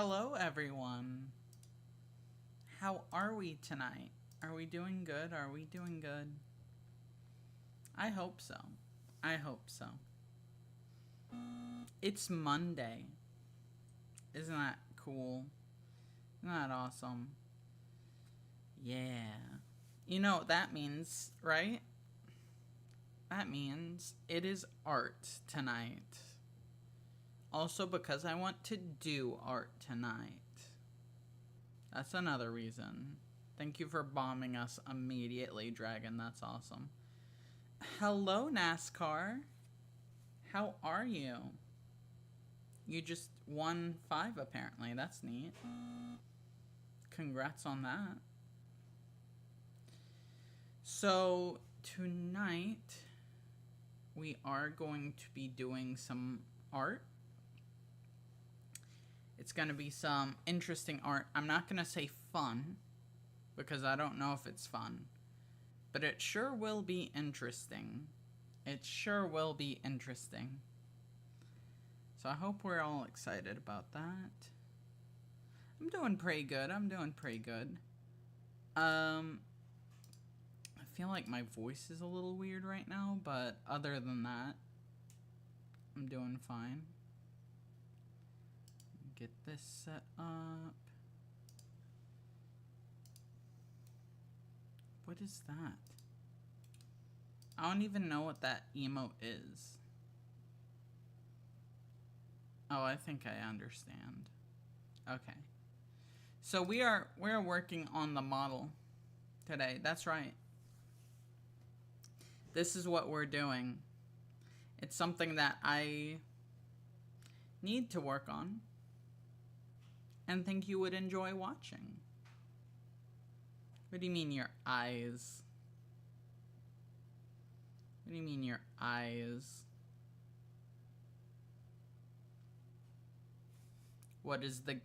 Hello, everyone. How are we tonight? Are we doing good? Are we doing good? I hope so. I hope so. It's Monday. Isn't that cool? Isn't that awesome? Yeah. You know what that means, right? That means it is art tonight. Also, because I want to do art tonight. That's another reason. Thank you for bombing us immediately, Dragon. That's awesome. Hello, NASCAR. How are you? You just won 5, apparently. That's neat. Congrats on that. So, tonight, we are going to be doing some art. It's going to be some interesting art. I'm not going to say fun, because I don't know if it's fun. But it sure will be interesting. It sure will be interesting. So I hope we're all excited about that. I'm doing pretty good. I feel like my voice is a little weird right now, but other than that, I'm doing fine. Get this set up. What is that? I don't even know what that emote is. Oh, I think I understand. Okay. So we're working on the model today. That's right. This is what we're doing. It's something that I need to work on and think you would enjoy watching. What do you mean your eyes? What do you mean your eyes? What is the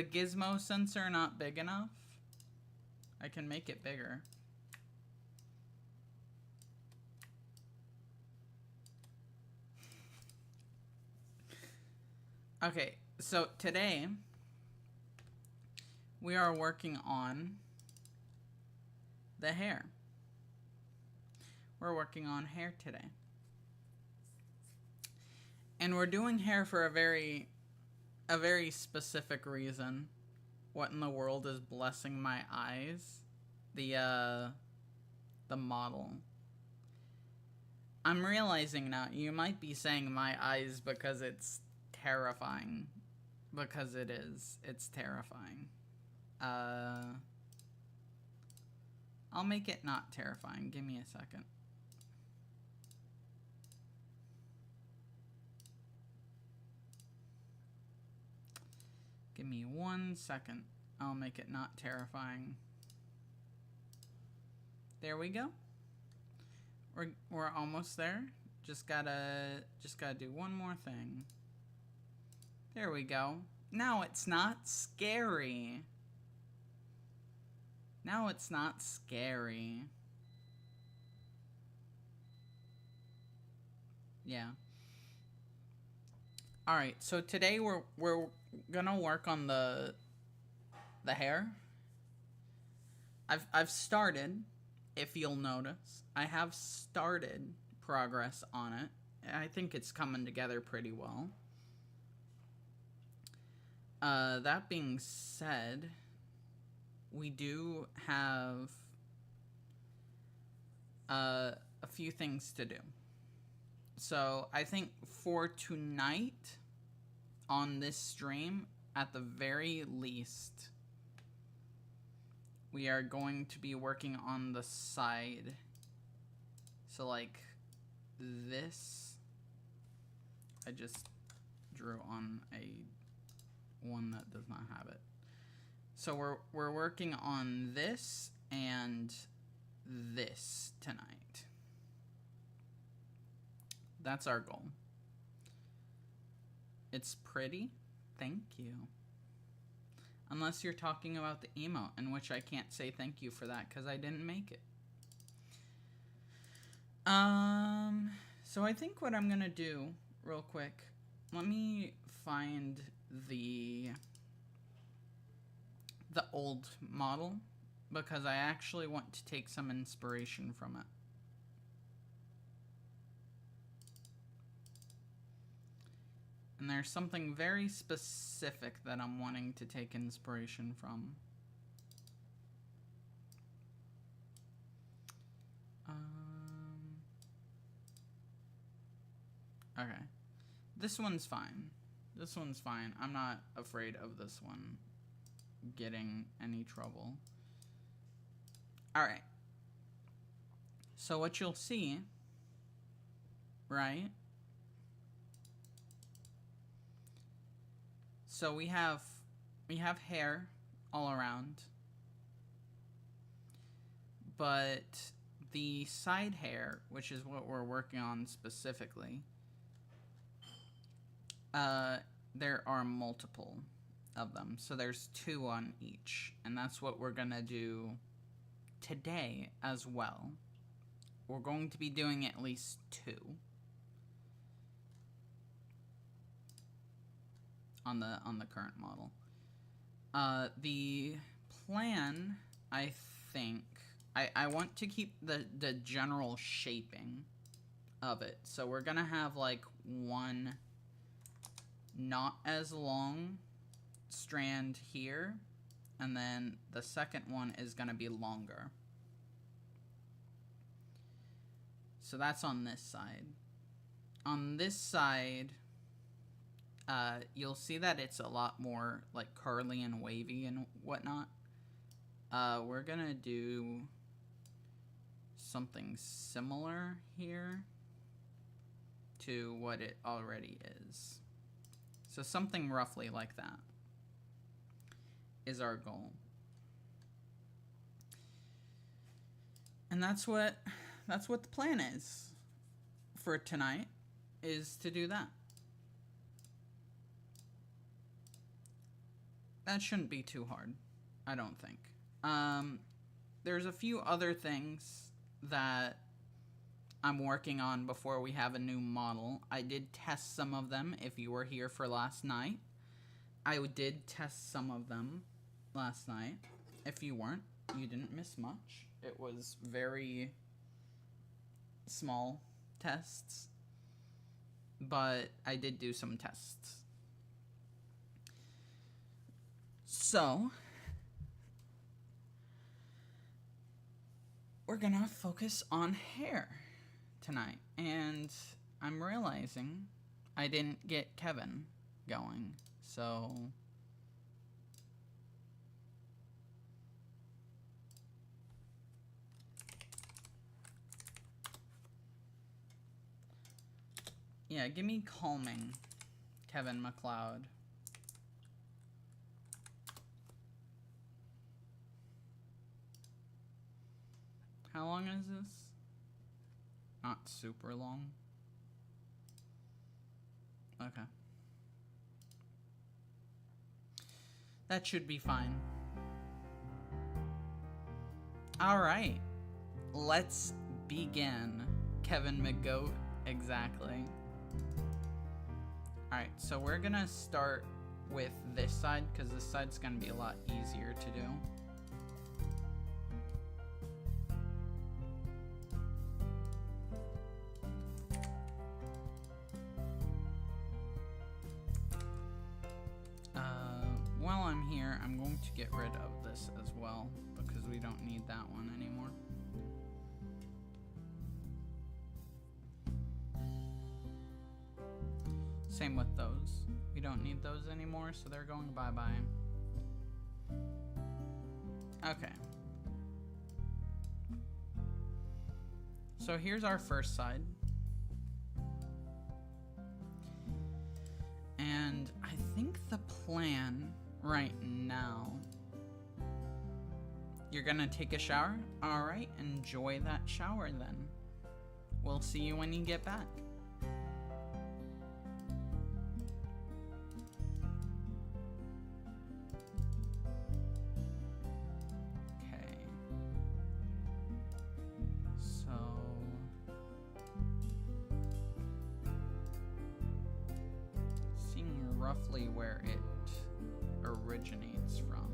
gizmo sensor not big enough? I can make it bigger. Okay, so today we are working on the hair. We're working on hair today. And we're doing hair for a very specific reason. What in the world is blessing my eyes? The model. I'm realizing now, you might be saying my eyes because it's terrifying. Because it is. It's terrifying. I'll make it not terrifying. Give me a second. Give me 1 second. I'll make it not terrifying. There we go. We're almost there. Just gotta do one more thing. There we go. Now it's not scary. Now it's not scary. Yeah. Alright, so today we're gonna work on the hair. I've started, if you'll notice. I have started progress on it. I think it's coming together pretty well. That being said, we do have a few things to do. So I think for tonight on this stream, at the very least, we are going to be working on the side. So like this, I just drew on one that does not have it. So we're working on this and this tonight. That's our goal. It's pretty. Thank you. Unless you're talking about the emote, in which I can't say thank you for that because I didn't make it. So I think what I'm gonna do real quick, let me find the the old model because I actually want to take some inspiration from it. And there's something very specific that I'm wanting to take inspiration from. Okay. This one's fine. This one's fine. I'm not afraid of this one getting any trouble. Alright. So what you'll see, right? So we have hair all around. But the side hair, which is what we're working on specifically, there are multiple of them. So there's 2 on each. And that's what we're gonna do today as well. We're going to be doing at least 2 on the current model. The plan, I think, I want to keep the general shaping of it. So we're gonna have like one not as long strand here, and then the second one is gonna be longer. So that's on this side. On this side, you'll see that it's a lot more like curly and wavy and whatnot. We're gonna do something similar here to what it already is. So something roughly like that is our goal. And that's what the plan is for tonight, is to do that. That shouldn't be too hard, I don't think. There's a few other things that I'm working on before we have a new model. I did test some of them if you were here for last night. I did test some of them last night. If you weren't, you didn't miss much. It was very small tests, but I did do some tests. So we're gonna focus on hair tonight, and I'm realizing I didn't get Kevin going, so yeah, give me calming, Kevin MacLeod. How long is this? Not super long. Okay. That should be fine. Alright. Let's begin. Kevin McGoat, exactly. Alright, so we're gonna start with this side, because this side's gonna be a lot easier to do. While I'm here, I'm going to get rid of this as well, because we don't need that one anymore. Same with those. We don't need those anymore, so they're going bye-bye. Okay. So here's our first side. And I think the plan right now, you're gonna take a shower? Alright, enjoy that shower then. We'll see you when you get back. Okay. So seeing roughly where it originates from.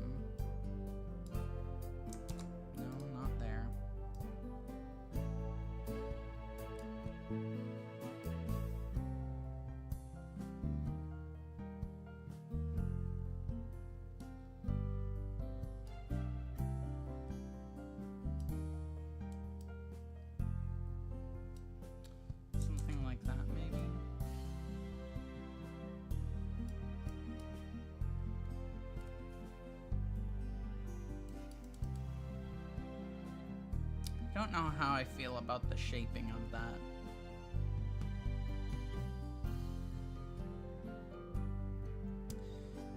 Don't know how I feel about the shaping of that.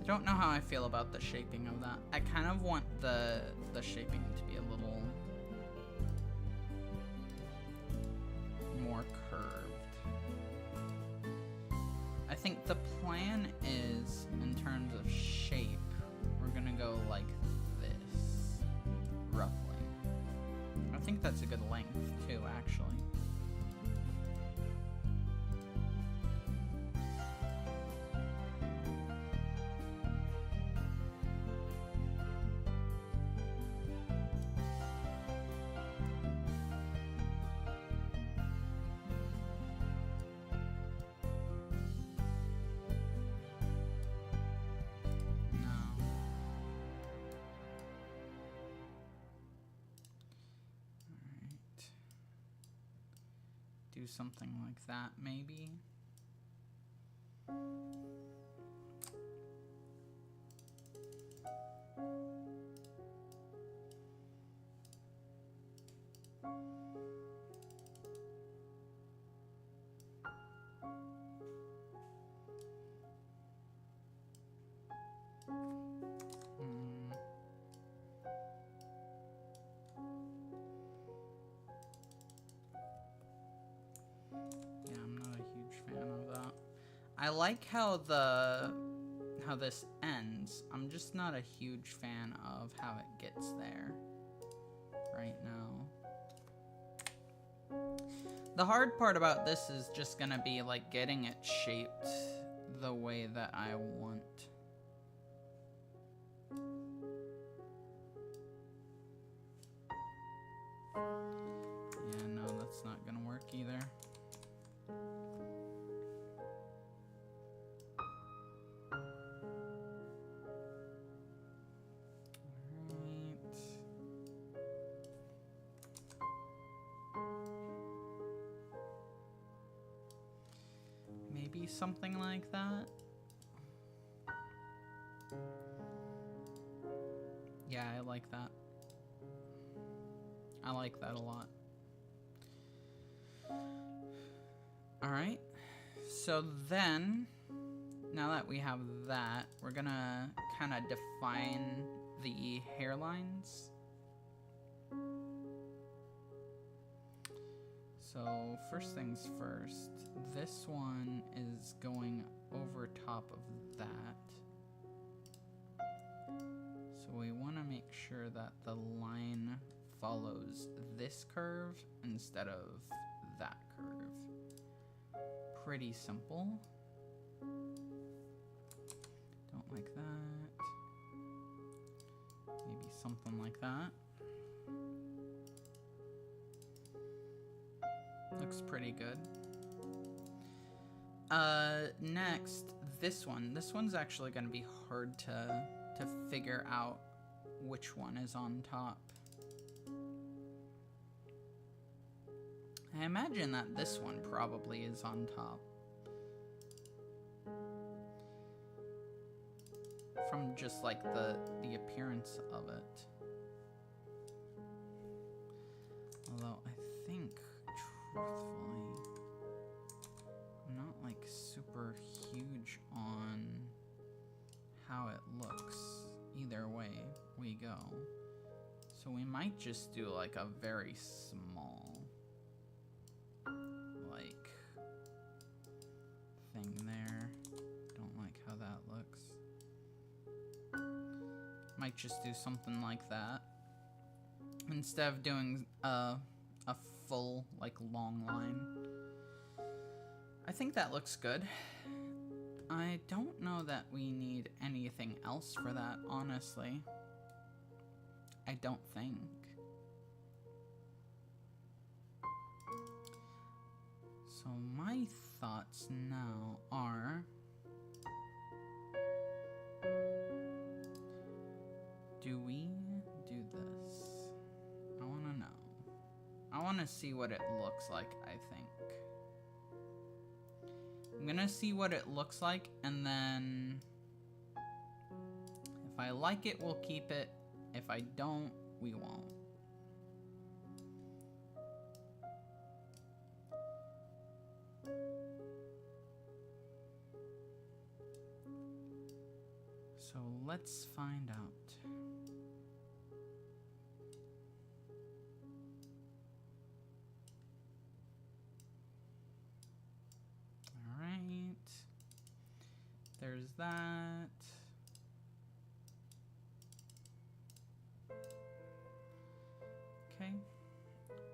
I don't know how I feel about the shaping of that. I kind of want the shaping to be a little more curved. I think the plan is, in terms of shape, we're gonna go like this, roughly. I think that's a good length too, actually. Do something like that, maybe. I like how this ends. I'm just not a huge fan of how it gets there right now. The hard part about this is just gonna be like getting it shaped the way that I want. Yeah, no, that's not gonna work either. Maybe something like that. Yeah, I like that. I like that a lot. Alright, so then, now that we have that, we're gonna kind of define the hairlines. So, first things first, this one is going over top of that. So we want to make sure that the line follows this curve instead of that curve. Pretty simple. Don't like that. Maybe something like that. Looks pretty good. Next, this one. This one's actually going to be hard to figure out which one is on top. I imagine that this one probably is on top. From just like the appearance of it. Although I think, truthfully, I'm not like super huge on how it looks. Either way we go. So we might just do like a very small like thing there. Don't like how that looks. Might just do something like that. Instead of doing a full like long line. I think that looks good. I don't know that we need anything else for that, honestly. I don't think. So my thoughts now are... do we do this? I want to know. I want to see what it looks like, I think. I'm gonna see what it looks like, and then if I like it, we'll keep it. If I don't, we won't. let's find out. All right. There's that. Okay.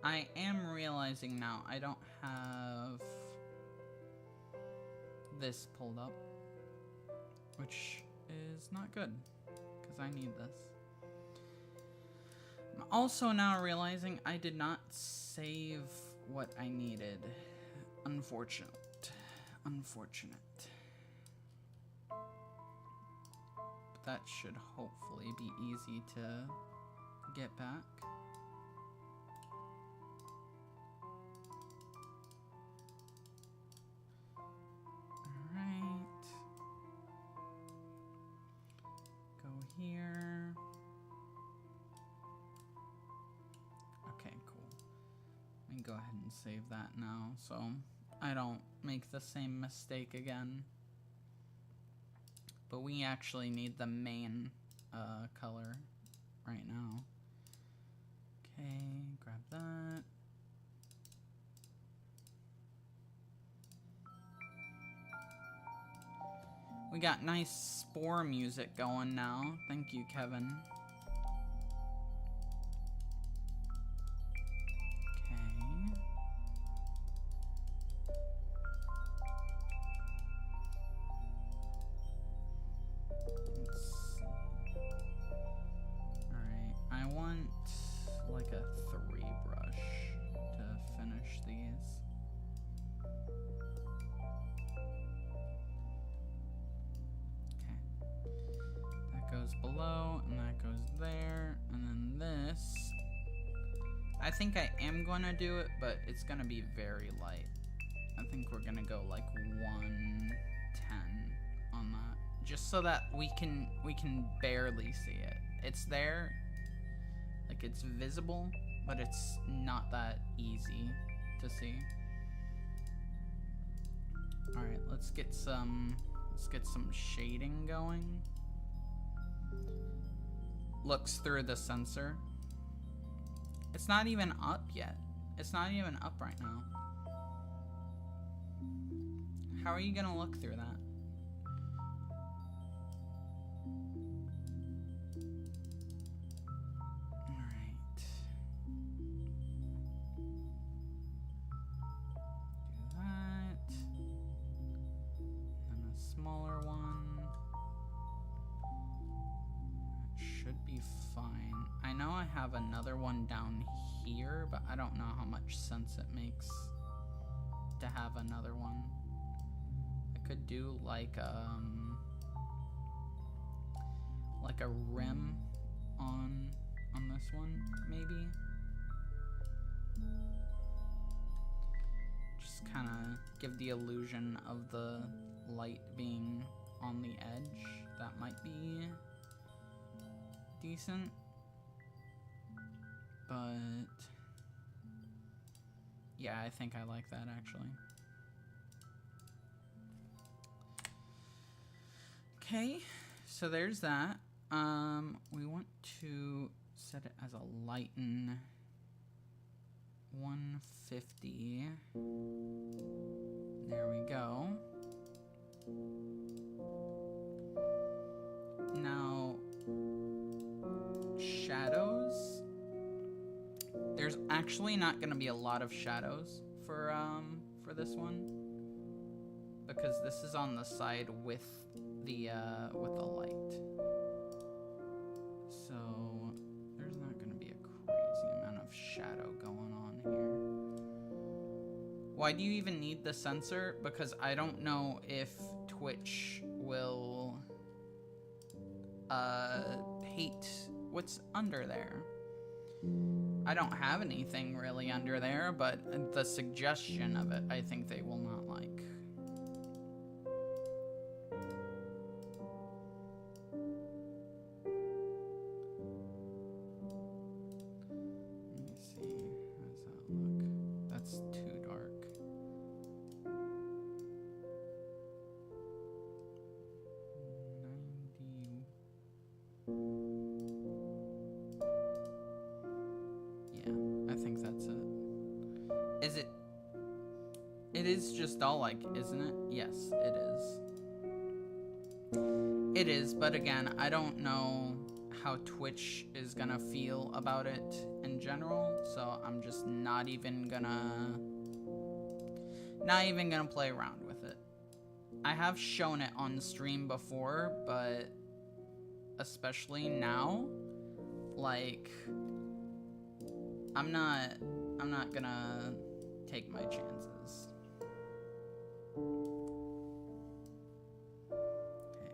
I am realizing now I don't have this pulled up, which is not good because I need this. I'm also now realizing I did not save what I needed. Unfortunate. But that should hopefully be easy to get back. Here. Okay, cool. Let me go ahead and save that now so I don't make the same mistake again. But we actually need the main color right now. Okay, grab that. We got nice spore music going now. Thank you, Kevin. Okay. Let's see. Alright, I want like a 3 brush to finish these. Goes below, and that goes there, and then this. I think I am gonna do it, but it's gonna be very light. I think we're gonna go like 110 on that, just so that we can barely see it. It's there, like it's visible, but it's not that easy to see. All right, let's get some shading going. Looks through the sensor. It's not even up yet. It's not even up right now. How are you gonna look through that? Alright. Do that. And a smaller one. Should be fine. I know I have another one down here, but I don't know how much sense it makes to have another one. I could do like a rim on this one, maybe. Just kind of give the illusion of the light being on the edge. That might be decent, but yeah, I think I like that actually. Okay, so there's that. We want to set it as a lighten 150. There we go. Now, shadows. There's actually not going to be a lot of shadows for this one, because this is on the side with the light. So there's not going to be a crazy amount of shadow going on here. Why do you even need the sensor? Because I don't know if Twitch will hate what's under there. I don't have anything really under there, but the suggestion of it, I think they will not like. Let me see, how does that look? That's too dark. It is just doll-like, isn't it? Yes, it is. It is, but again, I don't know how Twitch is gonna feel about it in general, so I'm just not even gonna play around with it. I have shown it on stream before, but especially now, like, I'm not gonna take my chances.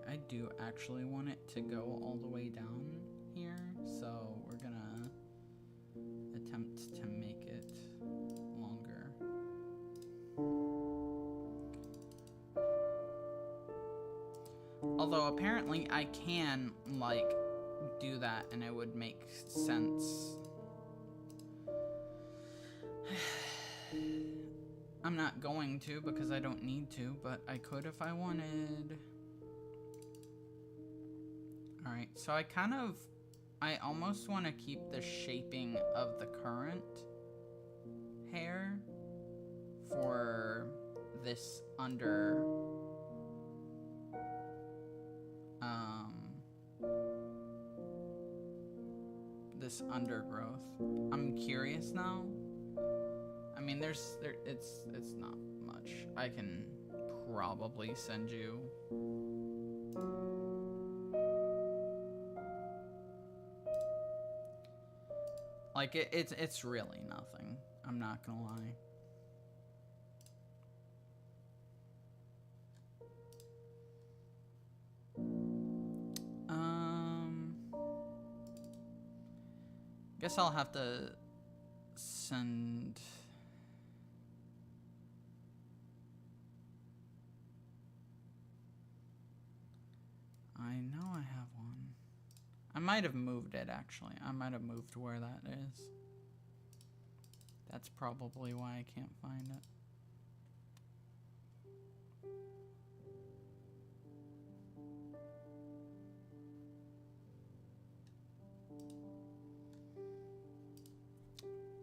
I do actually want it to go all the way down here, so we're gonna attempt to make it longer. Although apparently I can, like, do that and it would make sense. I'm not going to because I don't need to, but I could if I wanted. Alright, so I almost want to keep the shaping of the current hair for this this undergrowth. I'm curious now. I mean, it's not much. I can probably send you. Like, it's really nothing. I'm not gonna lie. Guess I'll have to send. I know I have one. I might have moved it, actually. I might have moved where that is. That's probably why I can't find it.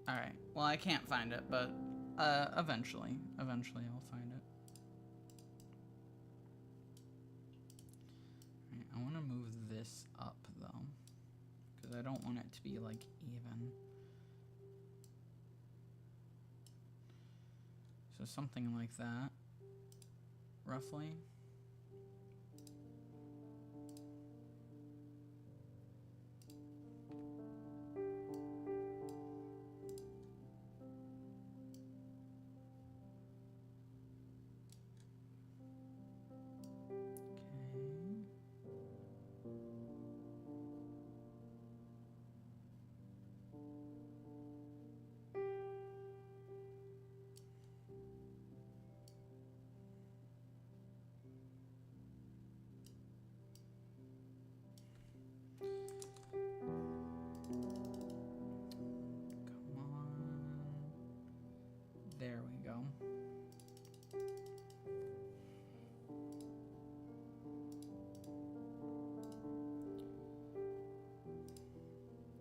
Alright, well, I can't find it, but eventually I'll find it. Alright, I want to move this up, though, because I don't want it to be, like, even. So something like that, roughly. There we go.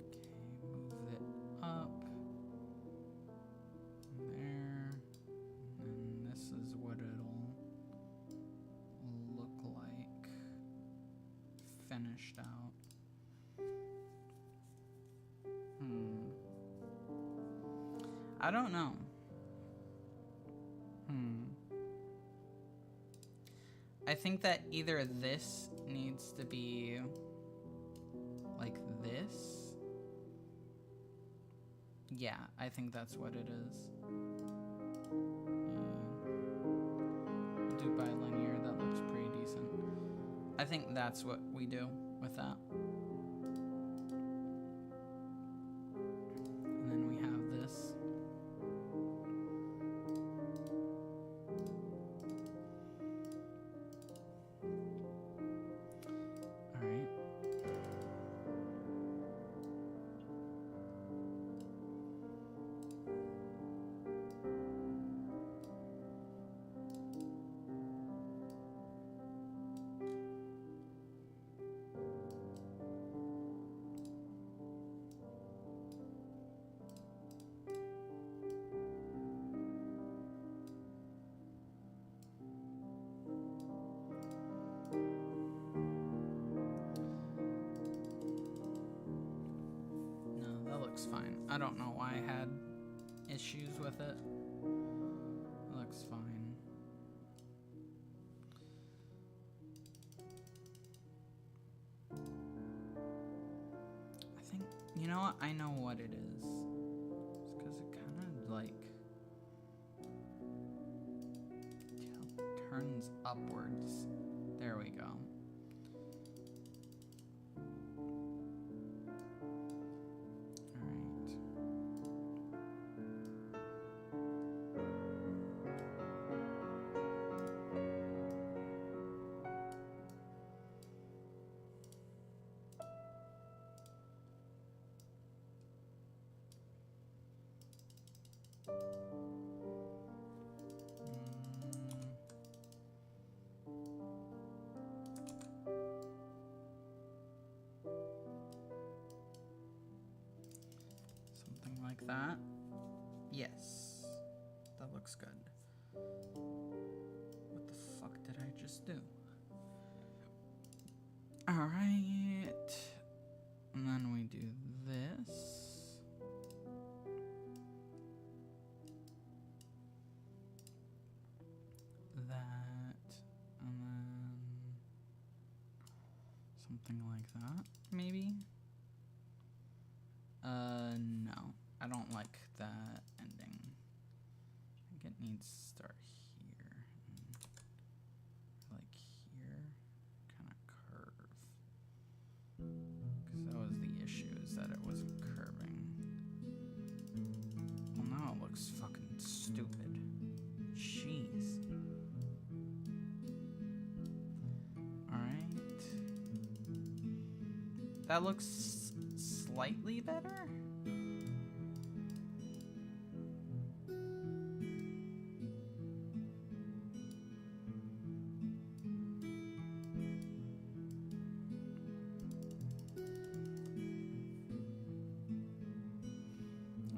Okay, move it up. There. And this is what it'll look like finished out. I don't know. I think that either this needs to be like this. Yeah, I think that's what it is. Do bilinear, that looks pretty decent. I think that's what we do with that. And then we have this. looks fine. I don't know why I had issues with it. It looks fine. I think, you know what? I know what it is. It's because it kind of like turns upwards. There we go. Something like that. Yes, that looks good. What the fuck did I just do? All right, and then we do this. Something like that, maybe? No. I don't like that ending. I think it needs to start here. And like here. Kind of curve. Because that was the issue, is that it wasn't curving. Well, now it looks fucking stupid. Jeez. That looks slightly better.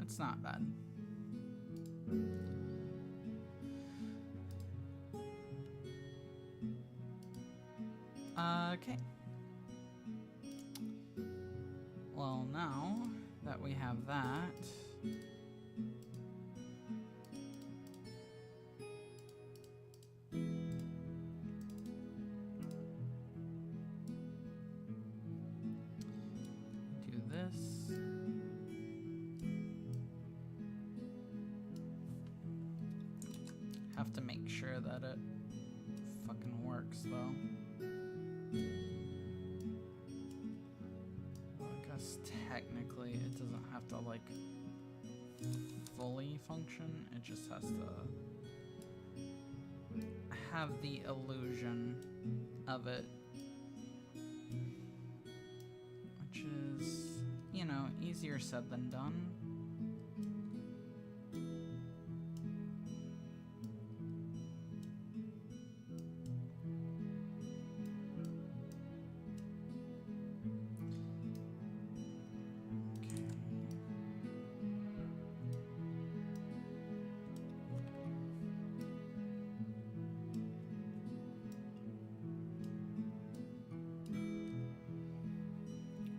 It's not bad. Okay. Well, now that we have that, do this. Have to make sure that it fucking works, though. Technically, it doesn't have to, like, fully function. It just has to have the illusion of it. Which is, you know, easier said than done.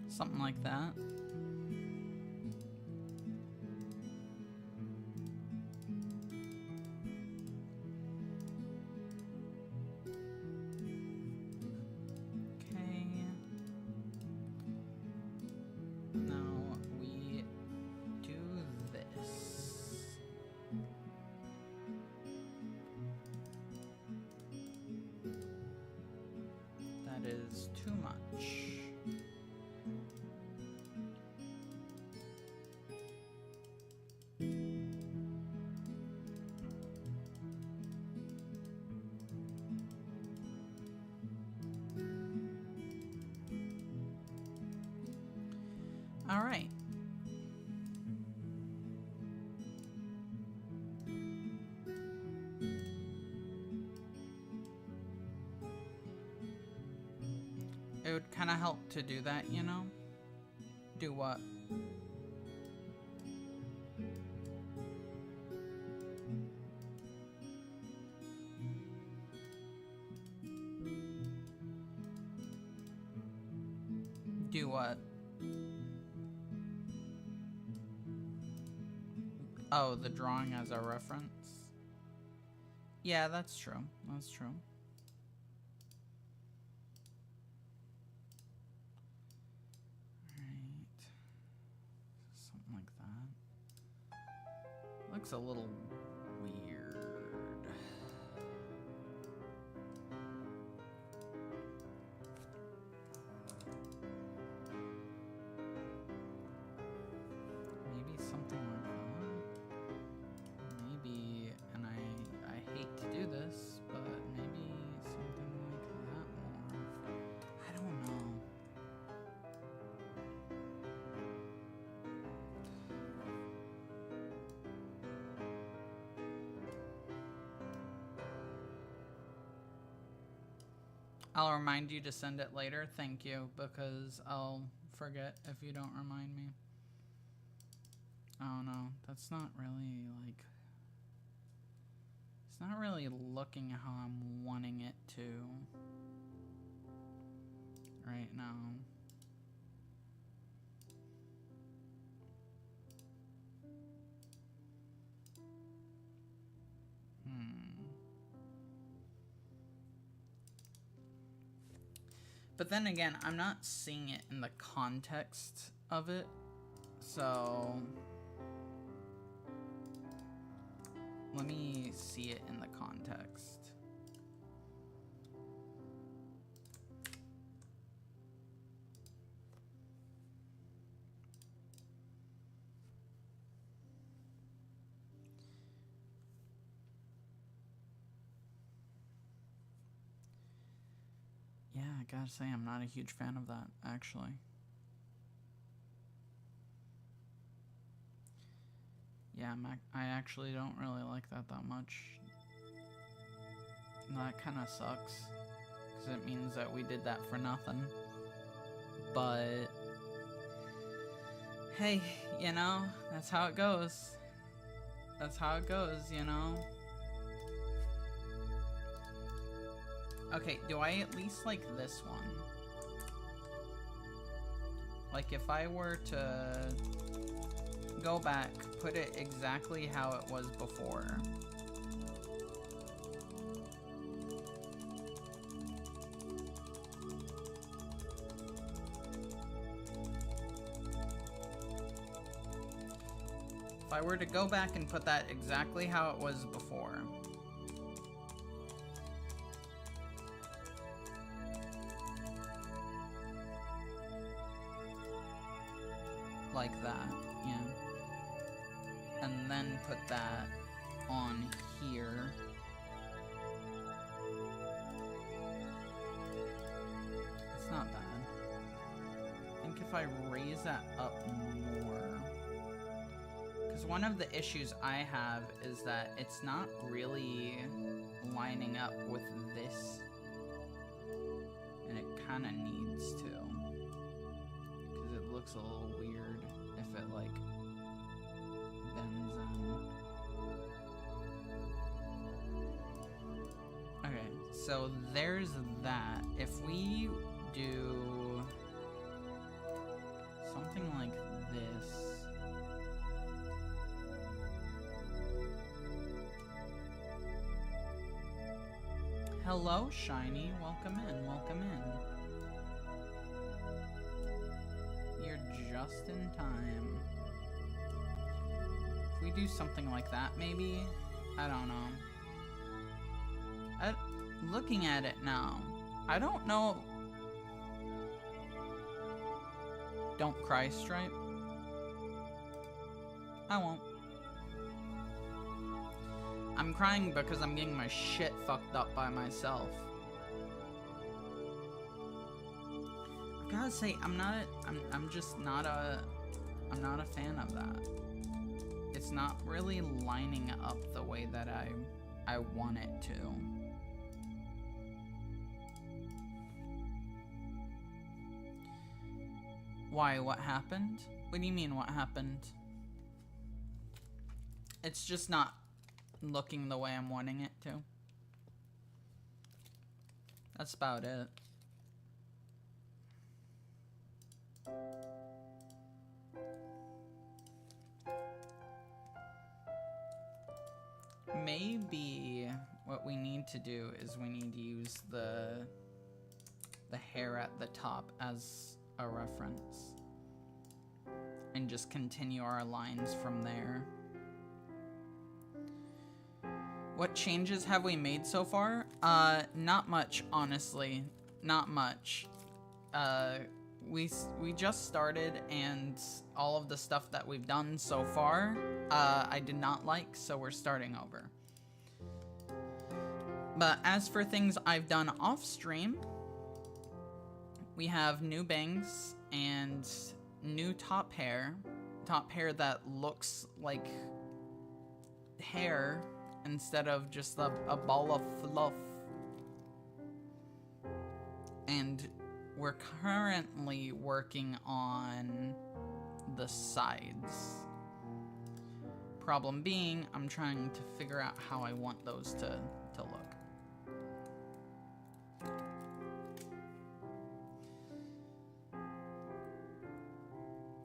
Something like that. Okay. Now we do this. That is too much. All right. It would kind of help to do that, you know? Do what? Do what? Oh, the drawing as a reference? Yeah, that's true. That's true. Alright. Something like that. Looks a little weird. Maybe something like that. Maybe, and I hate to do this, but maybe something like that more. I don't know. I'll remind you to send it later. Thank you, because I'll forget if you don't remind me. Oh no, that's not really like... It's not really looking how I'm wanting it to right now. But then again, I'm not seeing it in the context of it, so let me see it in the context. Yeah, I gotta say, I'm not a huge fan of that, actually. Yeah, I actually don't really like that much. And that kind of sucks, because it means that we did that for nothing. But, hey, you know, that's how it goes. That's how it goes, you know? Okay, do I at least like this one? Like, if I were to go back, put it exactly how it was before. If I were to go back and put that exactly how it was before. Like that, yeah. And then put that on here. It's not bad. I think if I raise that up more, because one of the issues I have is that it's not really lining up with this, and it kind of needs to, because it looks a little weird if it like bends in. Okay, so there's that. If we do something like this, hello, Shiny. Welcome in. Welcome in. You're just in time. If we do something like that, maybe? I don't know. Looking at it now, I don't know. Don't cry, Stripe. I won't. I'm crying because I'm getting my shit fucked up by myself. I gotta say, I'm just not a fan of that. It's not really lining up the way that I want it to. Why? What happened? What do you mean, what happened? It's just not looking the way I'm wanting it to. That's about it. maybe what we need to do is we need to use the hair at the top as a reference and just continue our lines from there. What changes have we made so far? Not much, honestly. Not much. We just started, and all of the stuff that we've done so far, I did not like, so we're starting over. But as for things I've done off stream, we have new bangs and new top hair that looks like hair instead of just a ball of fluff. And we're currently working on the sides. Problem being, I'm trying to figure out how I want those to look.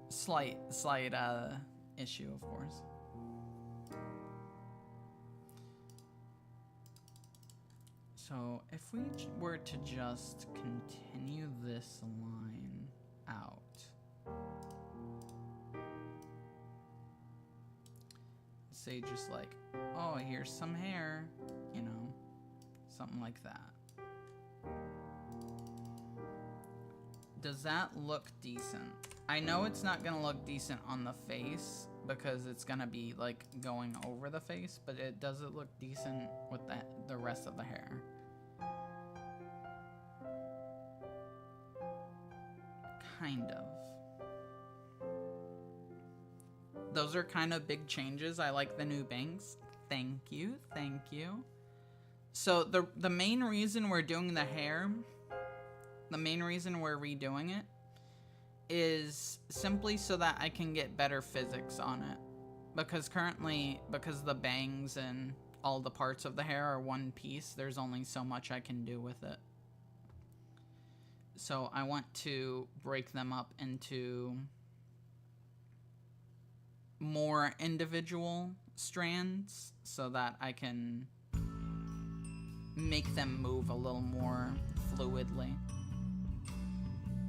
Slight issue, of course. So if we were to just continue this line out, say just like, oh, here's some hair, you know, something like that. Does that look decent? I know it's not gonna look decent on the face because it's gonna be like going over the face, but does it look decent with the rest of the hair? Kind of. Those are kind of big changes. I like the new bangs. Thank you, thank you. So the main reason we're doing the hair, the main reason we're redoing it, is simply so that I can get better physics on it. Because currently, because the bangs and all the parts of the hair are one piece, there's only so much I can do with it. So I want to break them up into more individual strands so that I can make them move a little more fluidly.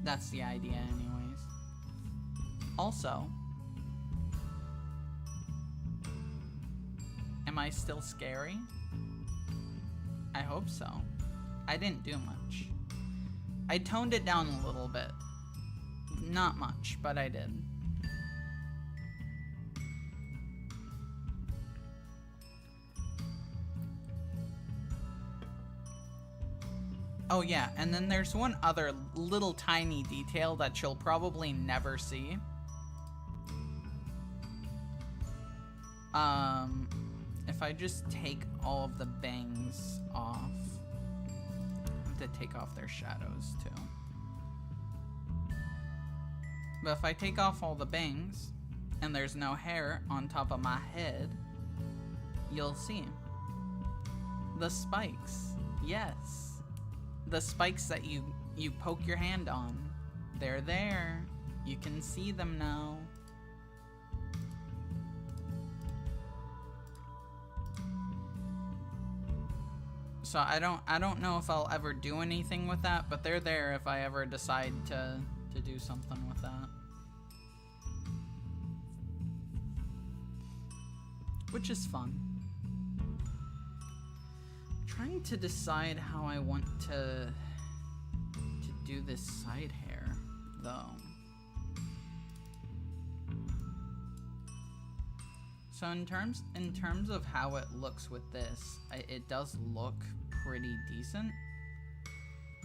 That's the idea anyways. Also, am I still scary? I hope so. I didn't do much. I toned it down a little bit. Not much, but I did. Oh yeah, and then there's one other little tiny detail that you'll probably never see. If I just take all of the bangs off, I have to take off their shadows too. But if I take off all the bangs and there's no hair on top of my head, you'll see the spikes. Yes, the spikes that you poke your hand on, they're there. You can see them now. So I don't know if I'll ever do anything with that, but they're there if I ever decide to do something with that. Which is fun. I'm trying to decide how I want to do this side hair, though. So in terms of how it looks with this, it does look pretty decent.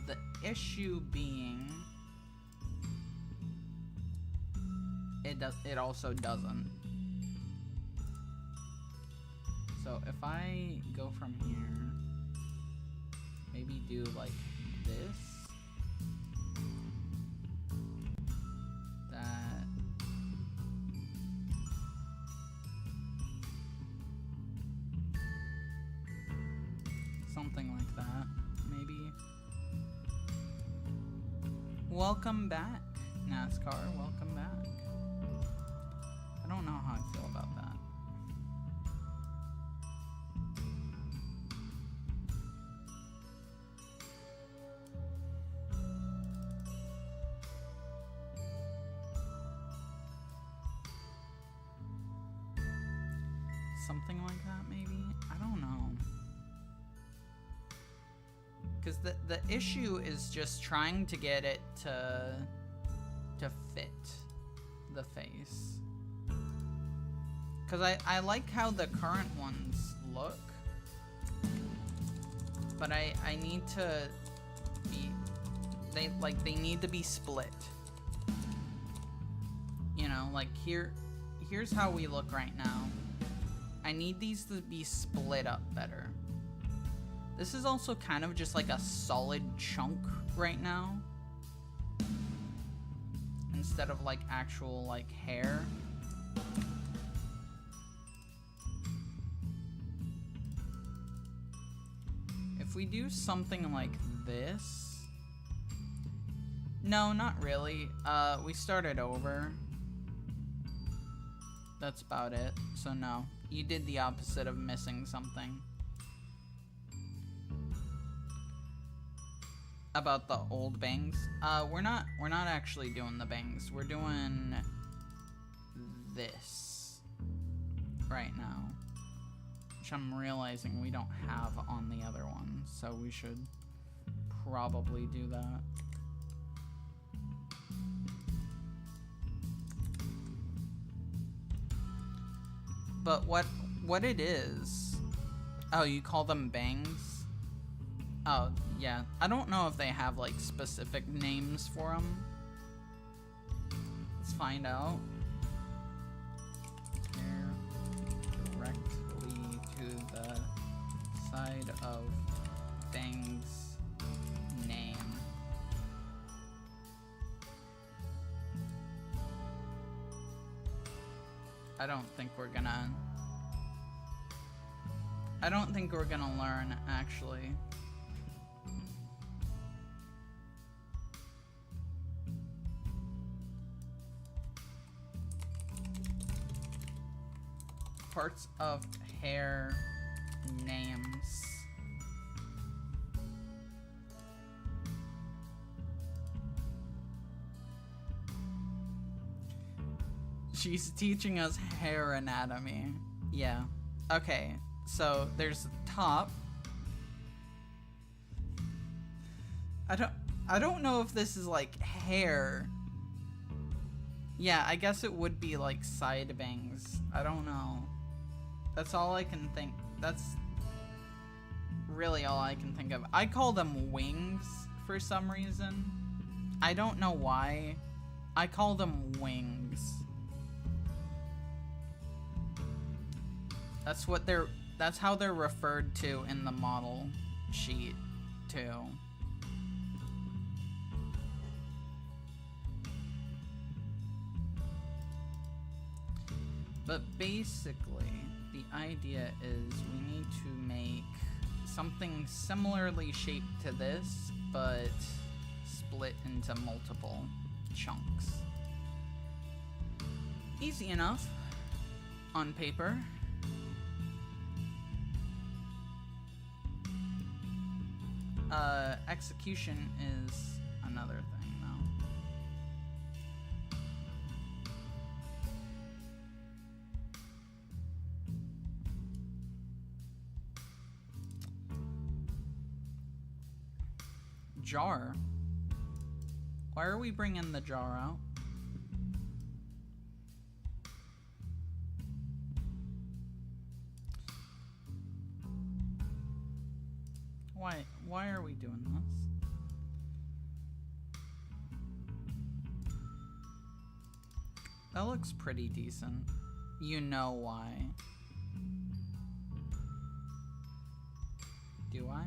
The issue being, it also doesn't. So if I go from here, maybe do like this. Something like that, maybe. Welcome back, NASCAR, welcome back. I don't know how I feel about that. something like that, maybe? I don't know. Because the issue is just trying to get it to fit the face. Because I like how the current ones look. But I need to be... They need to be split. You know, like here's how we look right now. I need these to be split up better. This is also kind of just like a solid chunk right now. Instead of like actual like hair. If we do something like this. No, not really. We started over. That's about it. So no, you did the opposite of missing something. About the old bangs. We're not actually doing the bangs. We're doing this right now, which I'm realizing we don't have on the other one, so we should probably do that. But what it is... Oh, you call them bangs? Oh, yeah. I don't know if they have, like, specific names for them. Let's find out. Hair directly to the side of bang's name. I don't think we're gonna learn, actually. Parts of hair names. She's teaching us hair anatomy. Yeah. Okay. So there's the top. I don't know if this is like hair. Yeah, I guess it would be like side bangs. I don't know. That's all I can think. That's really all I can think of. I call them wings for some reason. I don't know why. I call them wings. That's how they're referred to in the model sheet too. But basically, the idea is we need to make something similarly shaped to this, but split into multiple chunks. Easy enough on paper. Execution is another thing, though. Jar? Why are we bringing the jar out? Why are we doing this? That looks pretty decent. You know why. Do I?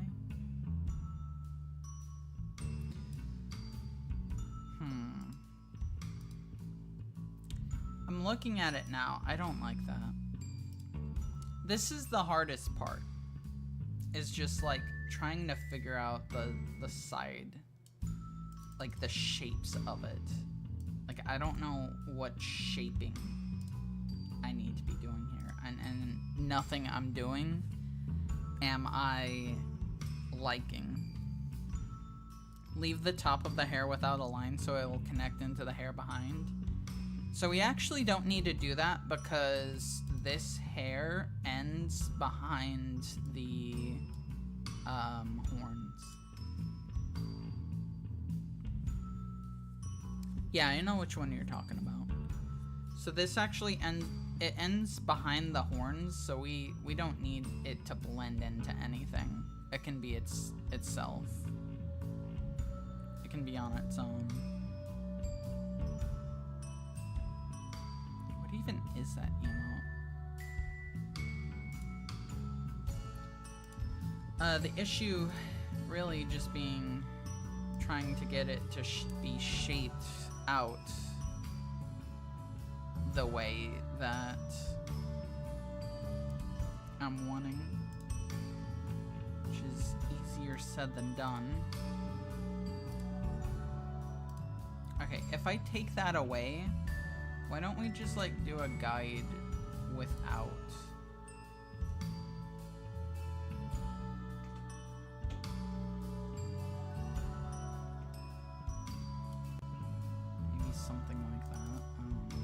I'm looking at it now. I don't like that. This is the hardest part. Is just like trying to figure out the side, like the shapes of it. Like I don't know what shaping I need to be doing here, and nothing I'm doing am I liking. Leave the top of the hair without a line so it will connect into the hair behind. So we actually don't need to do that because this hair ends behind the horns. Yeah, I know which one you're talking about. So this actually ends behind the horns, so we don't need it to blend into anything. It can be itself. It can be on its own. What even is that emote? The issue really just being trying to get it to be shaped out the way that I'm wanting, which is easier said than done. Okay, if I take that away, why don't we just like do a guide without? Maybe something like that. I don't know.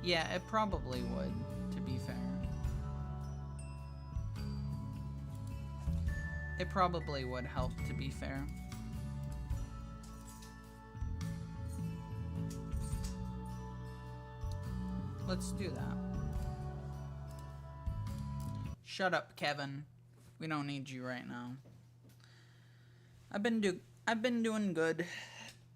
Yeah, it probably would, to be fair. It probably would help, to be fair. Let's do that. Shut up, Kevin. We don't need you right now. I've been doing good.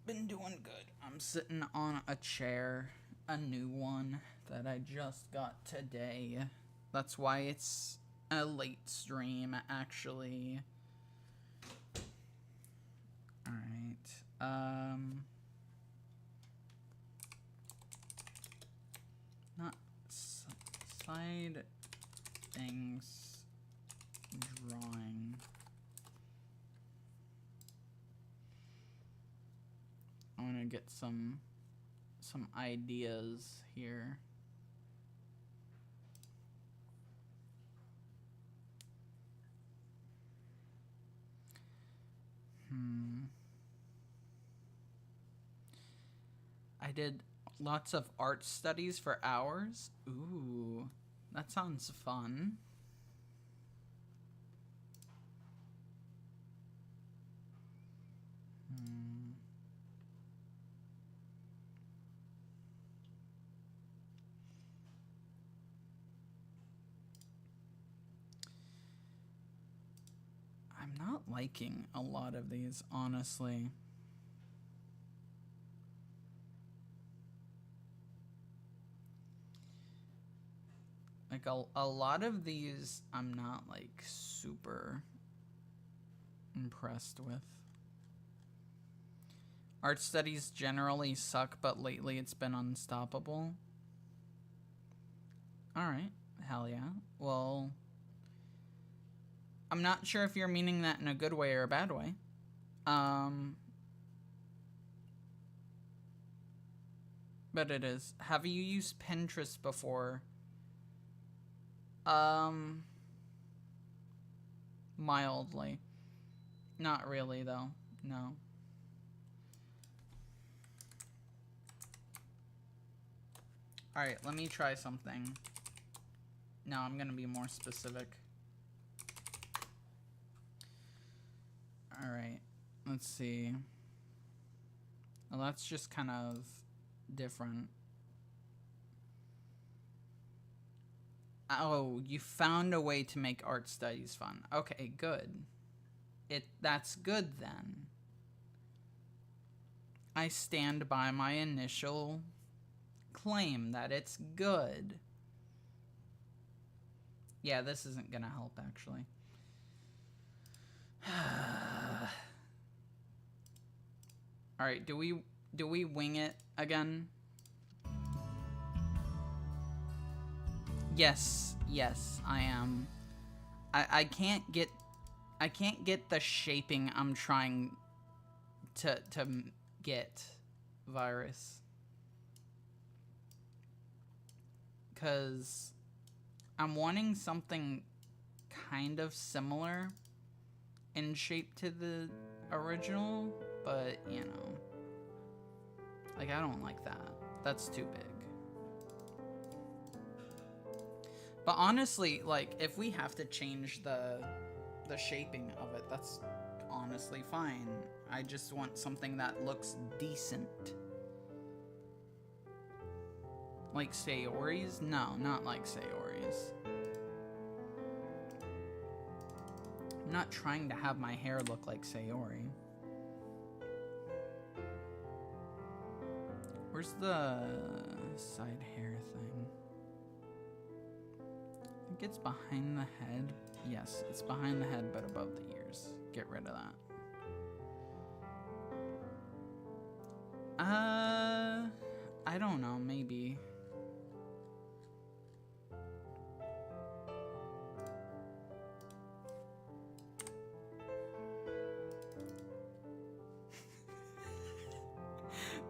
Been doing good. I'm sitting on a chair, a new one that I just got today. That's why it's a late stream, actually. All right. Not side things drawing. I want to get some ideas here. I did lots of art studies for hours. Ooh, that sounds fun. I'm not liking a lot of these, honestly. Like, a lot of these I'm not, like, super impressed with. Art studies generally suck, but lately it's been unstoppable. Alright, hell yeah. Well, I'm not sure if you're meaning that in a good way or a bad way. But it is. Have you used Pinterest before? Mildly. Not really, though. No. Alright, let me try something. No, I'm gonna be more specific. Alright, let's see. Well, that's just kind of different. Oh, you found a way to make art studies fun. Okay, good. That's good then. I stand by my initial claim that it's good. Yeah, this isn't gonna help, actually. Alright, do we wing it again? Yes, I am. I can't get the shaping I'm trying to get, Virus. 'Cause I'm wanting something kind of similar in shape to the original, but, you know, Like, I don't like that. That's too big. But honestly, like, if we have to change the shaping of it, that's honestly fine. I just want something that looks decent. Like Sayori's? No, not like Sayori's. I'm not trying to have my hair look like Sayori. Where's the side hair thing? I think it's behind the head. Yes, it's behind the head, but above the ears. Get rid of that. I don't know, maybe.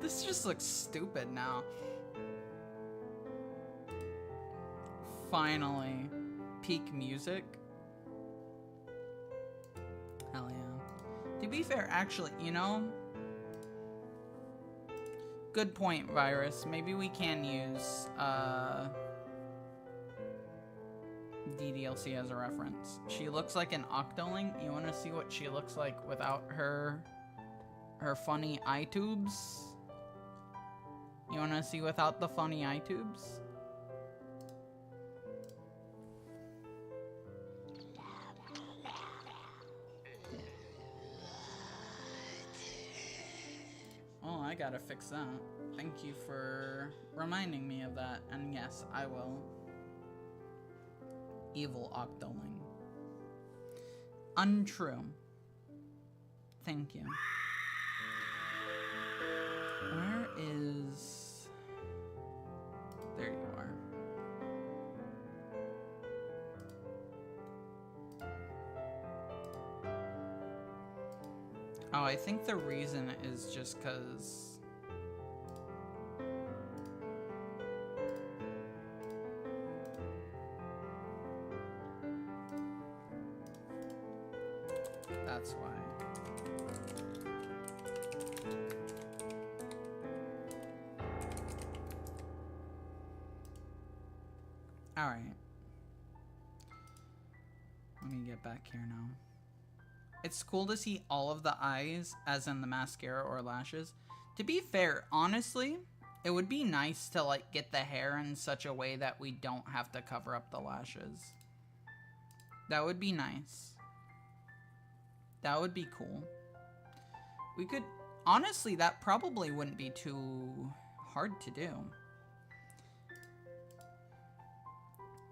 This just looks stupid now. Finally. Peak music. Hell yeah. To be fair, actually, you know, good point, Virus. Maybe we can use DDLC as a reference. She looks like an Octoling. You want to see what she looks like without her funny eye tubes? You want to see without the funny eye tubes? Oh, I gotta fix that. Thank you for reminding me of that. And yes, I will. Evil Octoling. Untrue. Thank you. Where is... There you are. Oh, I think the reason is just because... That's why. Alright. Let me get back here now. It's cool to see all of the eyes, as in the mascara or lashes. To be fair, honestly, it would be nice to, like, get the hair in such a way that we don't have to cover up the lashes. That would be nice. That would be cool. We could... Honestly, that probably wouldn't be too hard to do.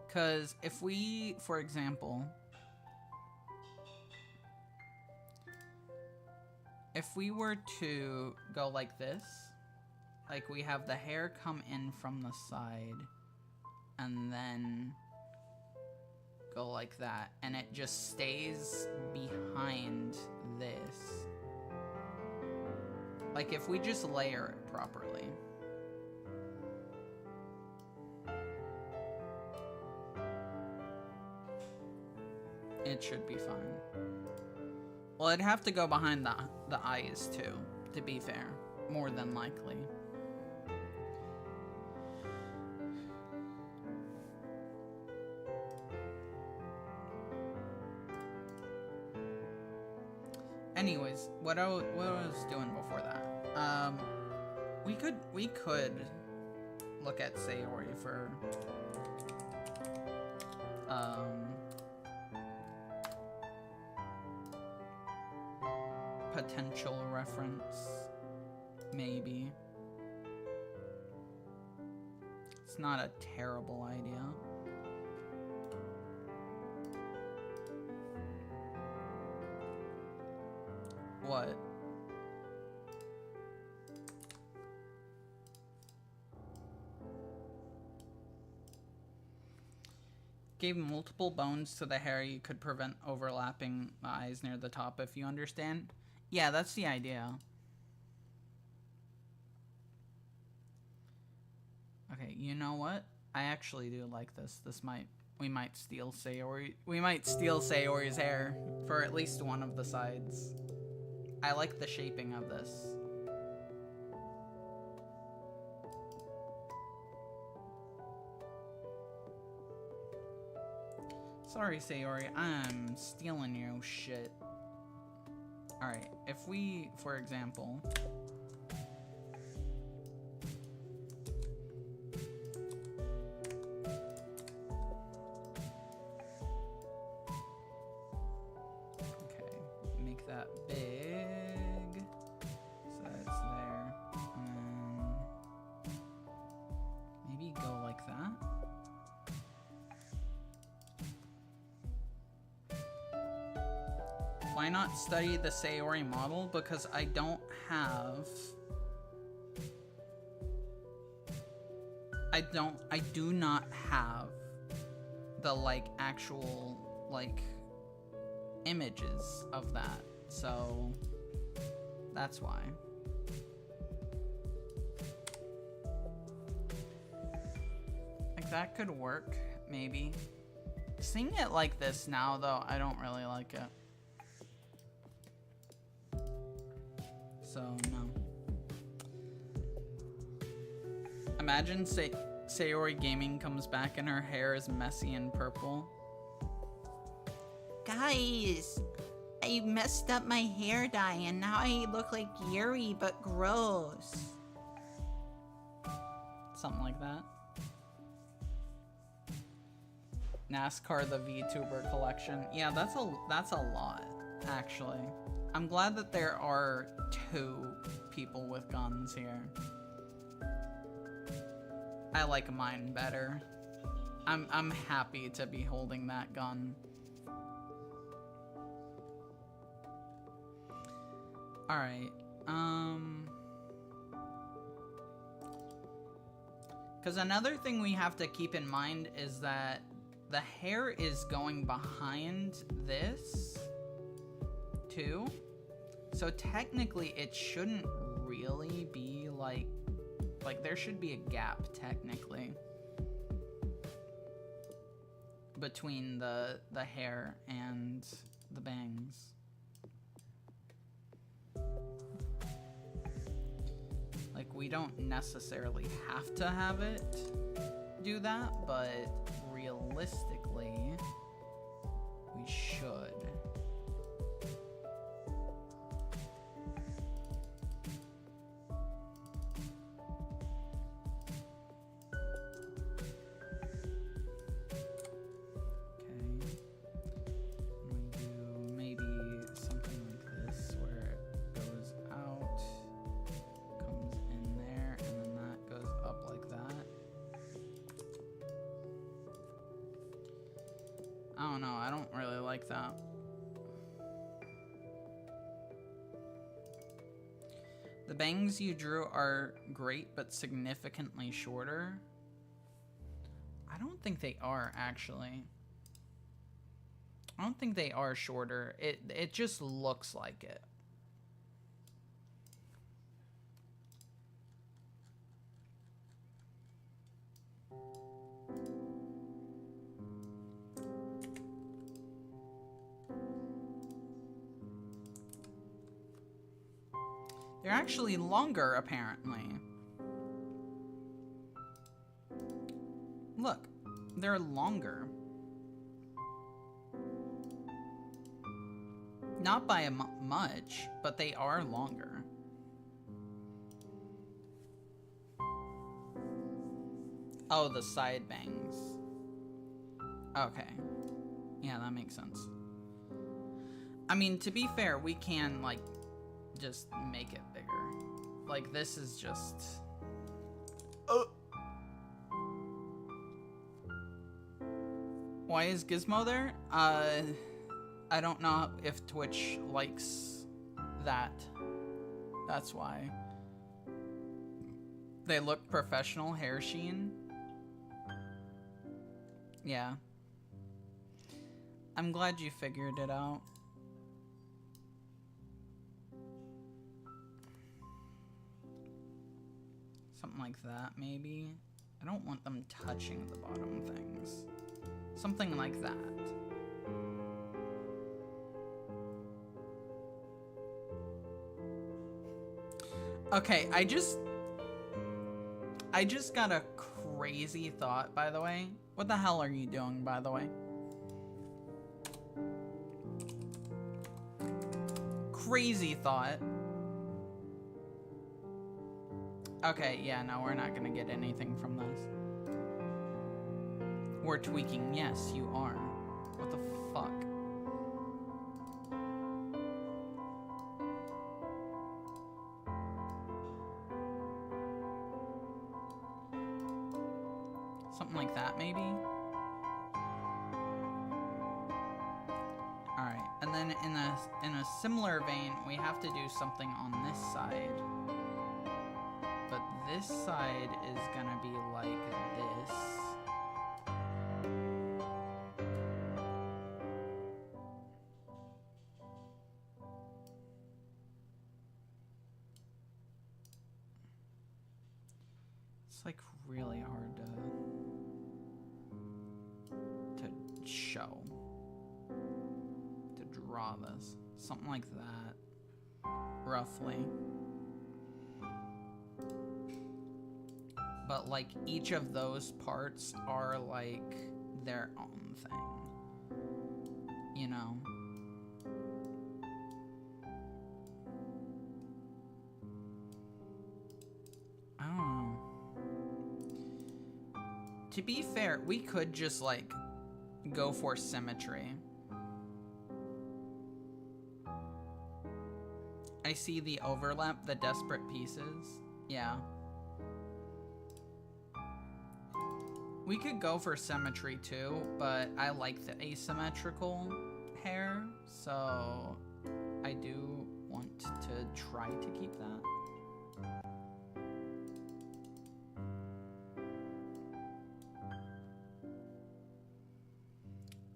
Because if we, for example... If we were to go like this, like we have the hair come in from the side, and then go like that, and it just stays behind this. Like if we just layer it properly. It should be fine. Well, it'd have to go behind the eyes too, to be fair. More than likely. Anyways, what I was doing before that. We could look at Sayori for potential reference, maybe. It's not a terrible idea. What? Gave multiple bones to the hair, you could prevent overlapping the eyes near the top, if you understand. Yeah, that's the idea. Okay, you know what? I actually do like this. We might steal Sayori's hair for at least one of the sides. I like the shaping of this. Sorry, Sayori, I'm stealing your shit. Alright, if we, for example... Okay, make that big. So that's there. And then maybe go like that. Why not study the Sayori model? Because I don't have... I do not have the, like, actual, like, images of that. So, that's why. Like, that could work, maybe. Seeing it like this now, though, I don't really like it. So, no. Imagine Sayori Gaming comes back and her hair is messy and purple. Guys, I messed up my hair dye and now I look like Yuri, but gross. Something like that. NASCAR the VTuber collection. Yeah, that's a lot, actually. I'm glad that there are 2 people with guns here. I like mine better. I'm happy to be holding that gun. Alright, because another thing we have to keep in mind is that the hair is going behind this, too. So technically, it shouldn't really be like there should be a gap, technically, between the hair and the bangs. Like, we don't necessarily have to have it do that, but realistically, we should. I don't know, I don't really like that. The bangs you drew are great, but significantly shorter. I don't think they are, actually. I don't think they are shorter. It just looks like it. They're actually longer, apparently. Look, they're longer. Not by much, but they are longer. Oh, the side bangs. Okay. Yeah, that makes sense. I mean, to be fair, we can, like, just make it bigger. Like, this is just... Why is Gizmo there? I don't know if Twitch likes that. That's why. They look professional, hair sheen. Yeah. I'm glad you figured it out. Something like that, maybe. I don't want them touching the bottom things. Something like that. Okay, I just got a crazy thought, by the way. What the hell are you doing, by the way? crazy thought. Okay, yeah, no, we're not gonna get anything from this. We're tweaking. Yes, you are. What the fuck? Something like that, maybe? Alright, and then in a similar vein, we have to do something on this side. But this side is gonna be like this. It's like really hard to show, to draw this. Something like that, roughly. But like each of those parts are like their own thing, you know? I don't know. To be fair, we could just like go for symmetry. I see the overlap, the desperate pieces. Yeah. We could go for symmetry too, but I like the asymmetrical hair, so I do want to try to keep that.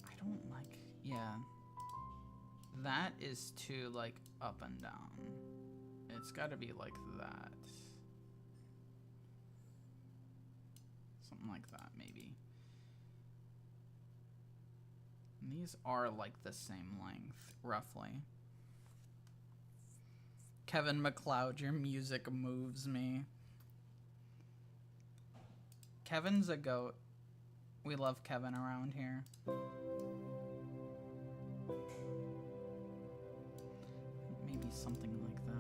I don't like, yeah. That is too like up and down. It's gotta be like that. Something like that, maybe. And these are like the same length, roughly. Kevin MacLeod, your music moves me. Kevin's a goat. We love Kevin around here. Maybe something like that.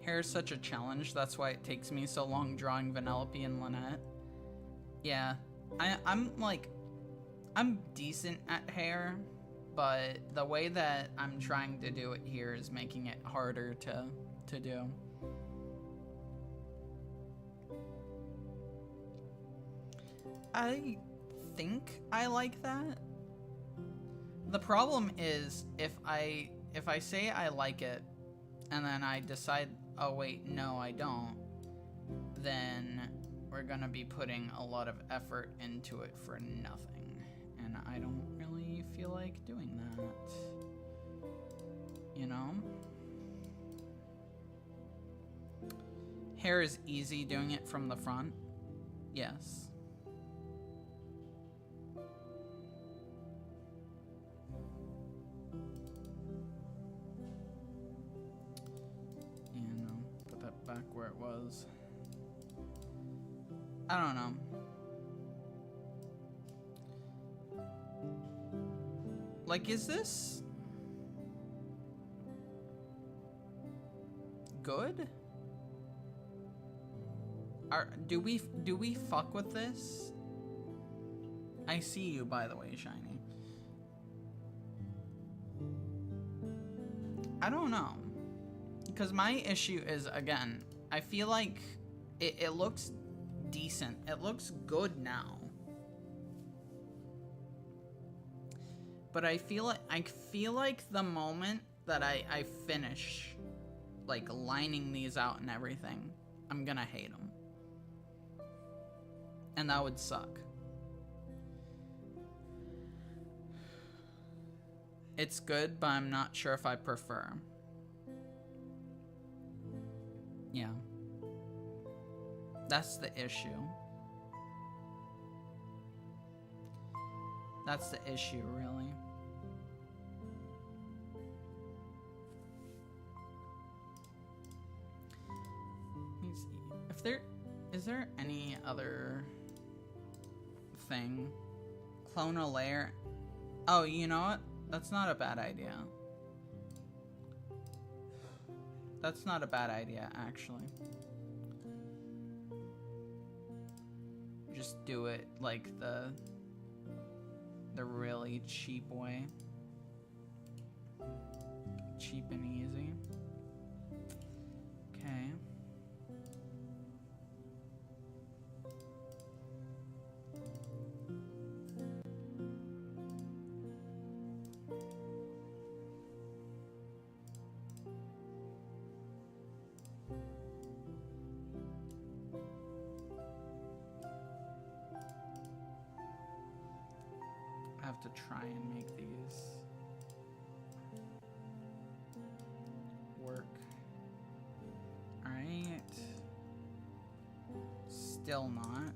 Hair is such a challenge, that's why it takes me so long drawing Vanellope and Lynette. Yeah, I'm decent at hair, but the way that I'm trying to do it here is making it harder to do. I think I like that. The problem is if I say I like it and then I decide, oh wait, no I don't, then we're gonna be putting a lot of effort into it for nothing. And I don't really feel like doing that. You know? Hair is easy doing it from the front. Yes. Back where it was. I don't know. Like, is this good? Do we fuck with this? I see you, by the way, Shiny. I don't know. Because my issue is, again, I feel like it looks decent. It looks good now. But I feel like the moment that I finish, like, lining these out and everything, I'm gonna hate them. And that would suck. It's good, but I'm not sure if I prefer. Yeah. That's the issue. That's the issue, really. Let me see. Is there any other thing? Clone a layer. Oh, you know what? That's not a bad idea. That's not a bad idea, actually. Just do it like the really cheap way. Cheap and easy. Okay. I have to try and make these work. Alright. Still not.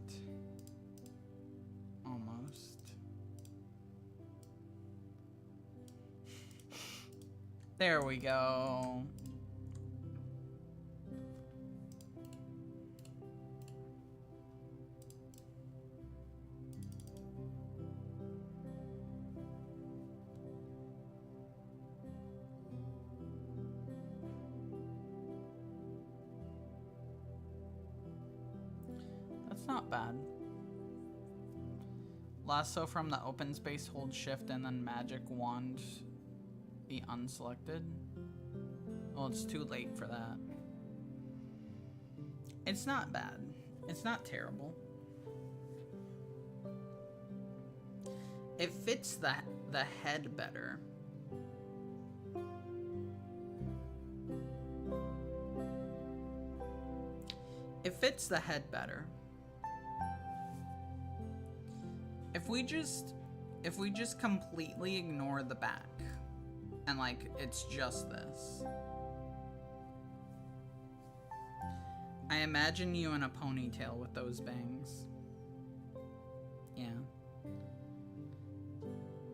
Almost. There we go. Not bad. Lasso from the open space, hold shift, and then magic wand be unselected. Well, it's too late for that. It's not bad. It's not terrible. It fits the head better. It fits the head better. If we just completely ignore the back and like it's just this. I imagine you in a ponytail with those bangs. Yeah.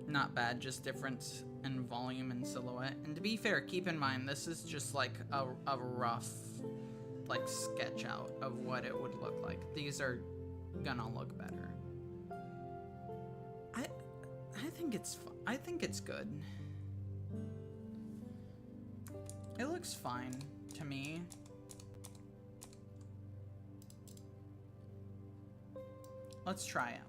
Not bad, just difference in volume and silhouette. And to be fair, keep in mind this is just like a rough like sketch out of what it would look like. These are gonna look better. I think it's good. It looks fine to me. Let's try it.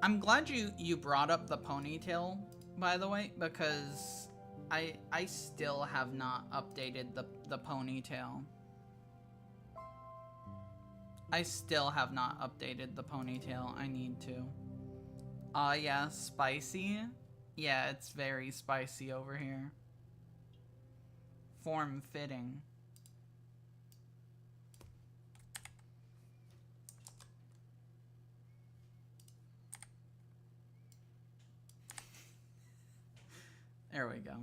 I'm glad you brought up the ponytail, by the way, because I still have not updated the ponytail. I still have not updated the ponytail. I need to. Yeah, spicy. Yeah, it's very spicy over here. Form-fitting. There we go.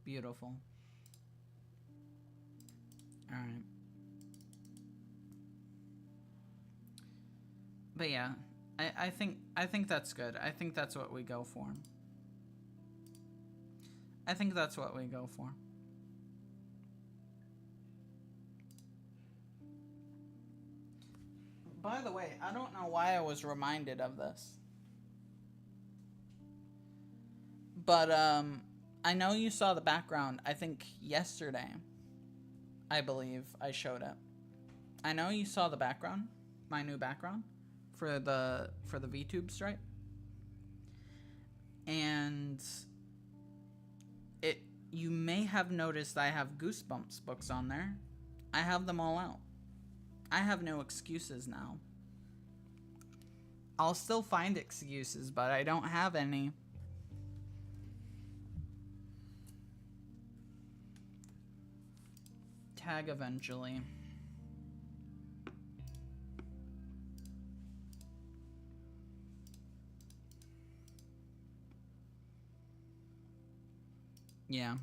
Beautiful. All right. But yeah, I think that's good. I think that's what we go for. I think that's what we go for. By the way, I don't know why I was reminded of this. But I know you saw the background, I think yesterday. I believe I showed it. I know you saw the background, my new background for the VTube stripe. And you may have noticed I have Goosebumps books on there. I have them all out. I have no excuses now. I'll still find excuses, but I don't have any. Tag eventually. Yeah,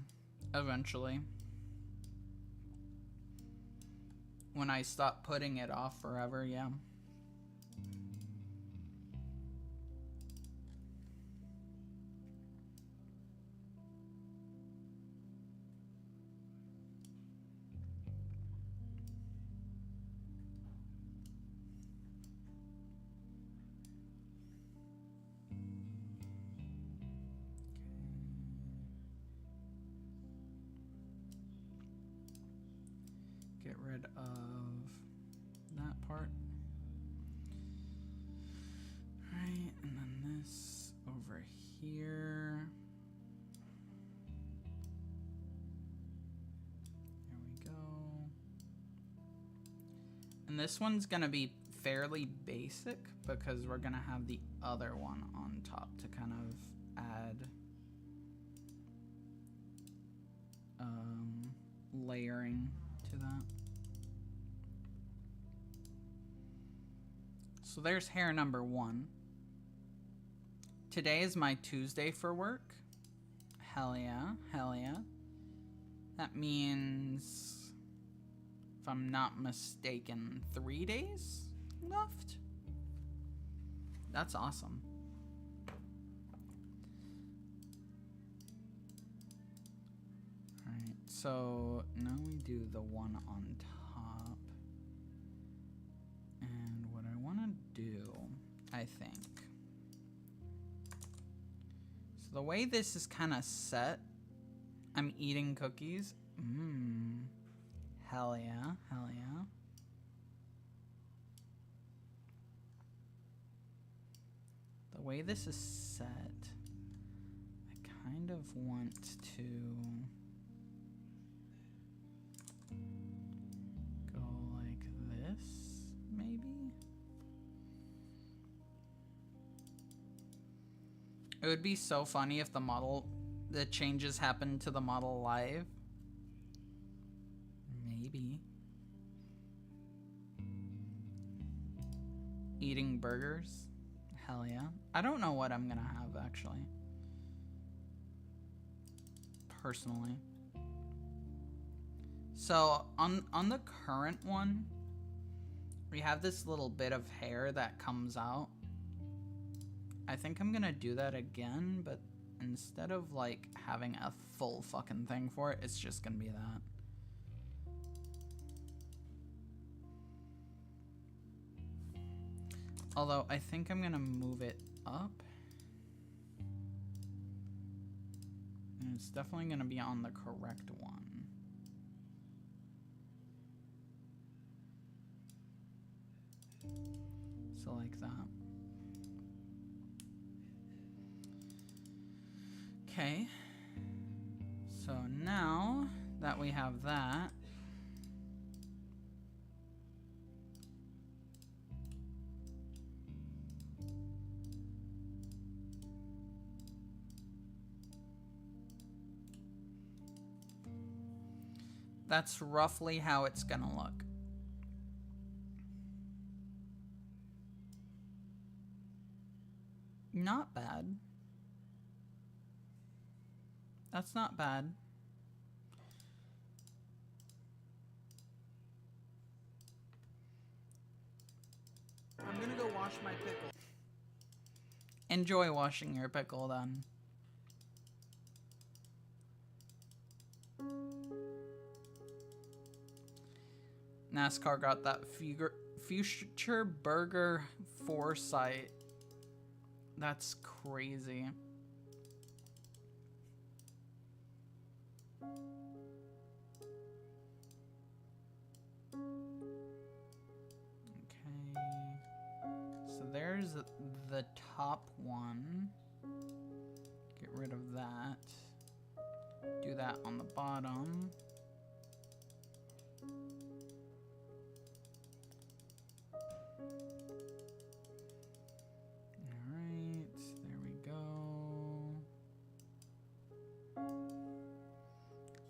eventually. When I stop putting it off forever, yeah. get rid of that part. Right, and then this over here. There we go. And this one's gonna be fairly basic because we're gonna have the other one on top to kind of add layering to that. So there's hair number 1. Today is my Tuesday for work. Hell yeah, hell yeah. That means, if I'm not mistaken, 3 days left. That's awesome. Alright, so now we do the one on top. And what I want to do, I think. So the way this is kind of set, I'm eating cookies. Hell yeah, hell yeah. The way this is set, I kind of want to go like this, maybe? It would be so funny if the changes happened to the model live. Maybe. Eating burgers. Hell yeah. I don't know what I'm gonna have, actually. Personally. So, on the current one, we have this little bit of hair that comes out. I think I'm gonna do that again, but instead of, like, having a full fucking thing for it, it's just gonna be that. Although, I think I'm gonna move it up. And it's definitely gonna be on the correct one. So like that. Okay. So now that we have that, that's roughly how it's gonna look. Not bad. That's not bad. I'm gonna go wash my pickle. Enjoy washing your pickle then. NASCAR got that future burger foresight. That's crazy. Okay. So there's the top one. Get rid of that. Do that on the bottom.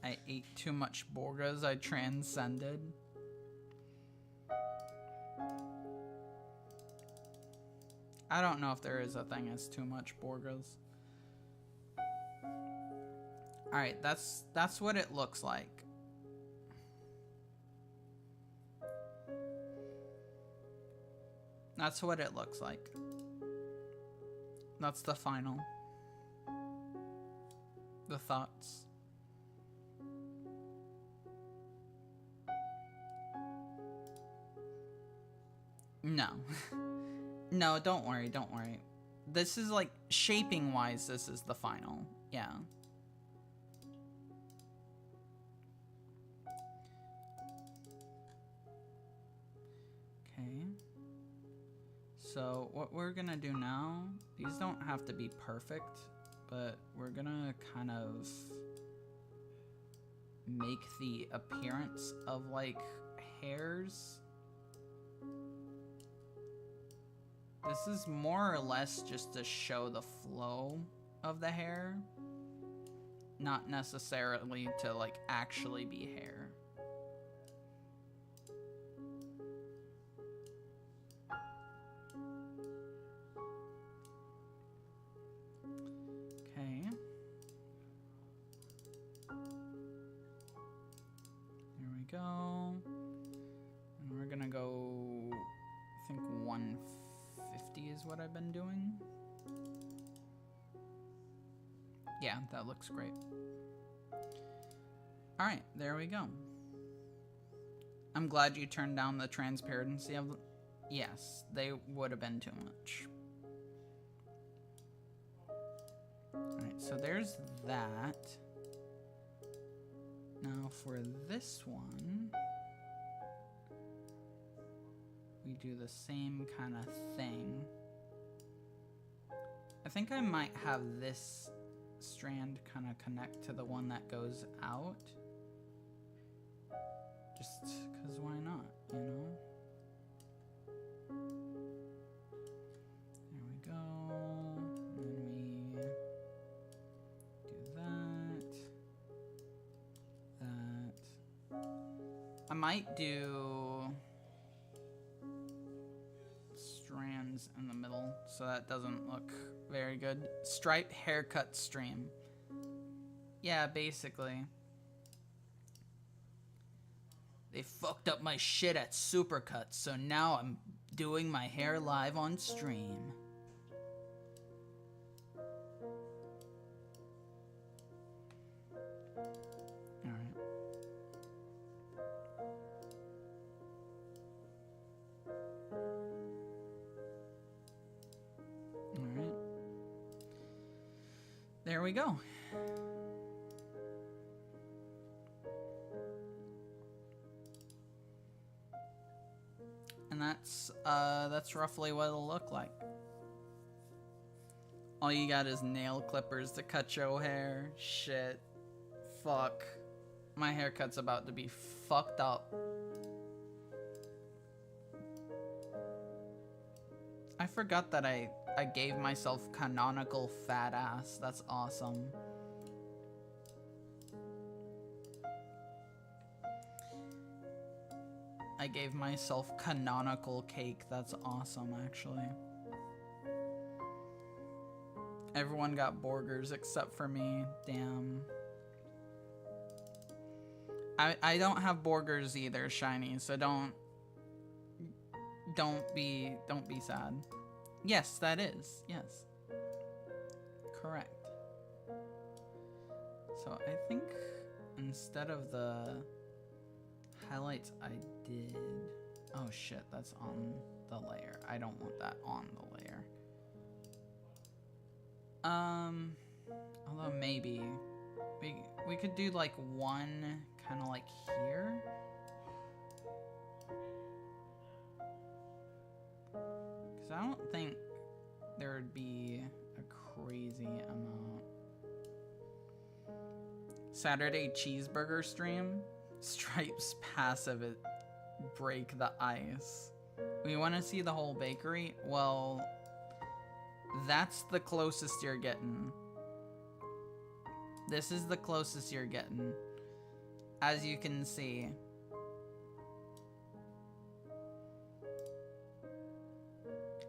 I ate too much burgers, I transcended. I don't know if there is a thing as too much burgers. Alright, that's what it looks like. That's what it looks like. That's the final. The thoughts. No. No, don't worry, don't worry. This is like, shaping wise, this is the final. Yeah. Okay. So what we're gonna do now, these don't have to be perfect, but we're gonna kind of make the appearance of like hairs. This is more or less just to show the flow of the hair, not necessarily to like actually be hair. Okay. There we go. And we're gonna go, I think 150 is what I've been doing. Yeah, that looks great. All right, there we go. I'm glad you turned down the transparency of. Yes, they would have been too much. All right, so there's that. Now for this one, we do the same kind of thing. I think I might have this strand kind of connect to the one that goes out. Just because why not, you know? There we go. And then we do that. That. I might do strands in the middle so that doesn't look very good. Stripe haircut stream. Yeah, basically. They fucked up my shit at Supercuts, so now I'm doing my hair live on stream. Alright. Alright. There we go. And that's roughly what it'll look like. All you got is nail clippers to cut your hair. Shit. Fuck. My haircut's about to be fucked up. I forgot that I gave myself canonical fat ass. That's awesome. I gave myself canonical cake. That's awesome, actually. Everyone got burgers except for me. Damn. I don't have burgers either, Shiny, so don't be sad. Yes, that is. Yes. Correct. So I think instead of the highlights I did... Oh shit, that's on the layer. I don't want that on the layer. Although maybe we could do like one kind of like here. Cause I don't think there would be a crazy amount. Saturday cheeseburger stream. Stripes passive it break the ice. We want to see the whole bakery? Well, that's the closest you're getting. This is the closest you're getting. As you can see.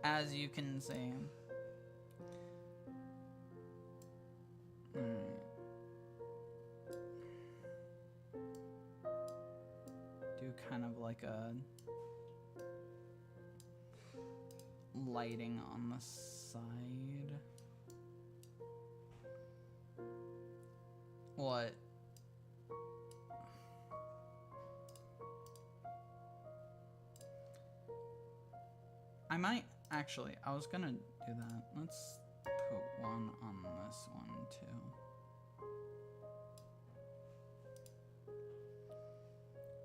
As you can see. Do kind of like a lighting on the side. What? I might actually, I was gonna do that. Let's put one on this one too.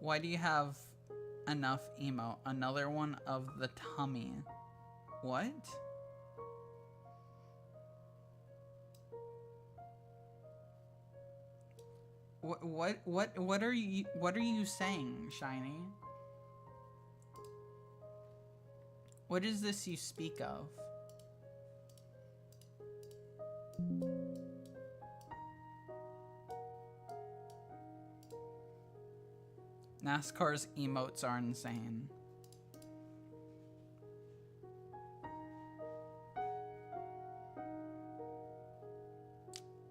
Why do you have enough emote. Another one of the tummy. What? What are you saying, Shiny? What is this you speak of? NASCAR's emotes are insane.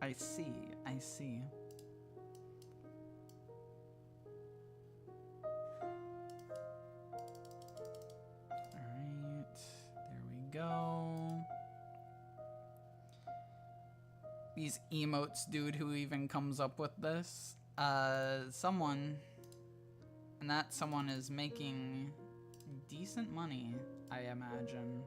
I see, I see. Alright, there we go. These emotes, dude, who even comes up with this? Someone. And that someone is making decent money, I imagine.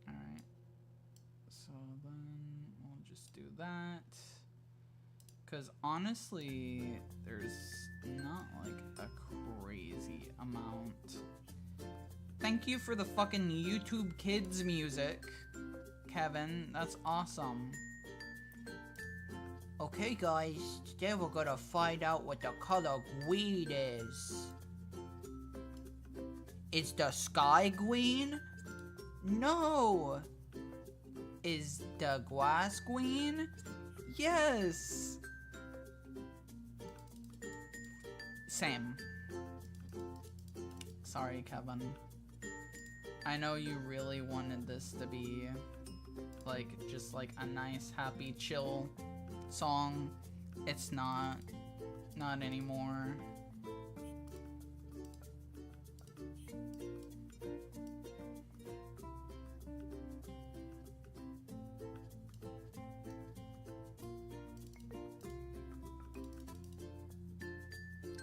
Alright. So then we'll just do that. Because honestly, there's not like a crazy amount. Thank you for the fucking YouTube Kids music, Kevin. That's awesome. Okay guys, today we're gonna find out what the color green is. Is the sky green? No! Is the grass green? Yes! Same. Sorry, Kevin. I know you really wanted this to be like just like a nice, happy, chill song. It's not anymore.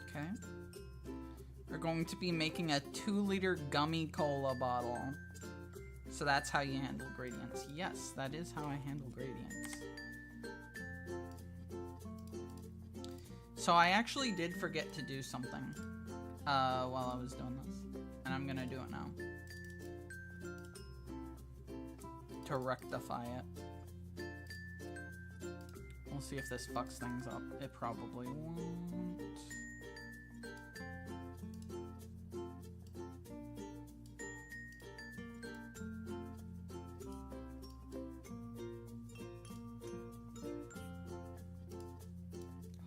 Okay. We're going to be making a 2-liter gummy cola bottle. So that's how you handle gradients. Yes, that is how I handle gradients. So I actually did forget to do something while I was doing this. And I'm gonna do it now. To rectify it. We'll see if this fucks things up. It probably won't.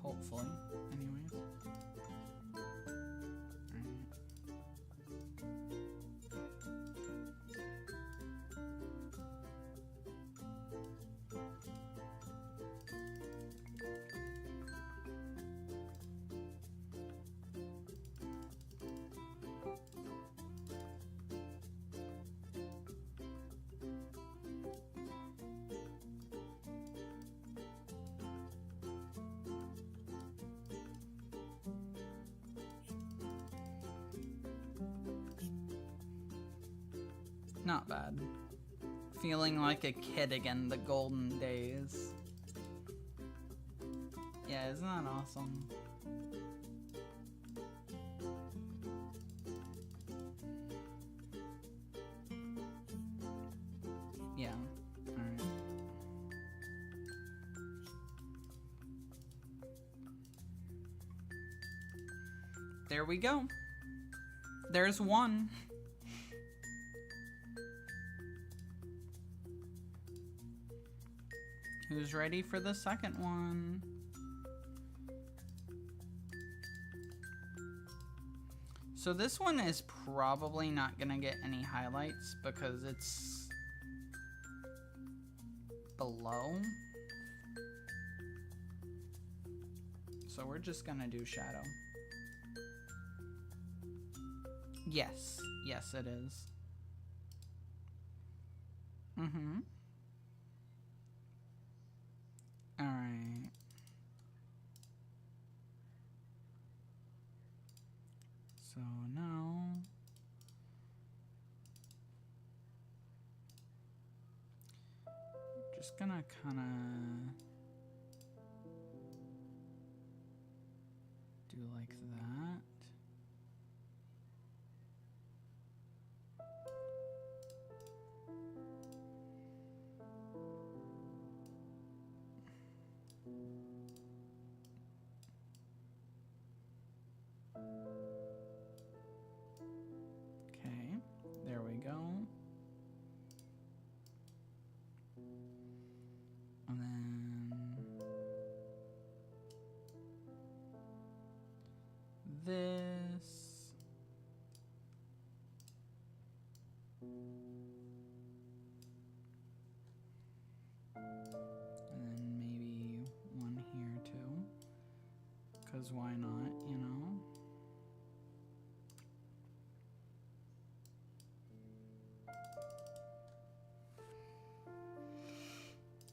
Hopefully. Anyways. Not bad. Feeling like a kid again, the golden days. Yeah, isn't that awesome? Yeah, alright. There we go. There's one. Who's ready for the second one? So this one is probably not gonna get any highlights because it's below. So we're just gonna do shadow. Yes, yes it is. Mm-hmm. Alright. So now just gonna kinda do like that. Okay, there we go. And then this. And then maybe one here too. 'Cause why not, you know?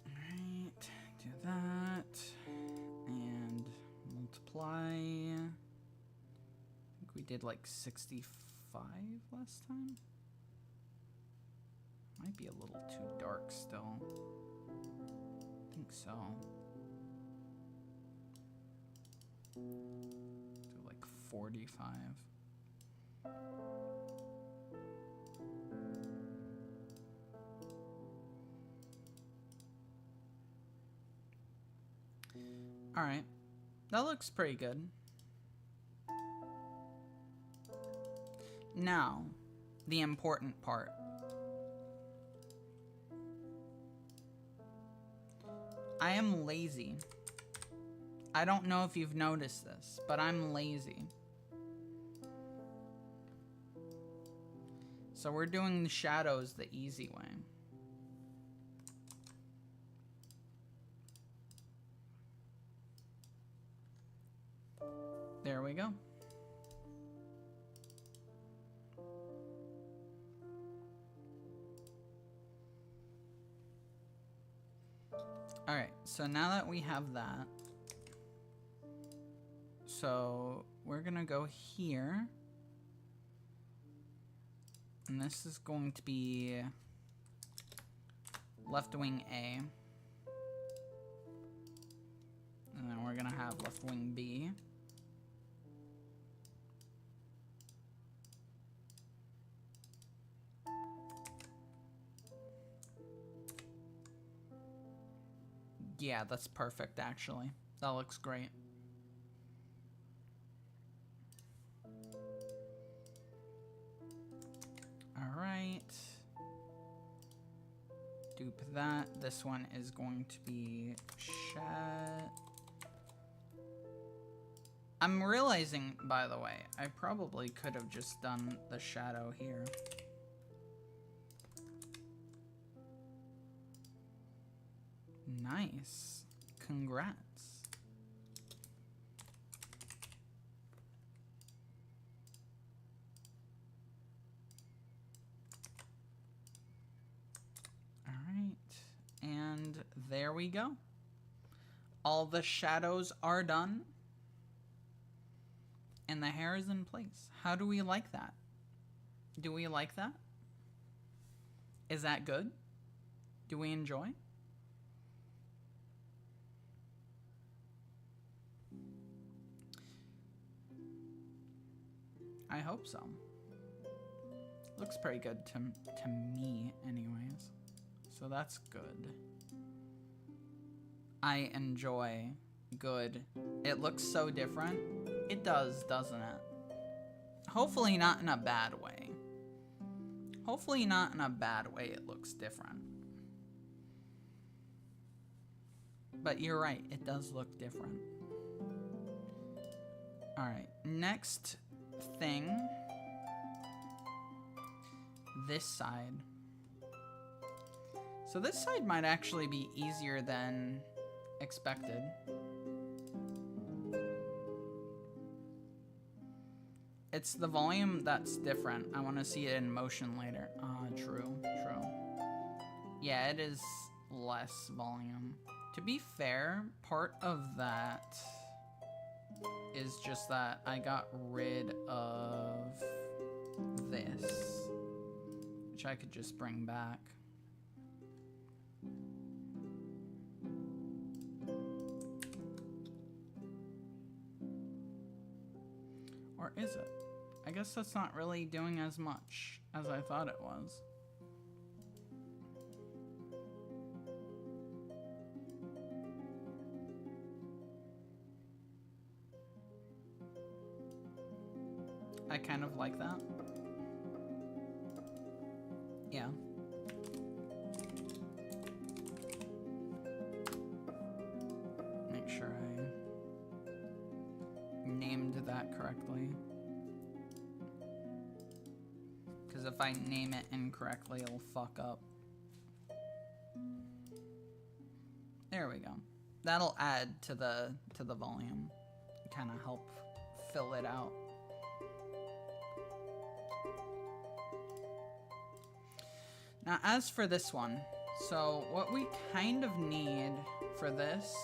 Alright, do that. And multiply. I think we did like 65 last time. Might be a little too dark still. I think so. Do like 45. All right, that looks pretty good. Now, the important part. I am lazy. I don't know if you've noticed this, but I'm lazy. So we're doing the shadows the easy way. There we go. All right, so now that we have that, so we're gonna go here, and this is going to be left wing A, and then we're gonna have left wing B. Yeah, that's perfect, actually. That looks great. All right. Dupe that. This one is going to be chat. I'm realizing, by the way, I probably could have just done the shadow here. Nice. Congrats. All right. And there we go. All the shadows are done. And the hair is in place. How do we like that? Do we like that? Is that good? Do we enjoy? I hope so. Looks pretty good to me anyways. So that's good. I enjoy. Good. It looks so different. It does, doesn't it? Hopefully not in a bad way. Hopefully not in a bad way it looks different. But you're right, it does look different. Alright, next thing. This side. So this side might actually be easier than expected. It's the volume that's different. I want to see it in motion later. True. Yeah, it is less volume. To be fair, part of that is just that I got rid of this, which I could just bring back. Or is it? I guess that's not really doing as much as I thought it was. I kind of like that. Yeah. Make sure I named that correctly. Because if I name it incorrectly, it'll fuck up. There we go. That'll add to the volume. Kind of help fill it out. Now, as for this one, so what we kind of need for this,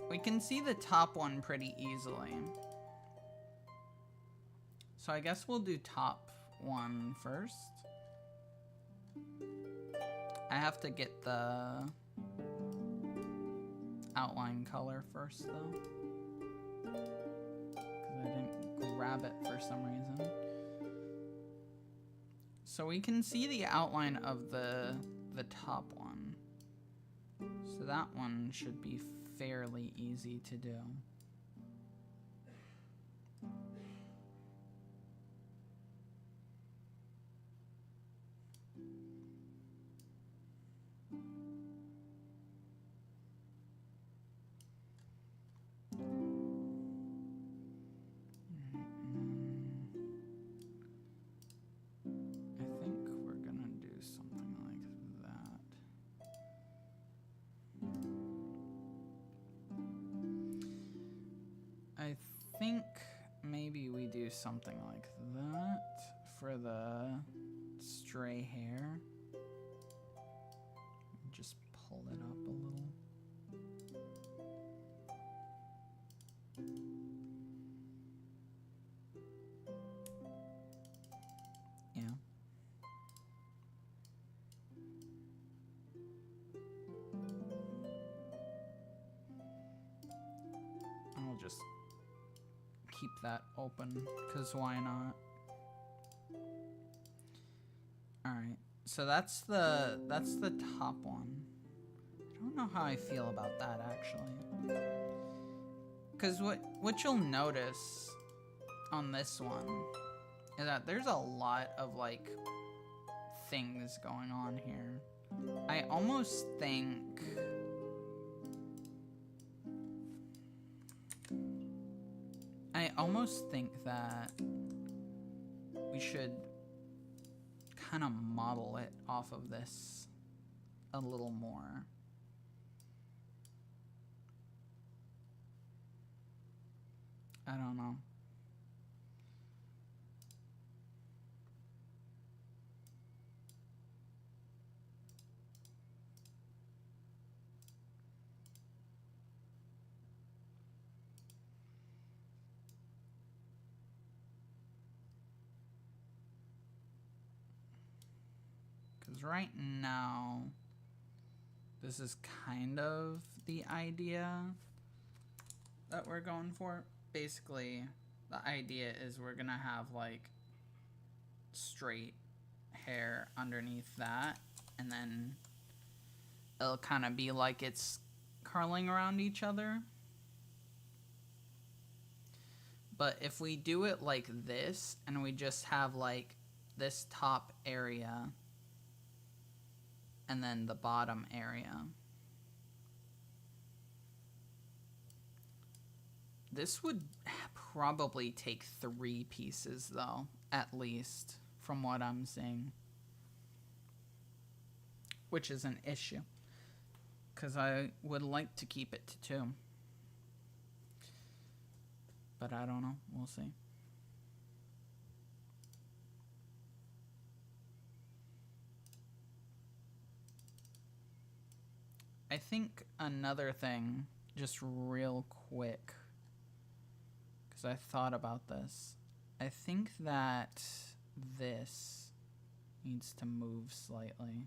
we can see the top one pretty easily. So I guess we'll do top one first. I have to get the outline color first, though, because I didn't grab it for some reason. So we can see the outline of the top one. So that one should be fairly easy to do. I think maybe we do something like that for the stray hair. Just pull it up a little. Yeah. I'll just keep that open, because why not? Alright, so that's the top one. I don't know how I feel about that, actually. Because what you'll notice on this one is that there's a lot of, like, things going on here. I almost think... that we should kind of model it off of this a little more. I don't know. Right now, this is kind of the idea that we're going for. Basically, the idea is we're gonna have like straight hair underneath that, and then it'll kind of be like it's curling around each other. But if we do it like this, and we just have like this top area and then the bottom area. This would probably take 3 pieces, though, at least, from what I'm seeing. Which is an issue, because I would like to keep it to 2. But I don't know. We'll see. I think another thing, just real quick, because I thought about this. I think that this needs to move slightly.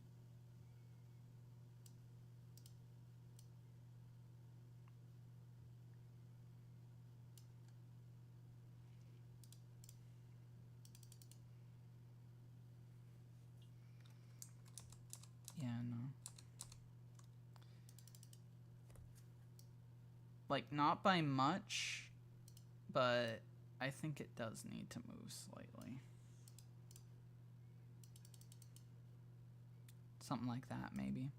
Like, not by much, but I think it does need to move slightly. Something like that, maybe.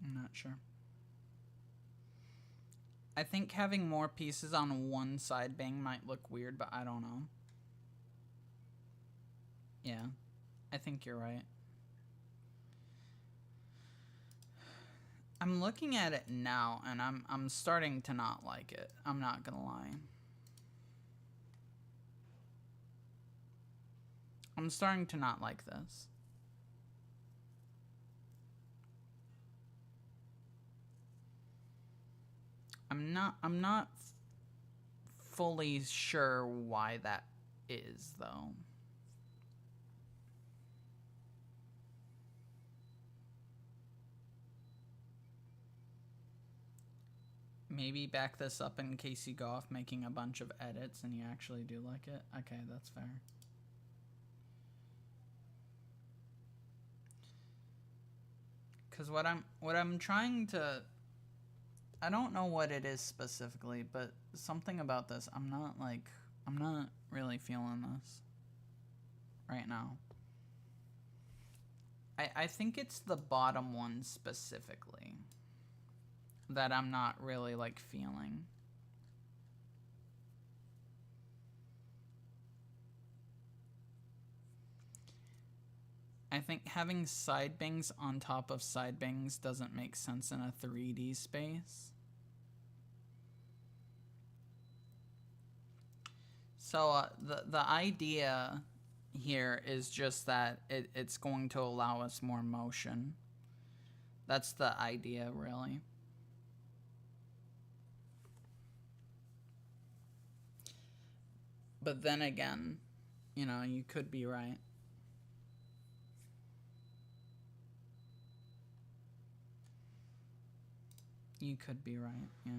I'm not sure. I think having more pieces on one side bang might look weird, but I don't know. Yeah, I think you're right. I'm looking at it now, and I'm starting to not like it. I'm not gonna lie. I'm starting to not like this. I'm not fully sure why that is, though. Maybe back this up in case you go off making a bunch of edits and you actually do like it. Okay, that's fair. Cause what I'm trying to, I don't know what it is specifically, but something about this, I'm not really feeling this right now. I think it's the bottom one specifically that I'm not really like feeling. I think having side bangs on top of side bangs doesn't make sense in a 3D space. So the idea here is just that it's going to allow us more motion. That's the idea, really. But then again, you know, you could be right. You could be right, yeah.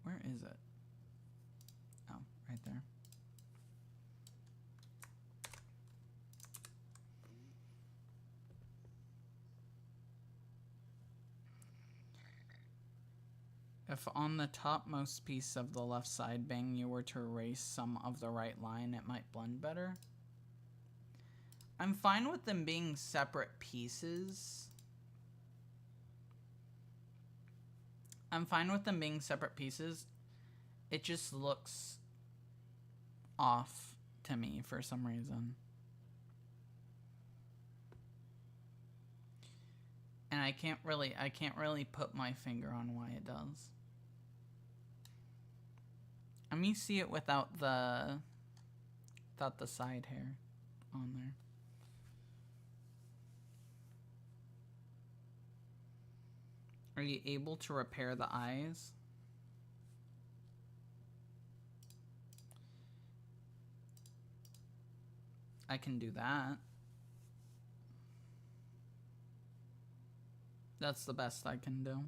Where is it? Oh, right there. If on the topmost piece of the left side bang you were to erase some of the right line, it might blend better. I'm fine with them being separate pieces. It just looks off to me for some reason. And I can't really put my finger on why it does. Let me see it without the side hair on there. Are you able to repair the eyes? I can do that. That's the best I can do.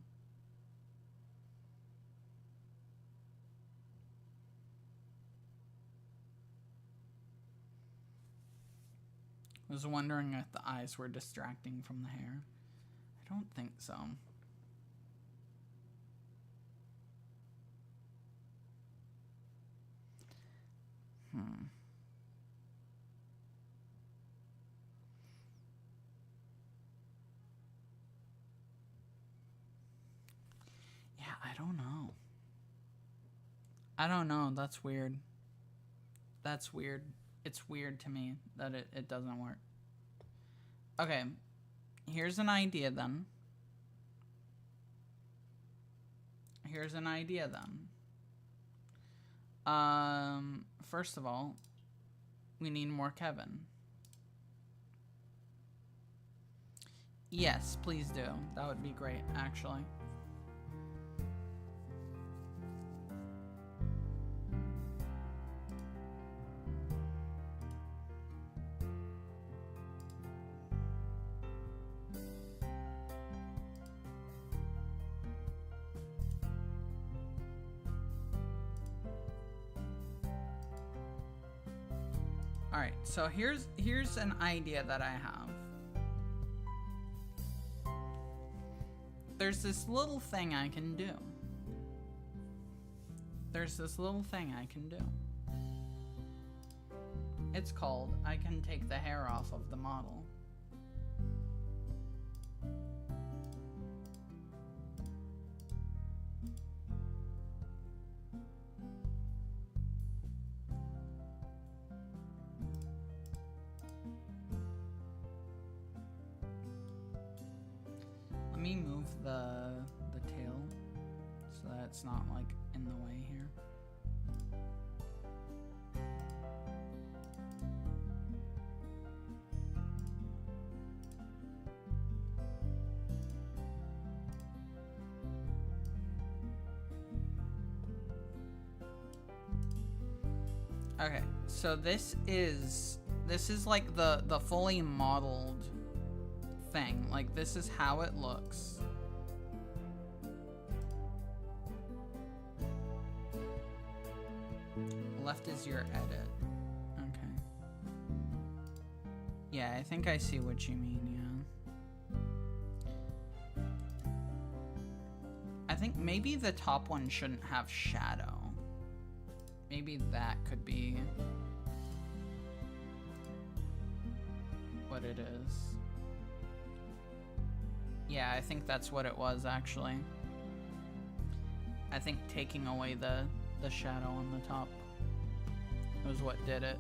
I was wondering if the eyes were distracting from the hair. I don't think so. Yeah, I don't know. I don't know. That's weird. That's weird. It's weird to me that it doesn't work. Okay. Here's an idea then. First of all, we need more Kevin. Yes, please do. That would be great, actually. Alright, so here's an idea that I have. There's this little thing I can do. It's called, I can take the hair off of the model. Let me move the tail so that it's not like in the way here. Okay, so this is like the fully modeled thing. Like, this is how it looks. Left is your edit. Okay. Yeah, I think I see what you mean, yeah. I think maybe the top one shouldn't have shadow. Maybe that could be what it is. Yeah, I think that's what it was, actually. I think taking away the shadow on the top was what did it.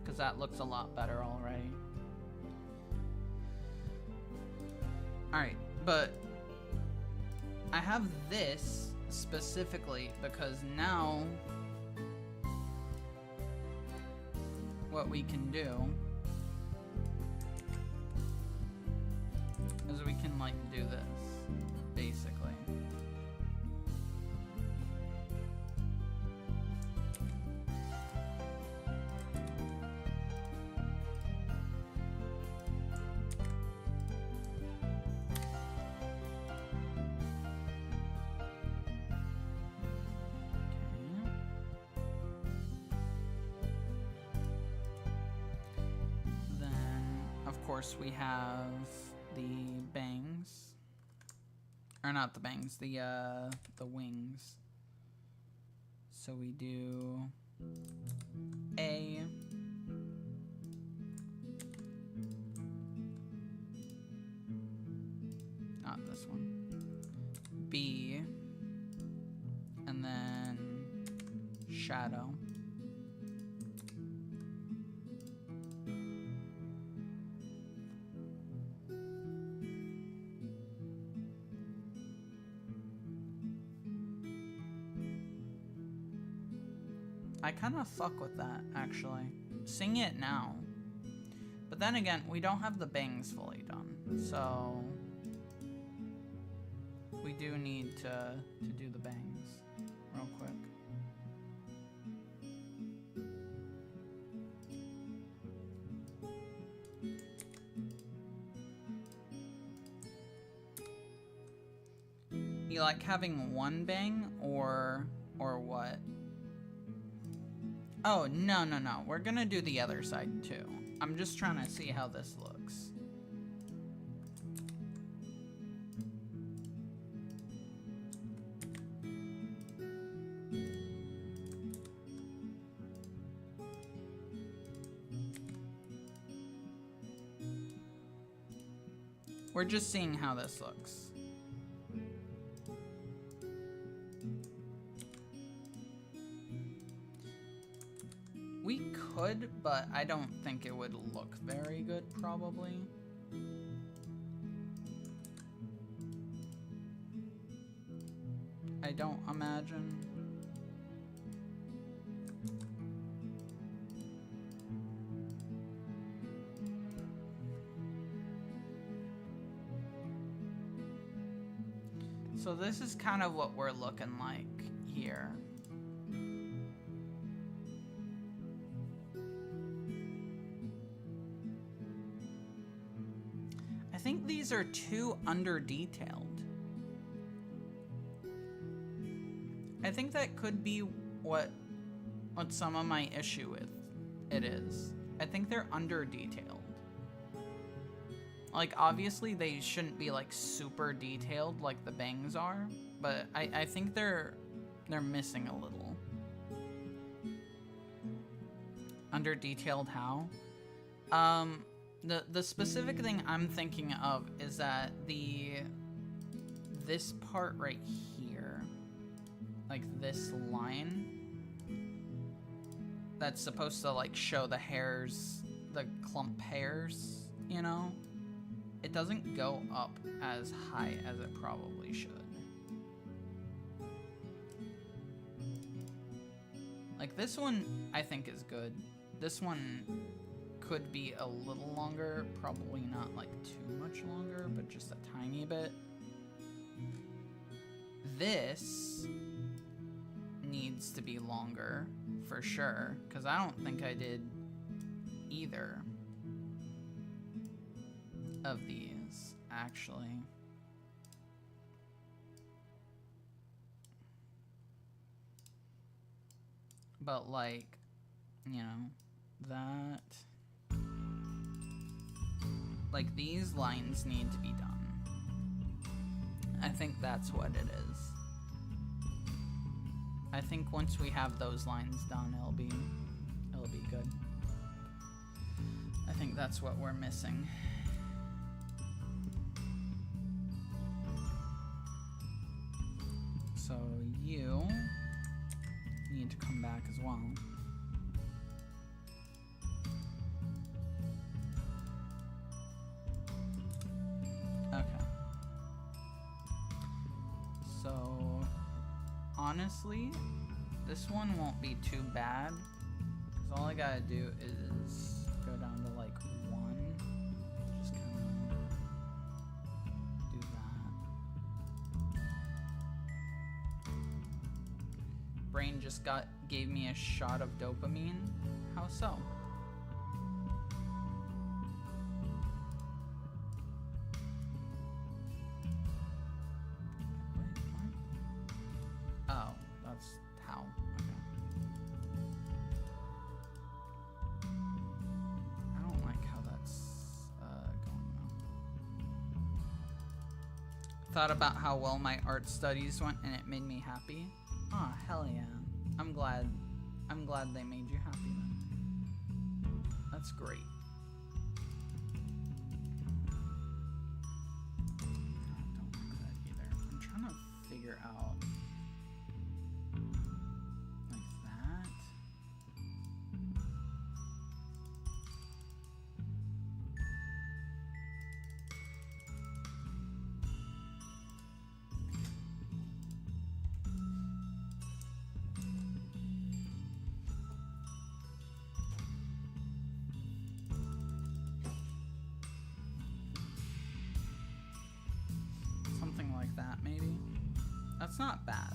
Because that looks a lot better already. Alright, but I have this specifically because now what we can do is we can like do this basically. We have the bangs, or not the bangs, the wings. So we do A, not this one, B, and then shadow. I kind of fuck with that, actually. Sing it now. But then again, we don't have the bangs fully done, so we do need to do the bangs real quick. You like having one bang or what? Oh, no. We're gonna do the other side, too. I'm just trying to see how this looks. We're just seeing how this looks. We could, but I don't think it would look very good, probably. I don't imagine. So this is kind of what we're looking like here. I think these are too under-detailed. I think that could be what what some of my issue with it is. I think they're under detailed. Like, obviously they shouldn't be like super detailed like the bangs are, but I think they're missing a little. Under detailed how? The specific thing I'm thinking of is that this part right here, like this line that's supposed to like show the hairs, the clump hairs, you know, it doesn't go up as high as it probably should. Like this one I think is good. This one could be a little longer, probably not like too much longer, but just a tiny bit. This needs to be longer for sure, because I don't think I did either of these actually. But like, you know, that, like these lines need to be done. I think that's what it is. I think once we have those lines done, it'll be good. I think that's what we're missing. So you need to come back as well. Okay. So honestly, this one won't be too bad, because all I gotta do is go down to like 1. Just kind of do that. Brain just gave me a shot of dopamine. How so? Thought about how well my art studies went and it made me happy. Oh, hell yeah. I'm glad they made you happy then. That's great. Don't like that either. I'm trying to figure out like that. That's not bad.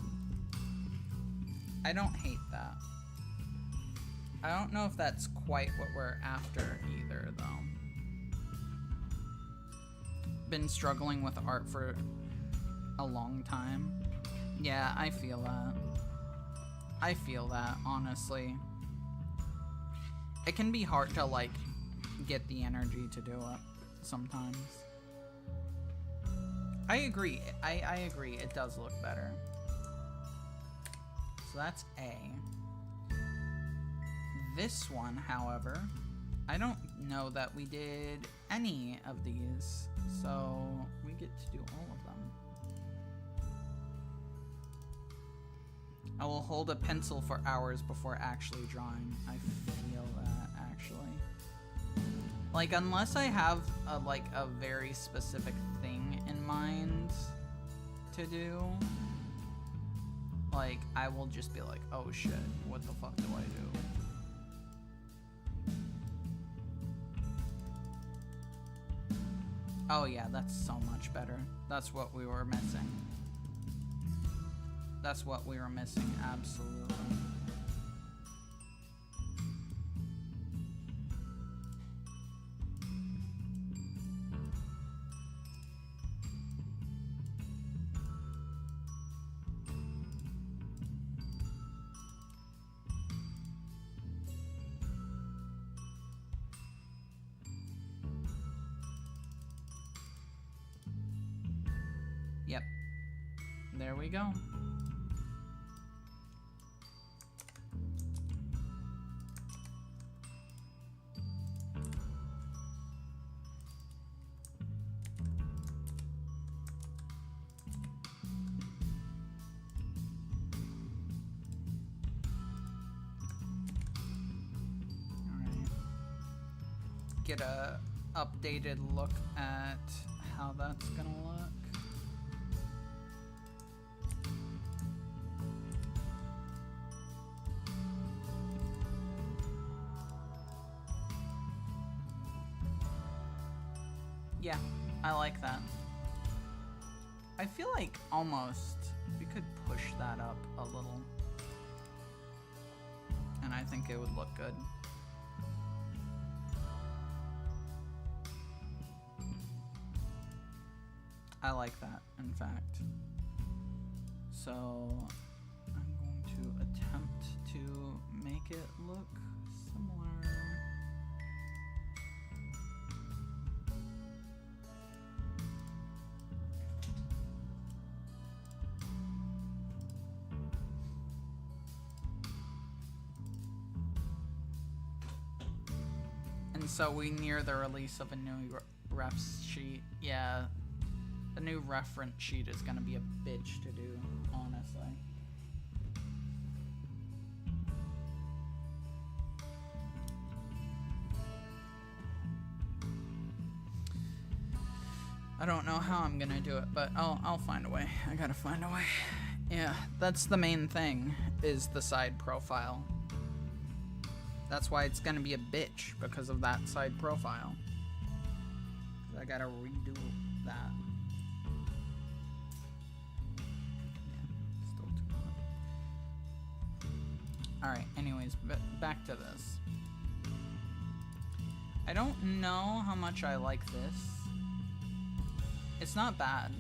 I don't hate that. I don't know if that's quite what we're after either, though. Been struggling with art for a long time. Yeah, I feel that. I feel that, honestly. It can be hard to, like, get the energy to do it sometimes. I agree. I agree. It does look better. So that's A. This one, however, I don't know that we did any of these, so we get to do all of them. I will hold a pencil for hours before actually drawing. I feel that, actually. Like, unless I have a very specific thing in mind to do, like, I will just be like, oh shit, what the fuck do I do? Oh yeah, that's so much better. That's what we were missing. That's what we were missing, absolutely. There we go. Get a updated look at how that's gonna look. Yeah, I like that. I feel like almost we could push that up a little, and I think it would look good. I like that, in fact. So I'm going to attempt to make it look similar. And so we near the release of a new ref sheet. Yeah. The new reference sheet is gonna be a bitch to do, honestly. I don't know how I'm gonna do it, but I'll find a way. I gotta find a way. Yeah, that's the main thing, is the side profile. That's why it's gonna be a bitch, because of that side profile. I gotta redo that. Alright, anyways, back to this. I don't know how much I like this. It's not bad.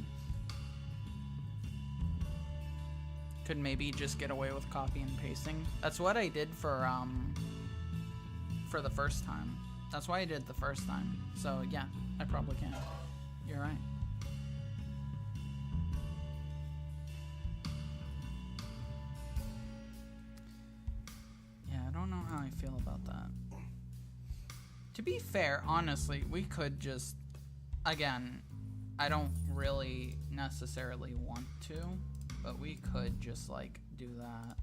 Could maybe just get away with copy and pasting. That's what I did for the first time. That's why I did the first time. So yeah, I probably can. You're right. I don't know how I feel about that. To be fair, honestly, we could just, again, I don't really necessarily want to, but we could just like do that.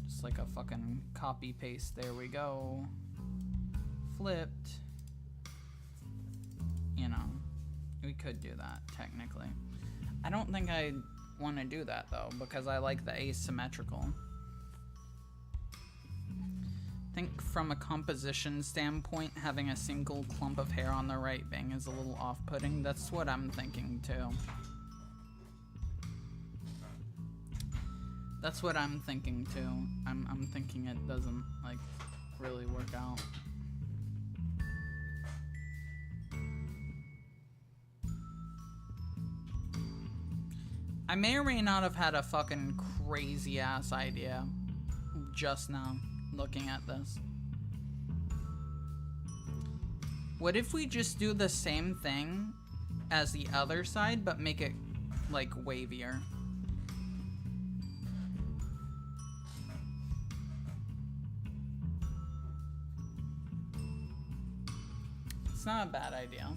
Just like a fucking copy paste. There we go. Flipped. You know, we could do that technically. I don't think I want to do that though, because I like the asymmetrical. I think from a composition standpoint, having a single clump of hair on the right wing is a little off-putting. That's what I'm thinking too. That's what I'm thinking too. I'm thinking it doesn't like really work out. I may or may not have had a fucking crazy ass idea just now. Looking at this. What if we just do the same thing as the other side, but make it like wavier? It's not a bad idea,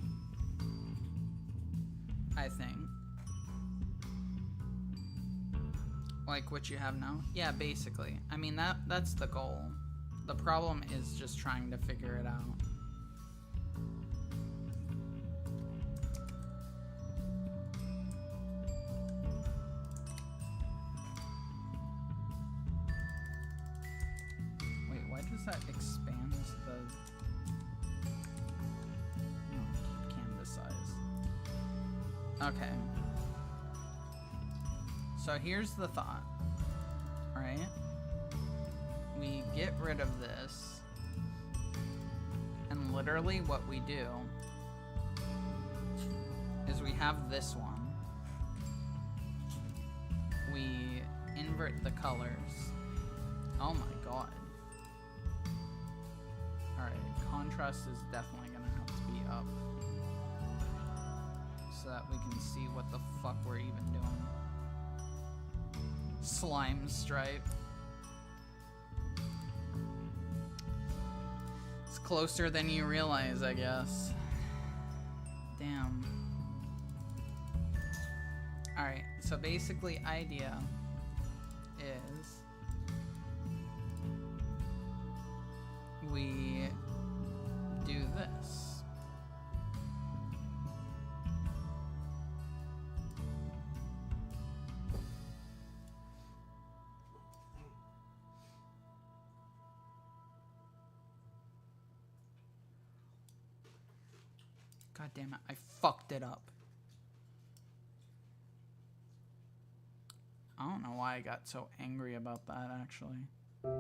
I think. Like what you have now? Yeah, basically. I mean, that's the goal. The problem is just trying to figure it out. Wait, why does that expand the... No, keep canvas size. Okay. So here's the thought, right? We get rid of this, and literally what we do is we have this one. We invert the colors. Oh my god. Alright, contrast is definitely gonna have to be up. So so that we can see what the fuck we're even doing. Slime stripe. It's closer than you realize, I guess. Damn. Alright, so basically idea is we do this. God damn it, I fucked it up. I don't know why I got so angry about that, actually. Hold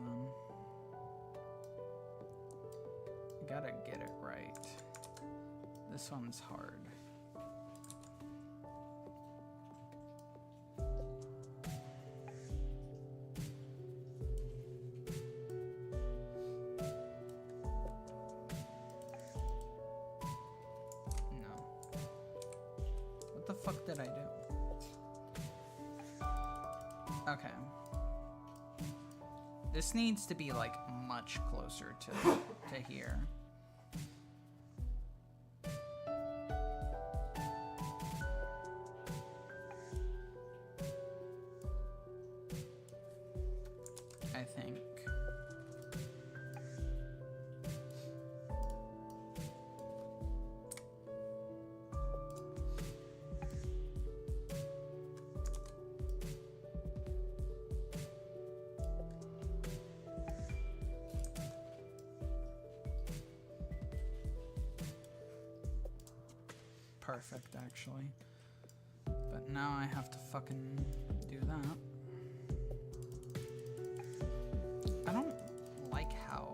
on. I gotta get it right. This one's hard. What the fuck did I do? Okay. This needs to be like much closer to here. I think. Perfect, actually. But now I have to fucking do that. I don't like how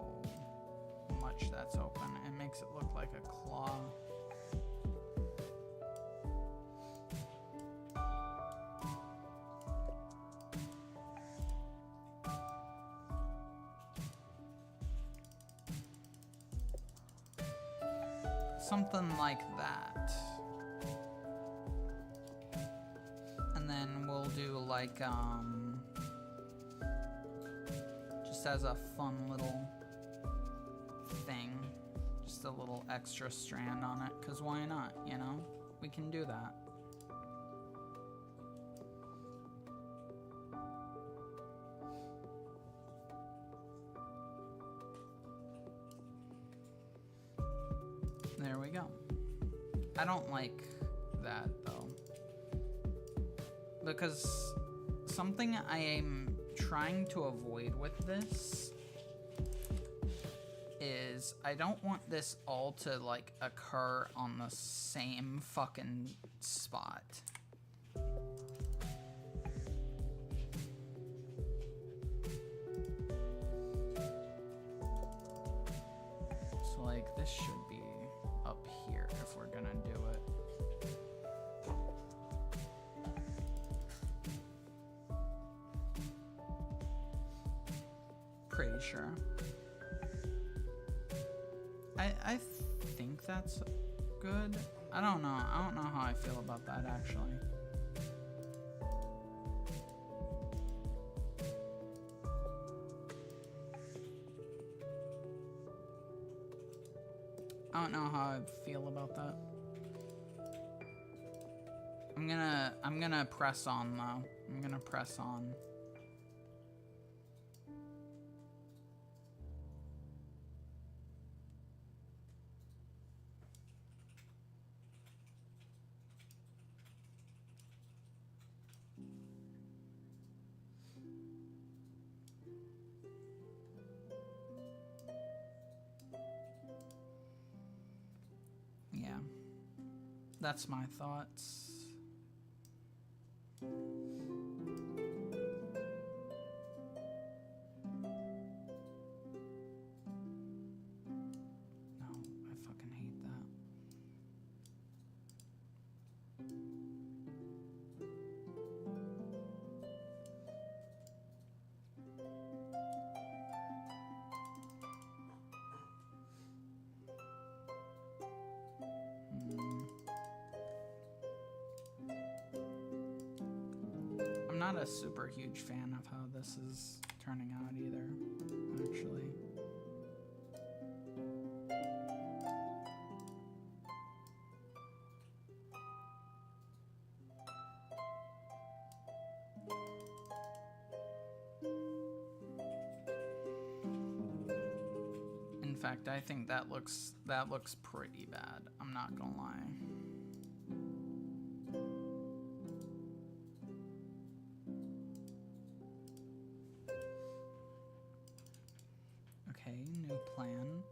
much that's open. It makes it look like a claw. Something like that. And then we'll do like, just as a fun little thing, just a little extra strand on it, 'cause why not, you know? We can do that. There we go. I don't like that though, because something I am trying to avoid with this is I don't want this all to like occur on the same fucking spot. So like this should be up here if we're gonna do it. Pretty sure. I think that's good. I don't know. I don't know how I feel about that actually. I don't know how I feel about that. I'm gonna press on though. I'm gonna press on. Yeah. That's my thoughts. not a super huge fan of how this is turning out either, actually. In fact, I think that looks pretty bad. I'm not gonna lie. Okay, new plan.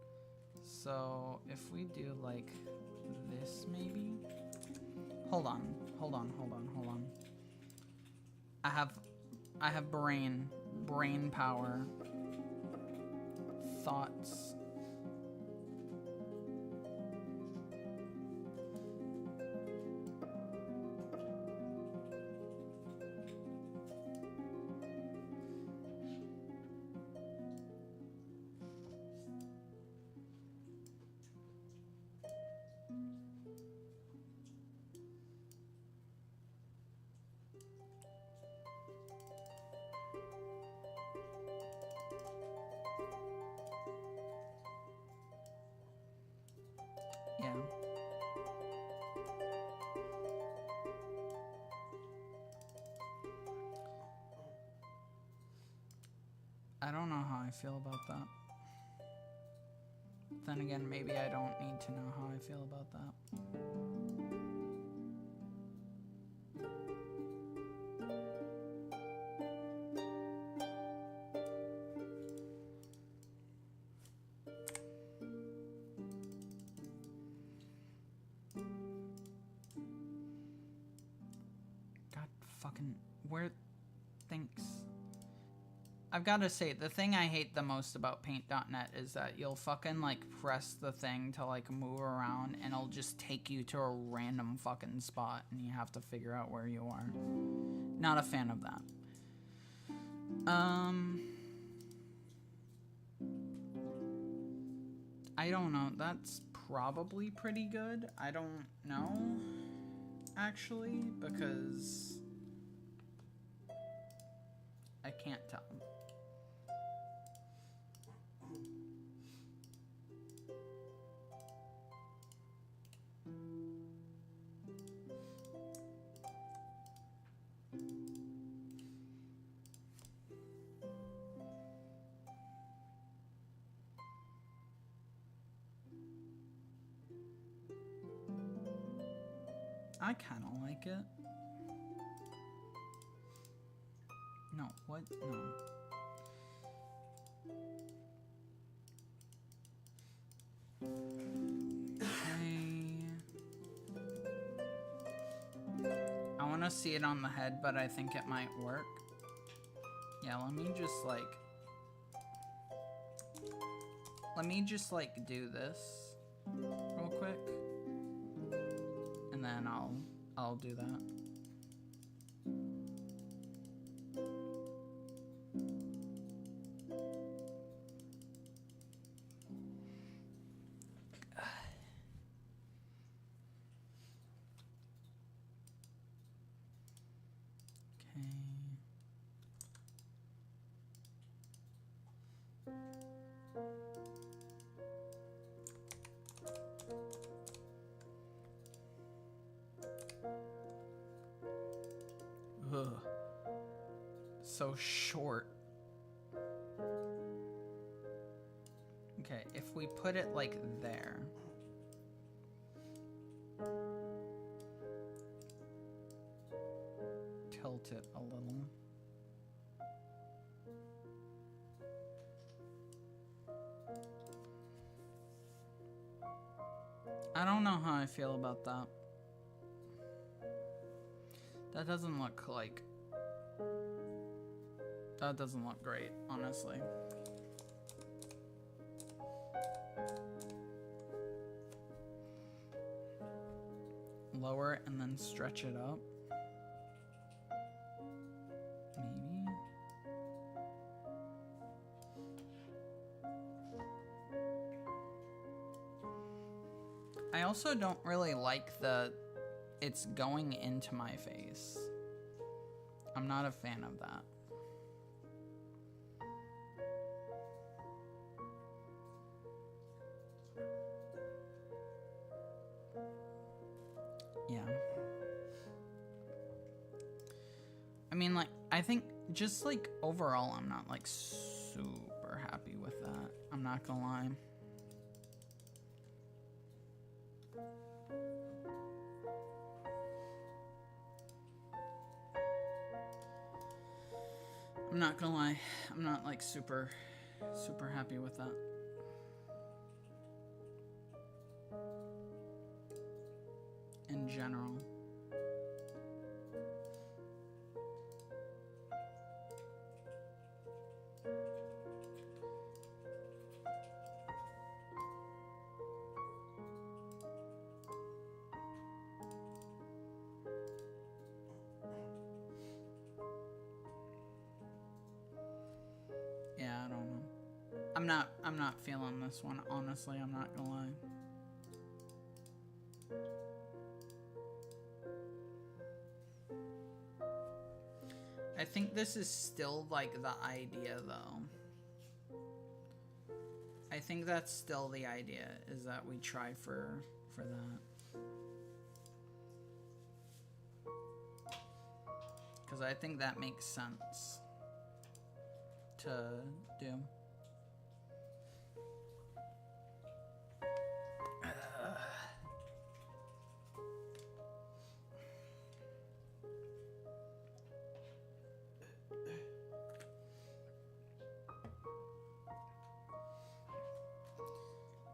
So if we do like this, maybe. Hold on. I have brain power, thoughts. Yeah. I don't know how I feel about that. Then again, maybe I don't need to know how I feel about that. Where thanks. I've got to say, the thing I hate the most about paint.net is that you'll fucking like press the thing to like move around and it'll just take you to a random fucking spot and you have to figure out where you are. Not a fan of that. I don't know. That's probably pretty good. I don't know, actually, because I can't tell. I kind of like it. No, what? No. Okay. I want to see it on the head, but I think it might work. Yeah, let me just like do this real quick. And then I'll do that. Ugh. So short. Okay, if we put it like there. Tilt it a little. I don't know how I feel about that. That doesn't look like... That doesn't look great, honestly. Lower it and then stretch it up. Maybe. I also don't really like the... It's going into my face. I'm not a fan of that. Yeah. I mean, like, I think just, like, overall, I'm not, like, super happy with that. I'm not gonna lie. I'm not gonna lie. I'm not, like, super happy with that. In general. Yeah, I don't know. I'm not feeling this one, honestly, I'm not gonna lie. I think this is still, like, the idea, though. I think that's still the idea, is that we try for that. Because I think that makes sense to do.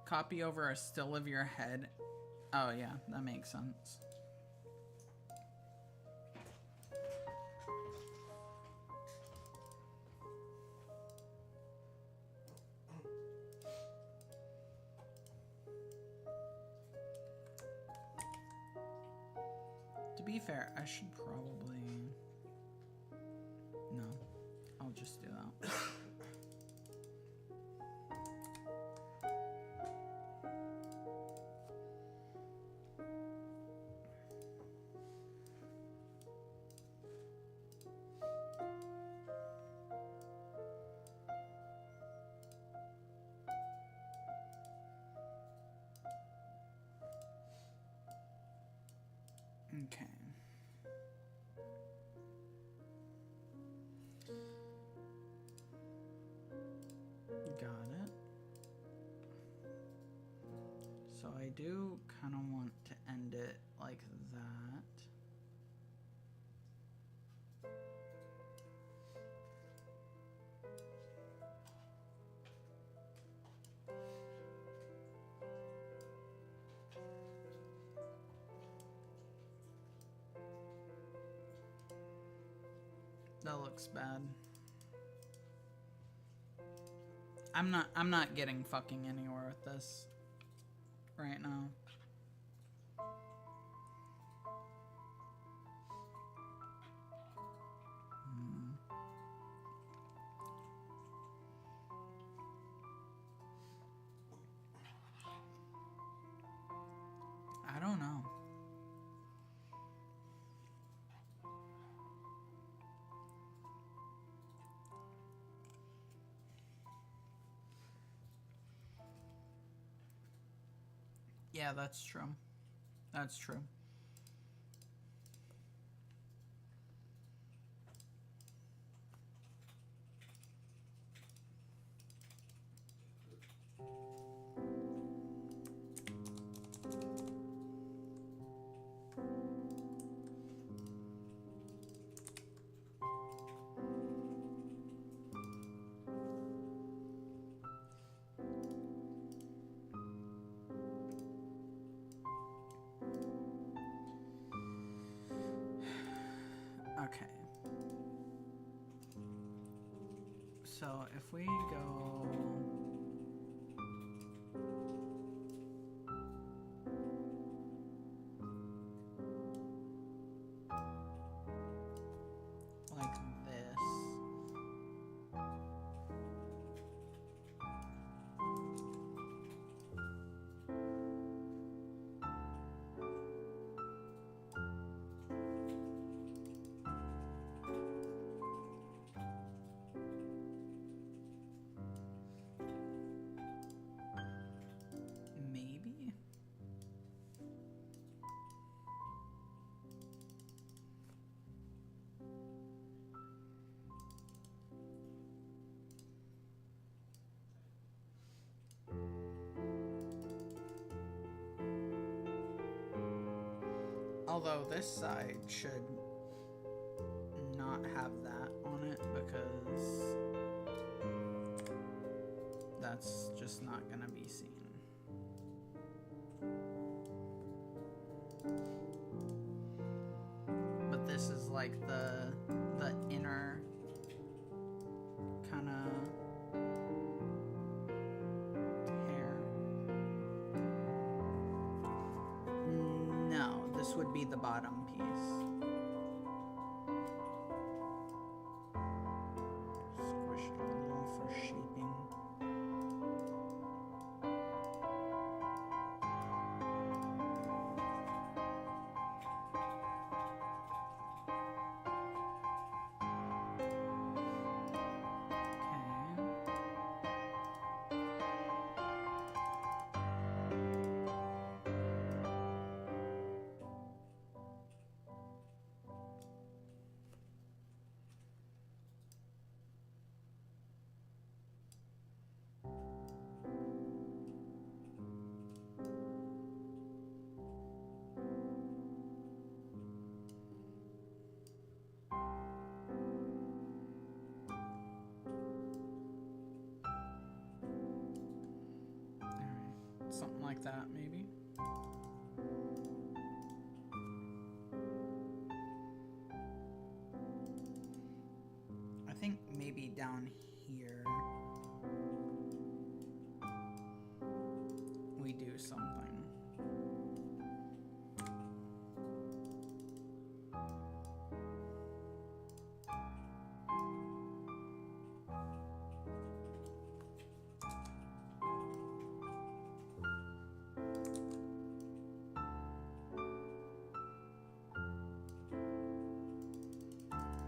Copy over a still of your head. Oh yeah, that makes sense. To be fair, I should probably... No, I'll just do that. Okay. Got it. So I do kind of want to end it like that. That looks bad. I'm not getting fucking anywhere with this right now. I don't know. Yeah, that's true. That's true. Okay. So if we go... like this. Although this side should not have that on it because that's just not gonna be seen. But this is like the inner kind of hair. No, this would be the bottom piece. Squish it a little for shaping. Something like that, maybe. I think maybe down here we do something.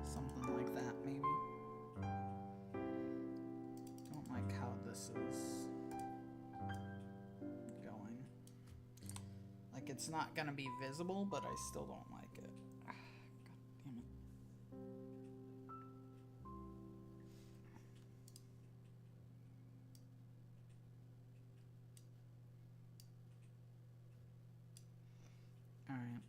Something like that, maybe. Don't like how this is going. Like, it's not gonna be visible, but I still don't like it. God damn it. Alright.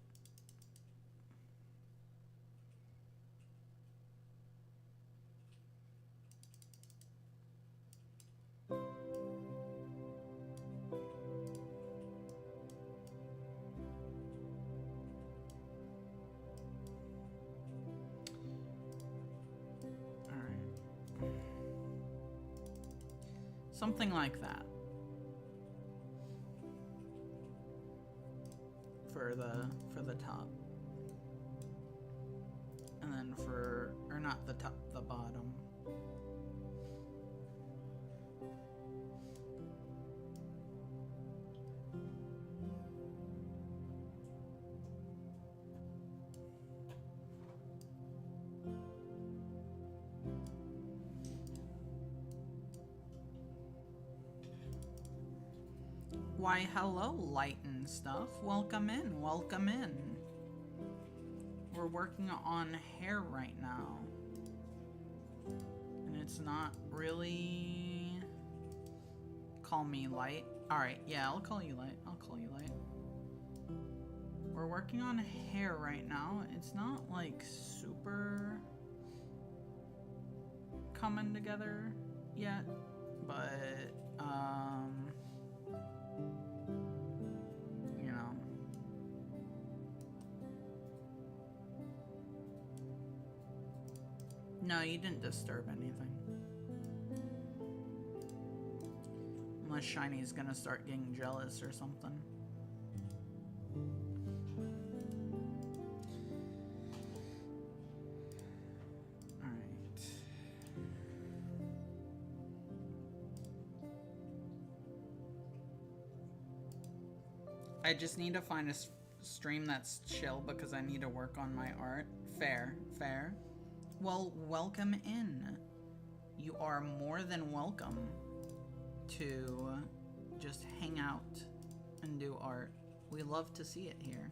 Something like that. For the top. And then or not the top, the bottom. Why, hello, light and stuff. Welcome in, welcome in. We're working on hair right now. And it's not really... Call me light. Alright, yeah, I'll call you light. I'll call you light. We're working on hair right now. It's not, like, super coming together yet. But, you know. No, you didn't disturb anything. Unless Shiny's gonna start getting jealous or something. Alright. I just need to find a stream that's chill because I need to work on my art. Fair, fair. Well, welcome in. You are more than welcome to just hang out and do art. We love to see it here.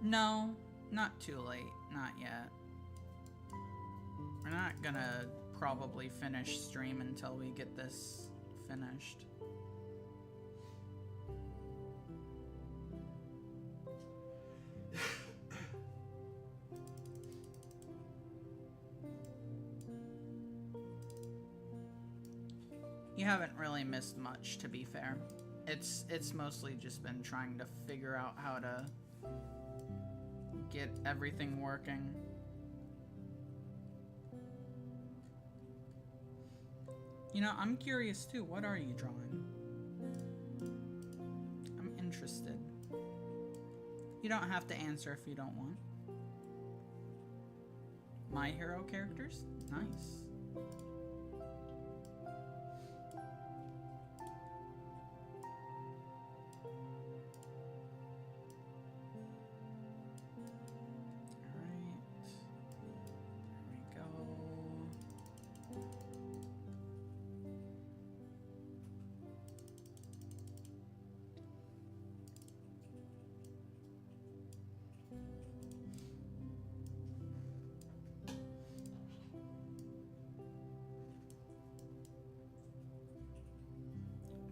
No, not too late. Not yet. We're not gonna probably finish stream until we get this finished. You haven't really missed much, to be fair. It's mostly just been trying to figure out how to get everything working. You know, I'm curious too. What are you drawing? I'm interested. You don't have to answer if you don't want. My Hero characters? Nice.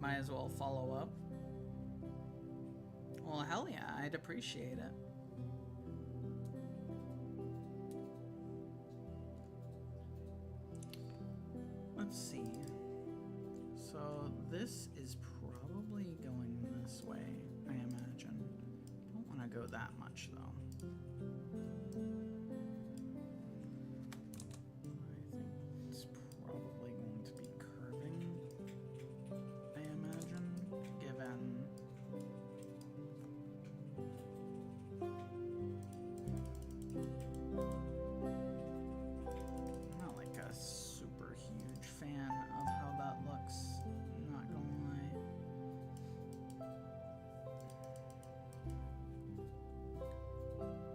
Might as well follow up. Well, hell yeah, I'd appreciate it. Let's see. So this is probably going this way, I imagine. Don't want to go that much though.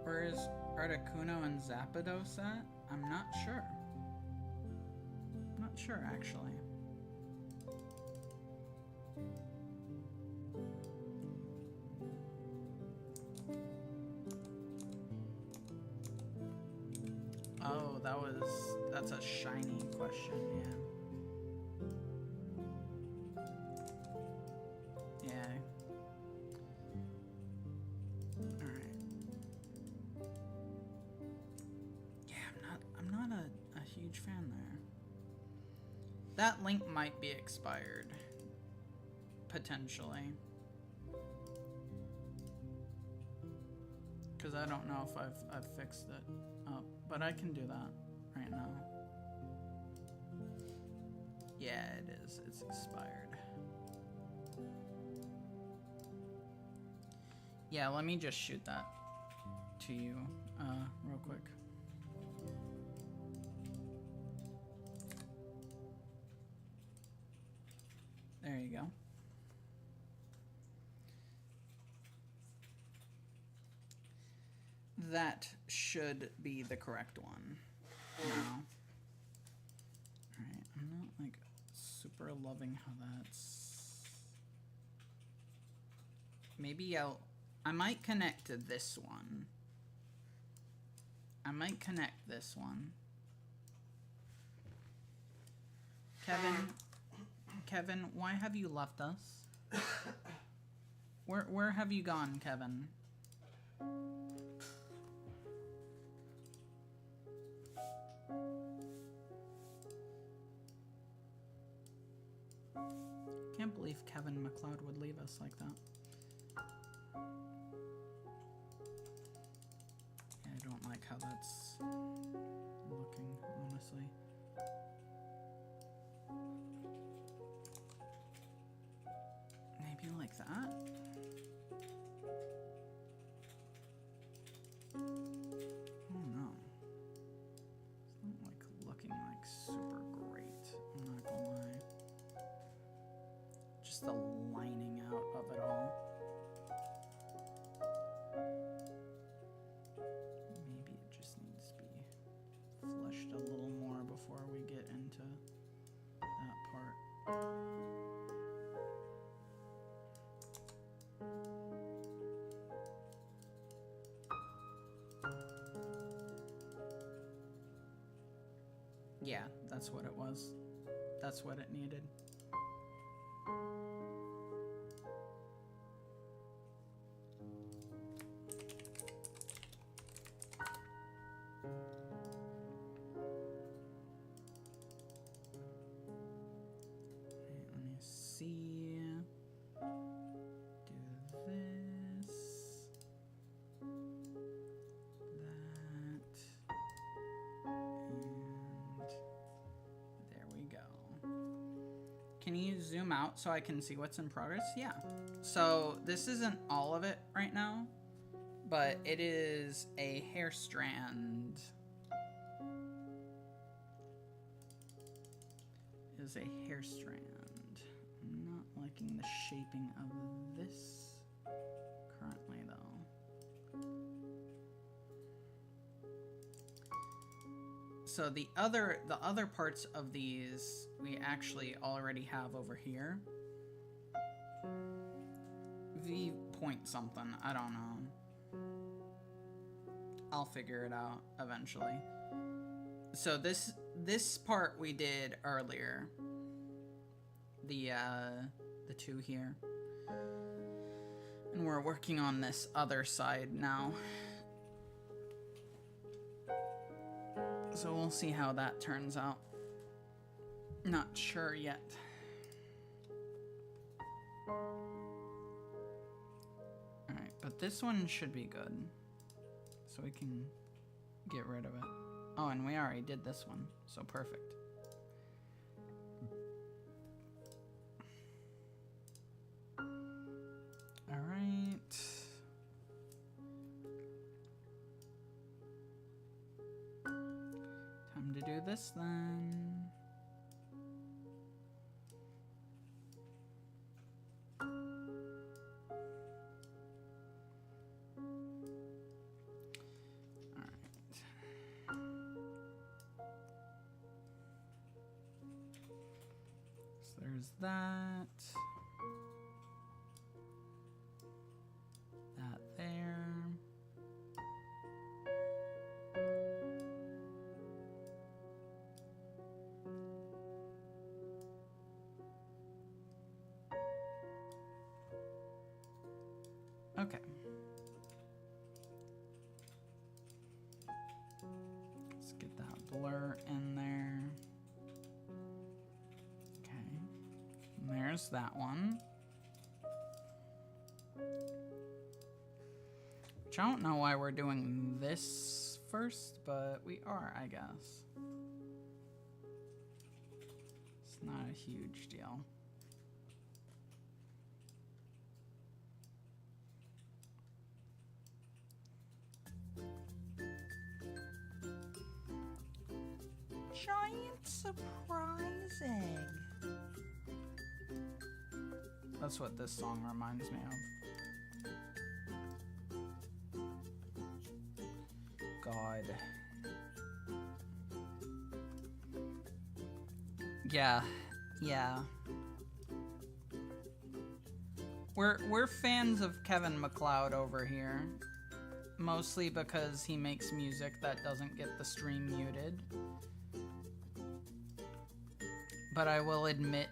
Where is Articuno and Zapdos at? I'm not sure. I'm not sure, actually. Oh, that's a shiny question, yeah. Fan there. That link might be expired. Potentially. Because I don't know if I've fixed it up. But I can do that right now. Yeah, it is. It's expired. Yeah, let me just shoot that to you real quick. There you go. That should be the correct one. Now. Alright, I'm not like super loving how that's... Maybe I might connect to this one. I might connect this one. Kevin, why have you left us? Where have you gone, Kevin? Can't believe Kevin McLeod would leave us like that. Yeah, I don't like how that's looking, honestly. Maybe like that? Oh no. It's not like looking like super great, I'm not gonna lie. Just the lining out of it all. Maybe it just needs to be fleshed a little more before we get into that part. Yeah, that's what it was. That's what it needed. Let me see. Do this. There we go. Can you zoom out so I can see what's in progress? Yeah. So this isn't all of it right now, but it is a hair strand. It is a hair strand. I'm not liking the shaping of this currently though. So the other parts of these we actually already have over here. V point something, I don't know. I'll figure it out eventually. So this part we did earlier. The two here. And we're working on this other side now. So we'll see how that turns out. Not sure yet. Alright, but this one should be good. So we can get rid of it. Oh, and we already did this one, so perfect. Alright. Time to do this then. There's that. That there. Okay. Let's get that blur in there. There's that one. Which I don't know why we're doing this first, but we are, I guess. It's not a huge deal. Giant surprise egg. That's what this song reminds me of. God. Yeah. We're fans of Kevin MacLeod over here. Mostly because he makes music that doesn't get the stream muted. But I will admit,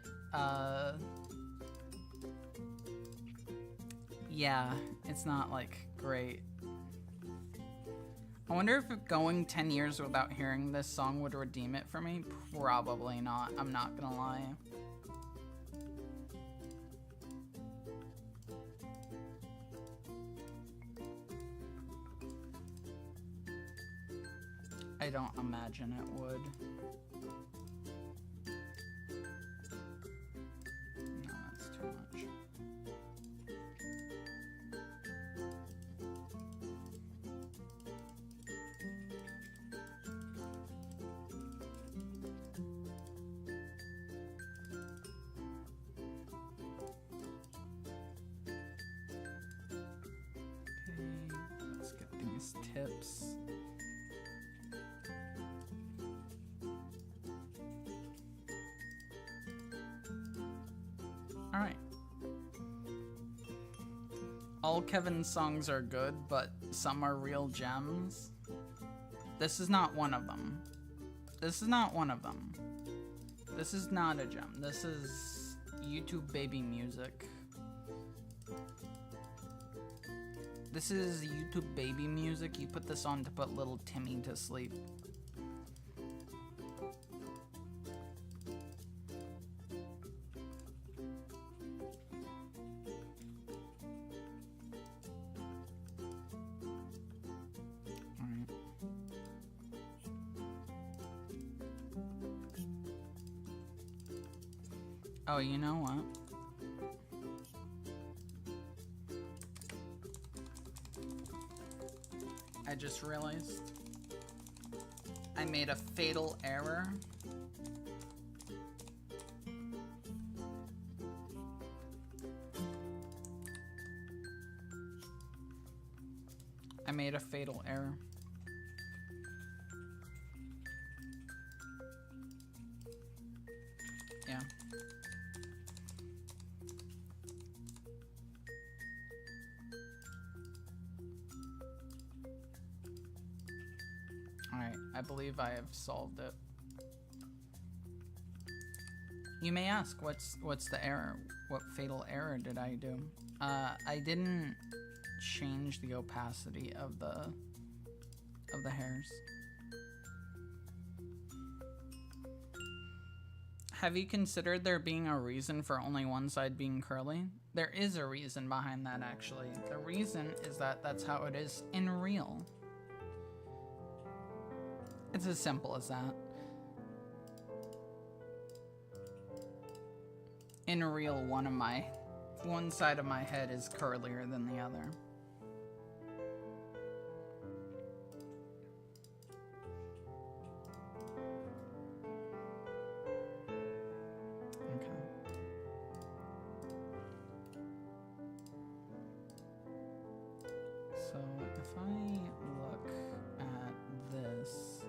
yeah, it's not, like, great. I wonder if going 10 years without hearing this song would redeem it for me. Probably not, I'm not gonna lie. I don't imagine it would. No, that's too much. Okay, let's get these tips. all Kevin's songs are good, but some are real gems. This is not one of them. This is not one of them. This is not a gem. This is YouTube baby music. This is YouTube baby music. You put this on to put little Timmy to sleep. Oh, you know what? I just realized I made a fatal error. I made a fatal error. Yeah. Alright, I believe I have solved it. You may ask, what's the error? What fatal error did I do? I didn't change the opacity of the hairs. Have you considered there being a reason for only one side being curly? There is a reason behind that, actually. The reason is that that's how it is in real. It's as simple as that. In real, one side of my head is curlier than the other. So if I look at this,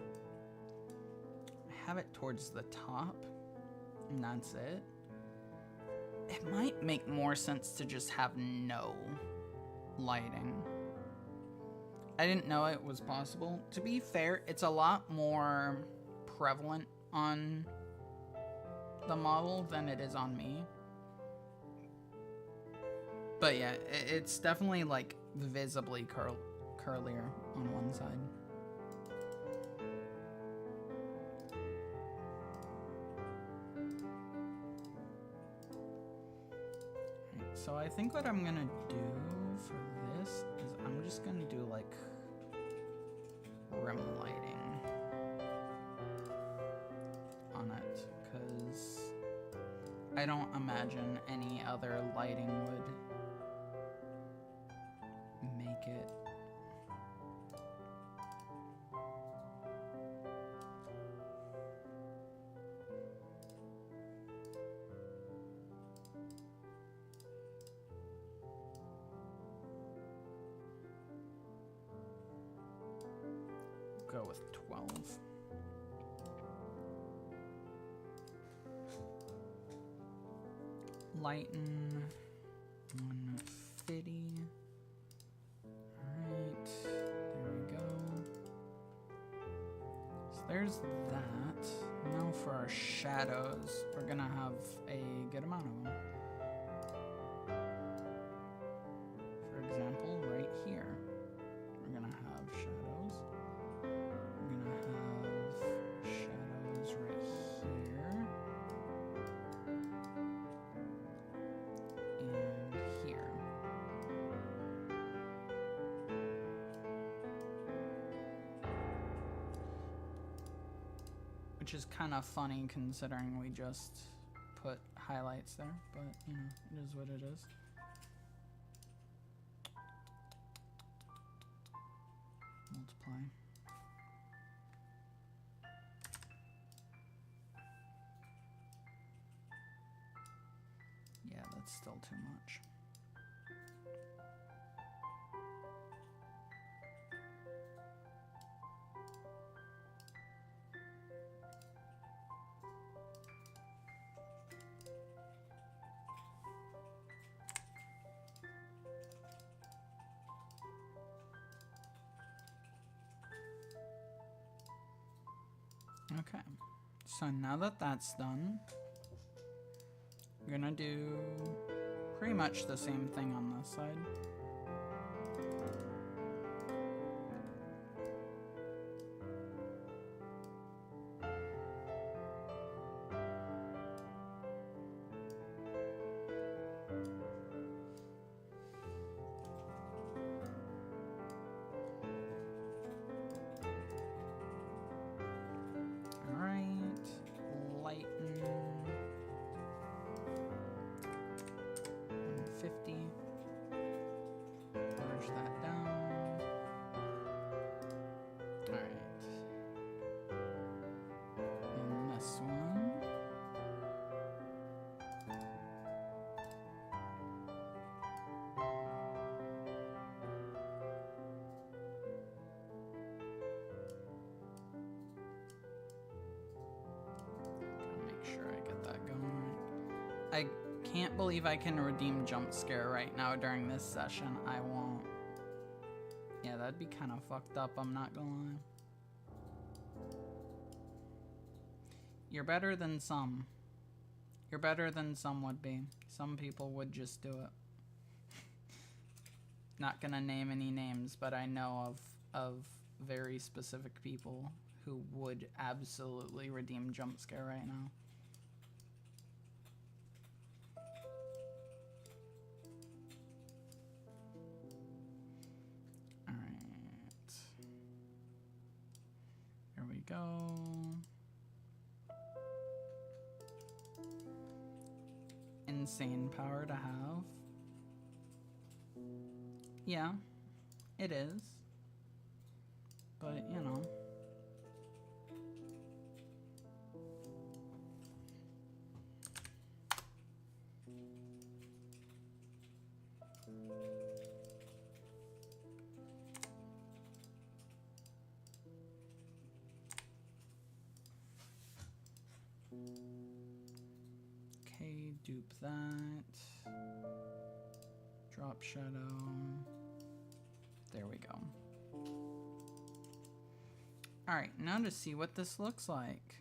I have it towards the top, and that's it. It might make more sense to just have no lighting. I didn't know it was possible. To be fair, it's a lot more prevalent on the model than it is on me. But yeah, it's definitely like visibly curlier on one side. Right, so I think what I'm gonna do for this is I'm just gonna do like rim lighting on it, because I don't imagine any other lighting would make it. Go with 12. Lighten 150. Alright, there we go. So there's that. Now for our shadows, we're gonna have a good amount of them. For example, right here, we're gonna have shadows. We're gonna have shadows right here. And here. Which is kind of funny considering we just put highlights there, but you know, it is what it is. Multiply. Yeah, that's still too much. Okay, so now that that's done, I'm gonna do pretty much the same thing on this side. I can't believe I can redeem jump scare right now during this session. I won't. Yeah, that'd be kind of fucked up, I'm not gonna lie. You're better than some. You're better than some would be. Some people would just do it. Not gonna name any names, but I know of very specific people who would absolutely redeem jump scare right now. Go. Insane power to have. Yeah, it is. But, you know. Okay, dupe that. Drop shadow. There we go. Alright, now to see what this looks like.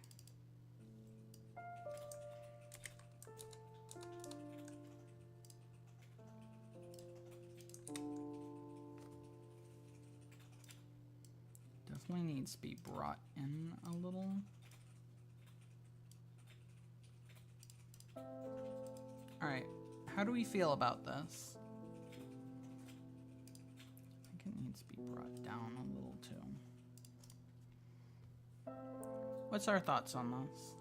Definitely needs to be brought in a little. Alright, how do we feel about this? I think it needs to be brought down a little too. What's our thoughts on this?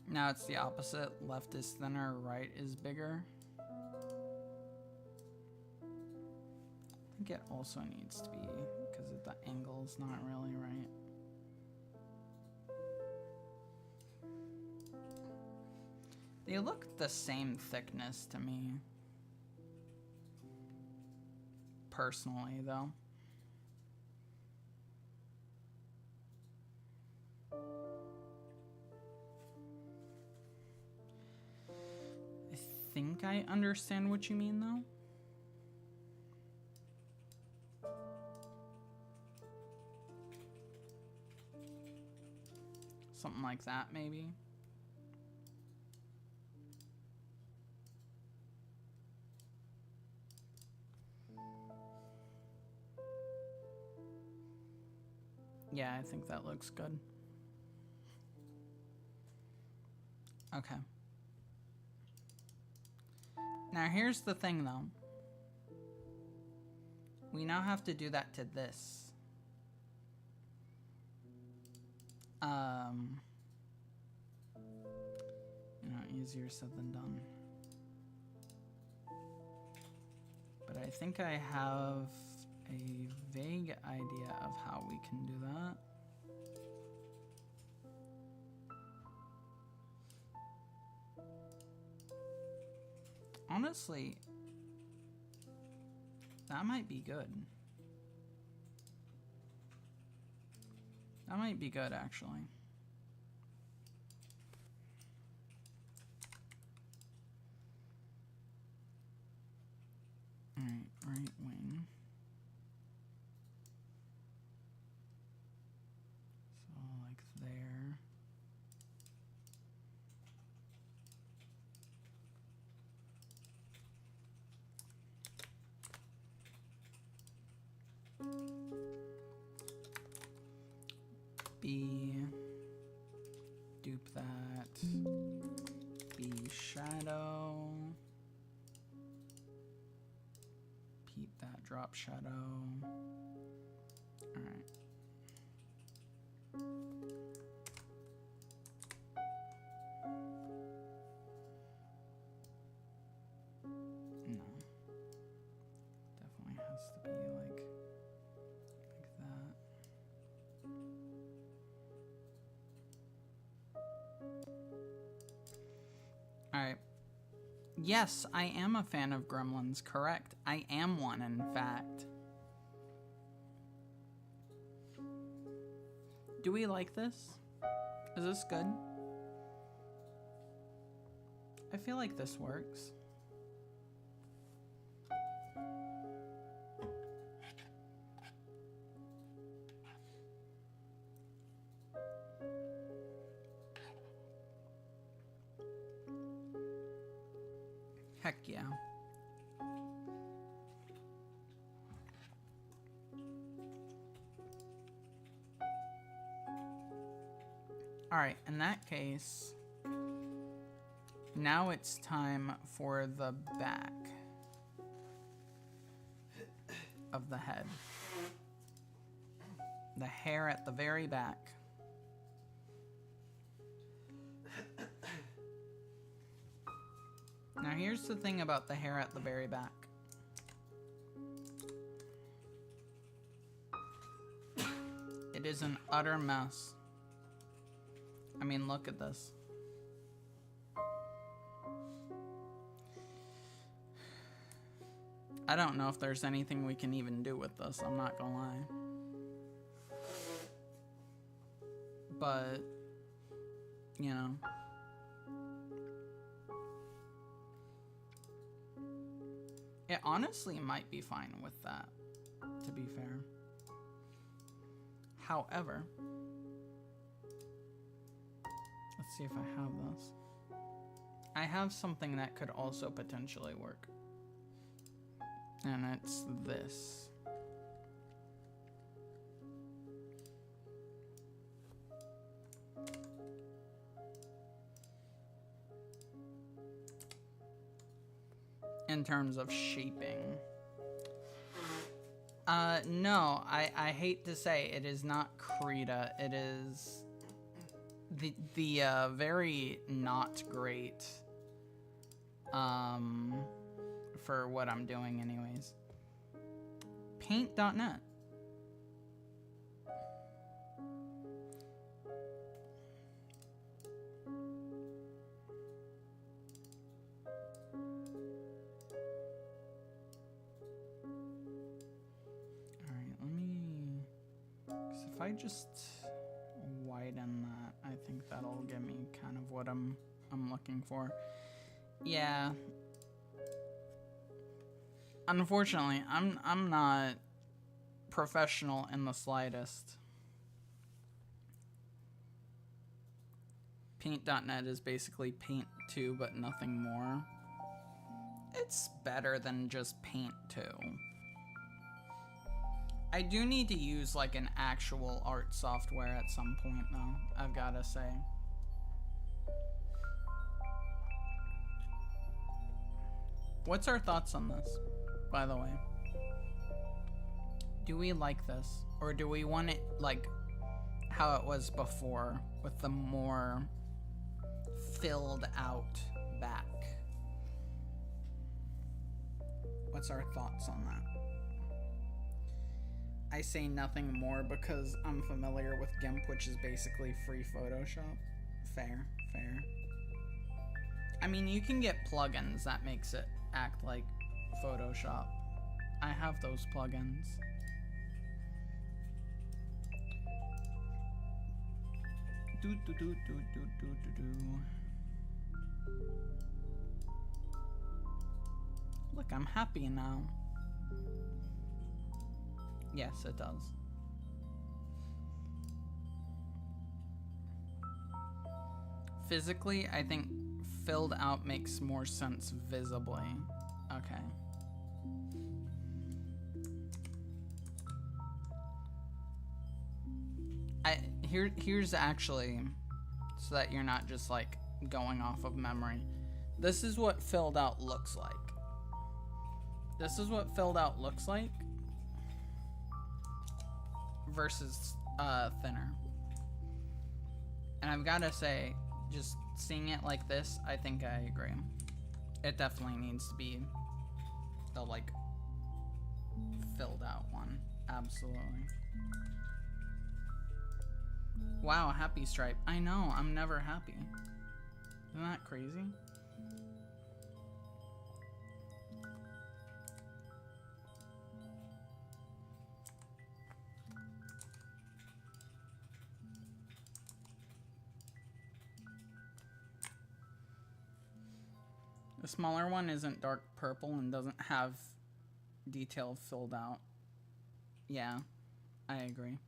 Now it's the opposite. Left is thinner, right is bigger. I think it also needs to be, because the angle's not really right. They look the same thickness to me. Personally, though. I think I understand what you mean, though. Something like that, maybe. Yeah, I think that looks good. Okay. Now here's the thing, though. We now have to do that to this. You know, easier said than done. But I think I have a vague idea of how we can do that. Honestly, that might be good. That might be good, actually. dupe that. Be shadow. Peep that, drop shadow. Alright. No. Definitely has to be like that. Alright. Yes, I am a fan of Gremlins, correct. I am one, in fact. Do we like this? Is this good? I feel like this works. Heck yeah. Alright, in that case, now it's time for the back of the head. The hair at the very back. Now here's the thing about the hair at the very back. It is an utter mess. I mean, look at this. I don't know if there's anything we can even do with this, I'm not gonna lie. But, you know. It honestly might be fine with that, to be fair. However, let's see if I have this. I have something that could also potentially work. And it's this. In terms of shaping. No, I hate to say it is not Krita. It is the very not great for what I'm doing anyways. Paint.net. If I just widen that, I think that'll give me kind of what I'm looking for. Yeah. Unfortunately, I'm not professional in the slightest. Paint.net is basically Paint 2, but nothing more. It's better than just Paint 2. I do need to use like an actual art software at some point though, I've gotta say. What's our thoughts on this, by the way? Do we like this? Or do we want it like how it was before with the more filled out back? What's our thoughts on that? I say nothing more because I'm familiar with GIMP, which is basically free Photoshop. Fair, fair. I mean, you can get plugins that makes it act like Photoshop. I have those plugins. Look, I'm happy now. Yes, it does. Physically, I think filled out makes more sense visibly. Okay. Here's actually so that you're not just like going off of memory. This is what filled out looks like. This is what filled out looks like versus thinner. And I've got to say, just seeing it like this, I think I agree. It definitely needs to be the like filled out one. Absolutely. Wow, happy stripe. I know, I'm never happy. Isn't that crazy? The smaller one isn't dark purple and doesn't have detail filled out. Yeah, I agree.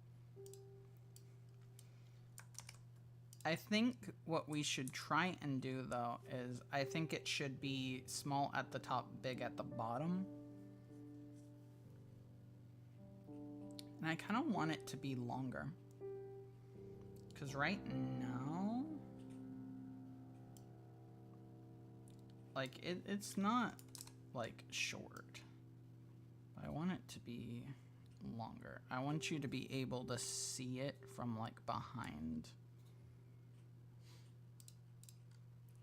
I think what we should try and do though is I think it should be small at the top, big at the bottom. And I kind of want it to be longer. Because right now, like it's not like short. But I want it to be longer. I want you to be able to see it from like behind.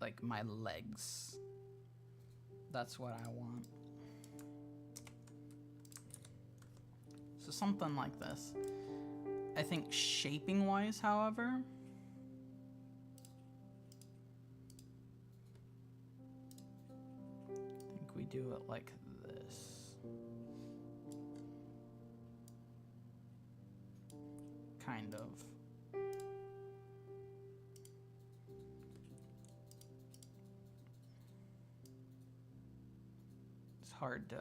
Like my legs. That's what I want. So something like this. I think shaping wise, however, I think we do it like this. Kind of. Hard to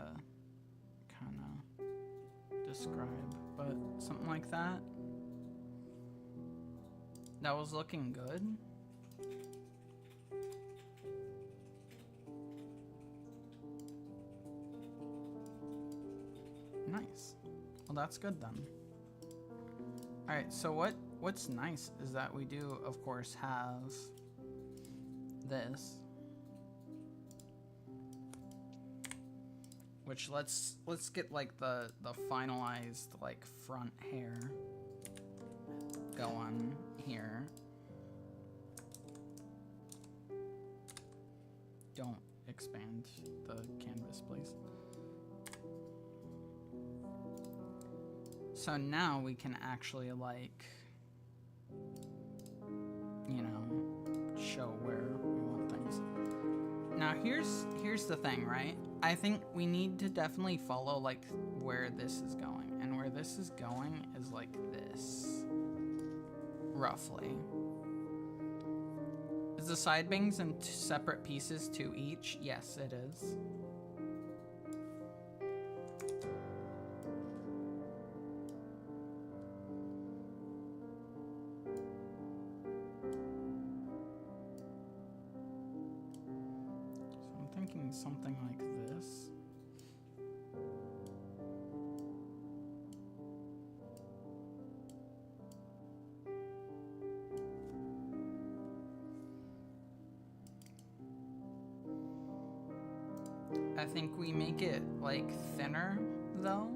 kind of describe, but something like that. That was looking good. Nice. Well, that's good then. All right, so what's nice is that we do, of course, have this. Which let's get like the finalized like front hair going here. Don't expand the canvas, please. So now we can actually like, you know, show where we want things. Now here's the thing, right? I think we need to definitely follow like where this is going, and where this is going is like this, roughly. Is the side bangs in separate pieces to each? Yes, it is. So I'm thinking something like this. I think we make it like thinner though,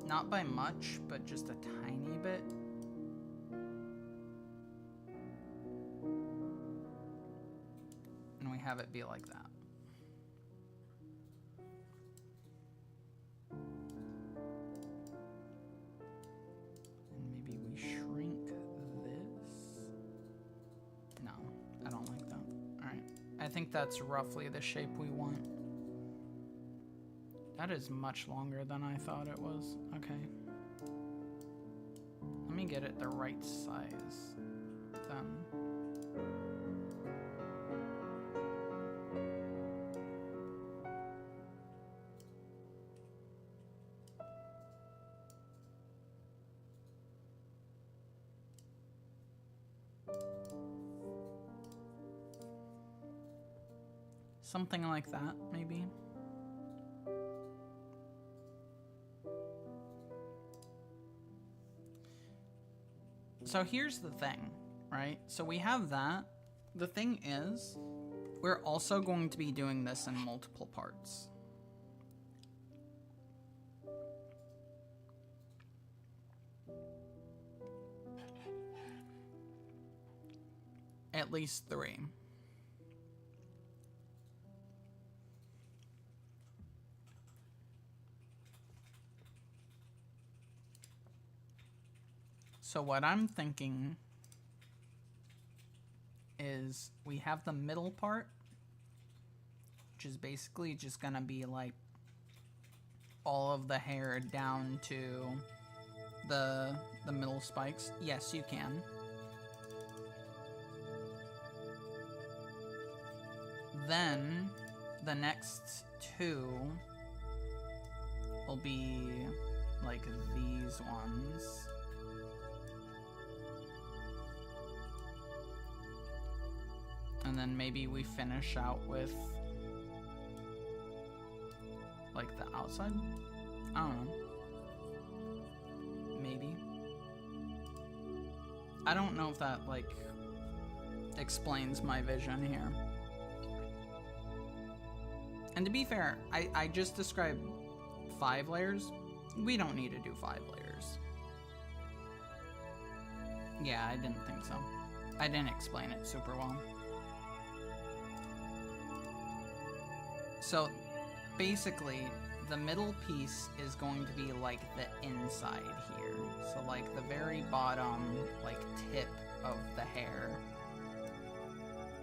not by much, but just a tiny bit. And we have it be like that. And maybe we shrink this. No, I don't like that. All right, I think that's roughly the shape we want. That is much longer than I thought it was. Okay. Let me get it the right size then. Something like that, maybe. So here's the thing, right? So we have that, The thing is, we're also going to be doing this in multiple parts. At least 3. So what I'm thinking is we have the middle part, which is basically just gonna be like all of the hair down to the middle spikes. Yes, you can. Then the next 2 will be like these ones. And then maybe we finish out with like the outside? I don't know. Maybe. I don't know if that like explains my vision here. And to be fair, I just described 5 layers. We don't need to do 5 layers. Yeah, I didn't think so. I didn't explain it super well. So basically, the middle piece is going to be like the inside here. So like the very bottom, like tip of the hair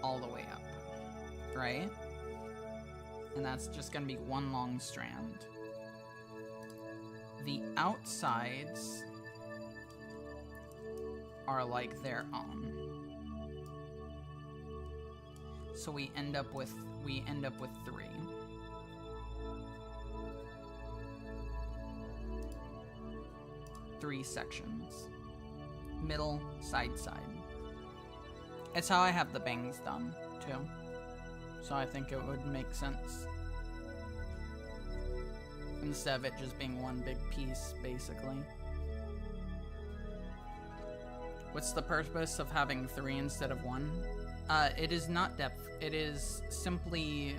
all the way up, right? And that's just gonna be one long strand. The outsides are like their own. So we end up with 3. Three sections. Middle, side. It's how I have the bangs done, too. So I think it would make sense. Instead of it just being one big piece, basically. What's the purpose of having 3 instead of 1? It is not depth. It is simply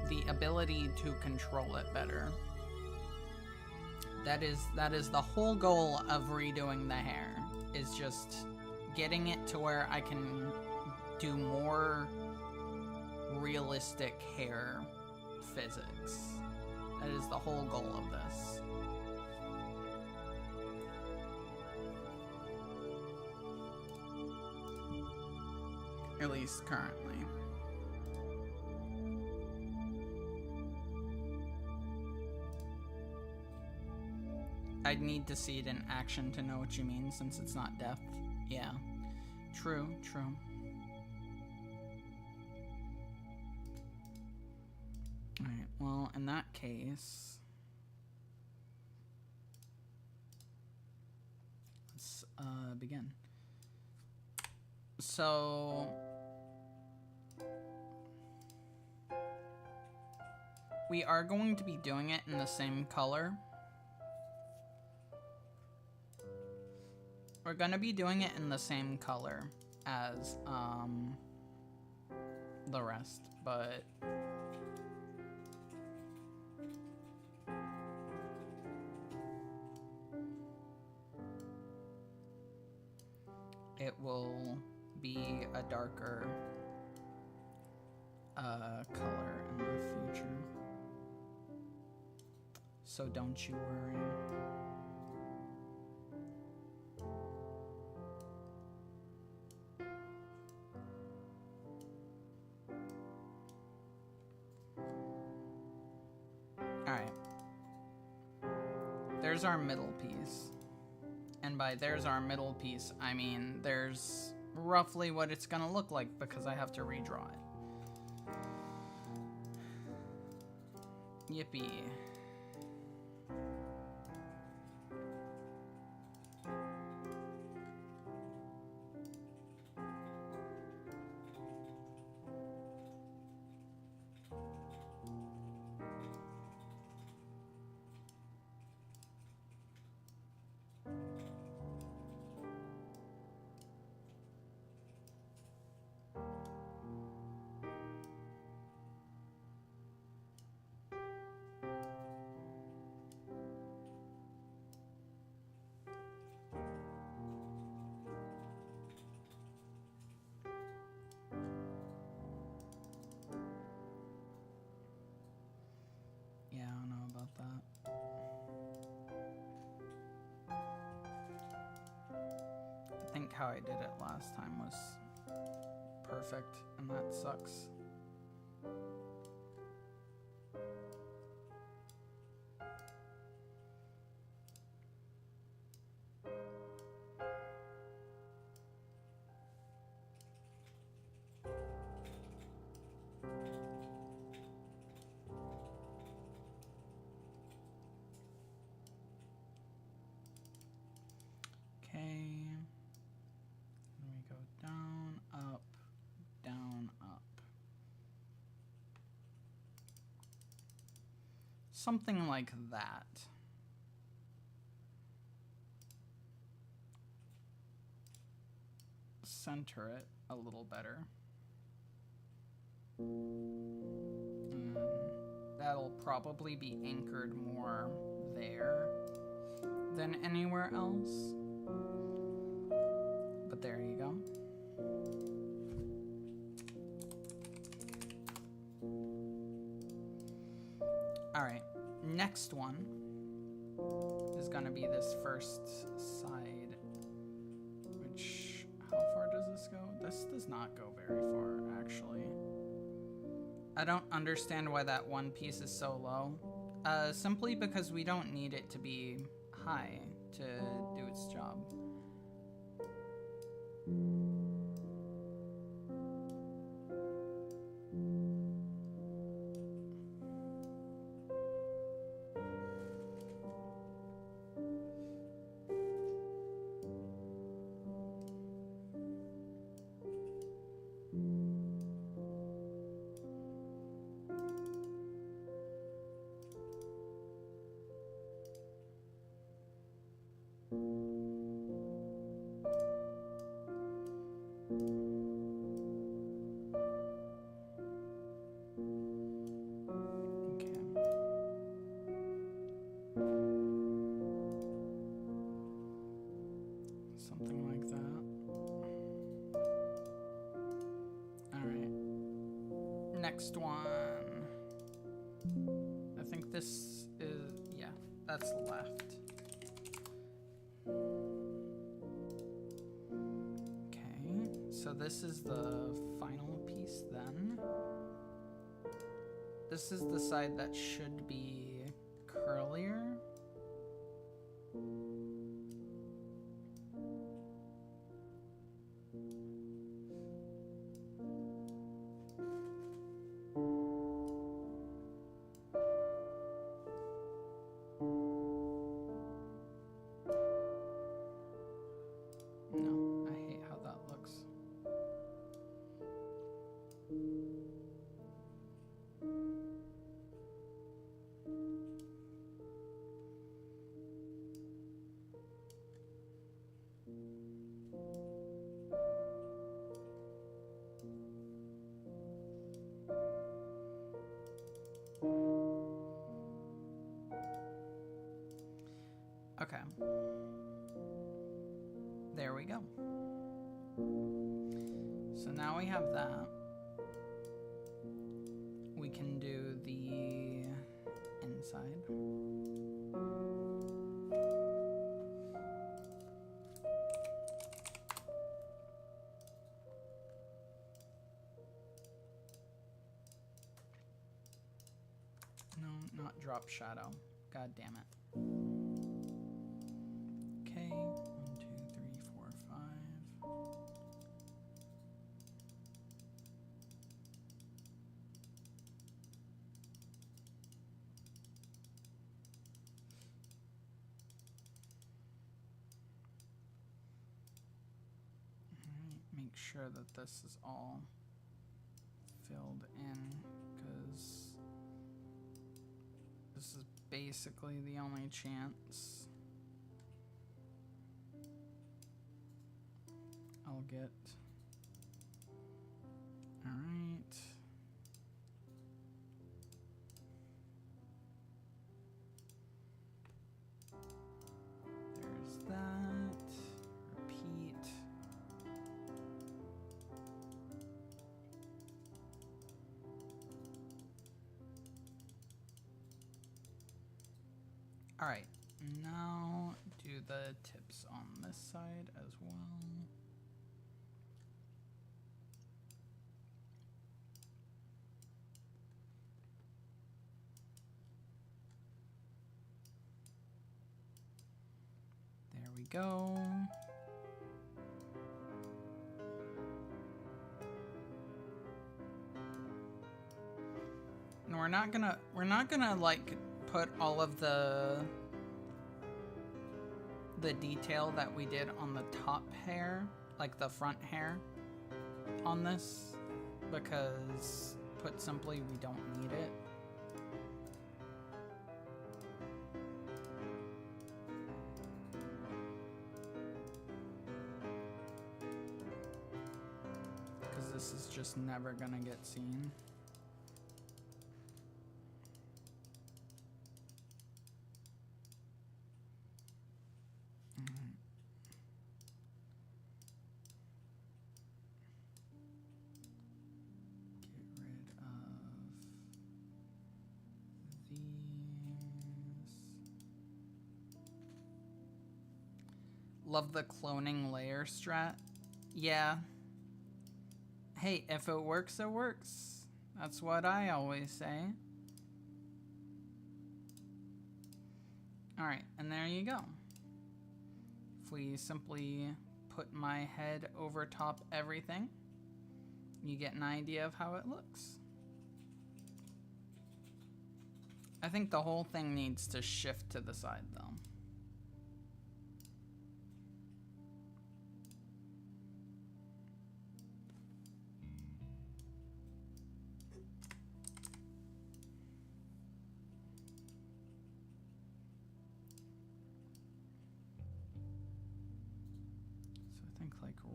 the ability to control it better. That is the whole goal of redoing the hair, is just getting it to where I can do more realistic hair physics. That is the whole goal of this. At least currently. I'd need to see it in action to know what you mean, since it's not depth. Yeah. True. Alright, well, in that case, let's begin. So we are going to be doing it in the same color. We're gonna be doing it in the same color as the rest, but it will be a darker color in the future. So don't you worry. Alright. There's our middle piece. And by there's our middle piece, I mean there's roughly what it's gonna look like, because I have to redraw it. Yippee. how I did it last time was perfect, and that sucks. Something like that. Center it a little better. And that'll probably be anchored more there than anywhere else. But there you go. All right. Next one is gonna be this first side, which, how far does this go? This does not go very far, actually. I don't understand why that one piece is so low. Simply because we don't need it to be high to do its job. Something like that. All right. Next one. I think this is, yeah, that's left. Okay, so this is the final piece then. This is the side that should be curlier. No, I hate how that looks. Okay. There we go. So now we have that. We can do the inside. No, not drop shadow. God damn it. Okay, 1, 2, 3, 4, 5. Alright, make sure that this is all filled in, because this is basically the only chance I'll get. All right. There's that. Repeat. All right. Now do the tips on this side as well. we go. And we're not gonna like put all of the detail that we did on the top hair, like the front hair, on this, because put simply, we don't need it. Because this is just never gonna get seen. Love the cloning layer strat. Yeah. Hey, if it works, it works. That's what I always say. Alright, and there you go. If we simply put my head over top everything, you get an idea of how it looks. I think the whole thing needs to shift to the side though.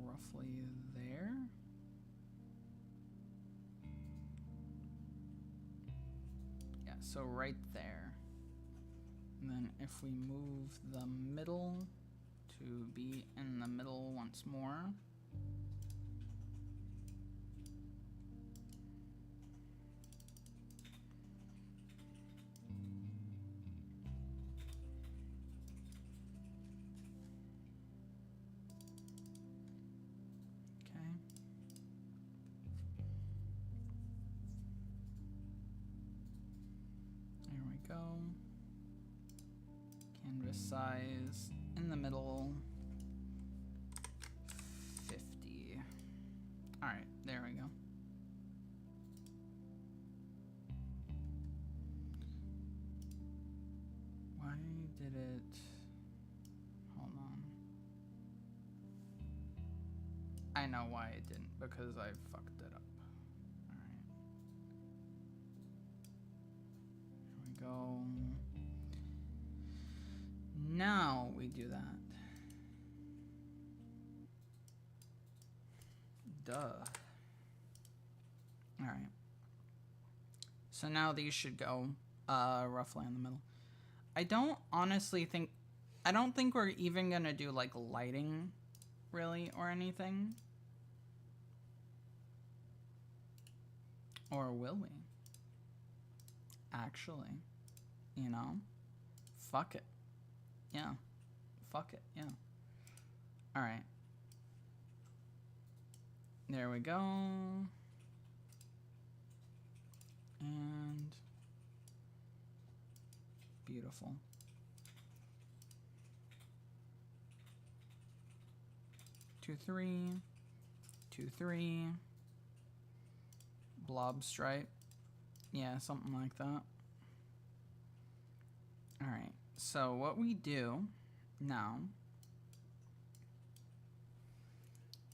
Roughly there. Yeah, so right there. And then if we move the middle to be in the middle once more. Canvas size in the middle, 50. All right, there we go. Why did it? Hold on. I know why it didn't, because I fucked it up. All right. Here we go. Now we do that. Duh. All right. So now these should go roughly in the middle. I don't think we're even gonna do like lighting really or anything. Or will we? Actually, you know, fuck it. Yeah. Fuck it. Yeah. All right. There we go. And beautiful. 2, 3, 2, 3. Blob stripe. Yeah, something like that. All right. So what we do now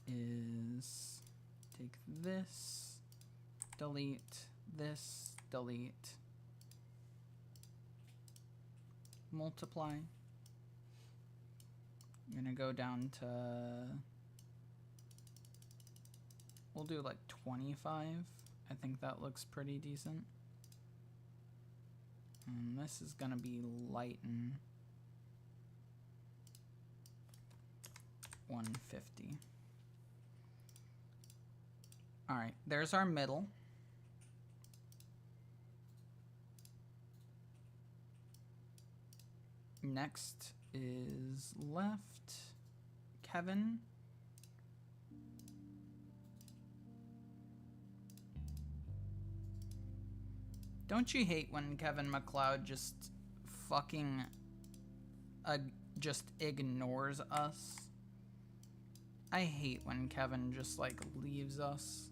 is take this, delete this, delete, multiply. I'm gonna go down to, we'll do like 25. I think that looks pretty decent. And this is gonna be lighten 150. All right, there's our middle. Next is left, Kevin. Don't you hate when Kevin MacLeod just fucking just ignores us. I hate when Kevin just like leaves us.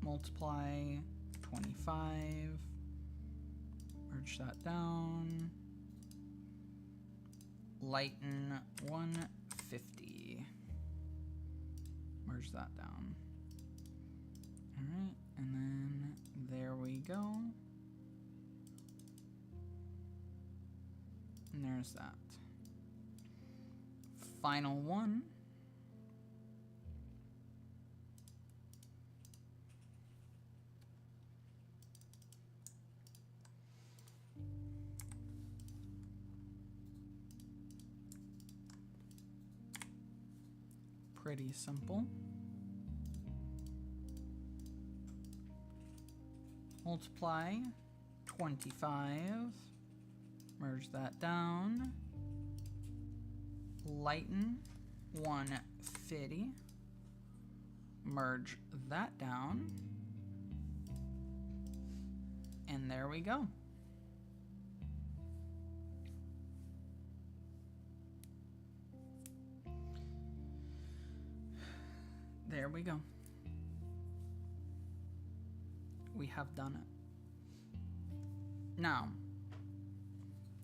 Multiply 25. Merge that down. Lighten 150. Merge that down. Alright, and then there we go. And there's that. Final one. Pretty simple. Multiply 25. Merge that down. Lighten 150. Merge that down. And there we go. There we go. We have done it. Now,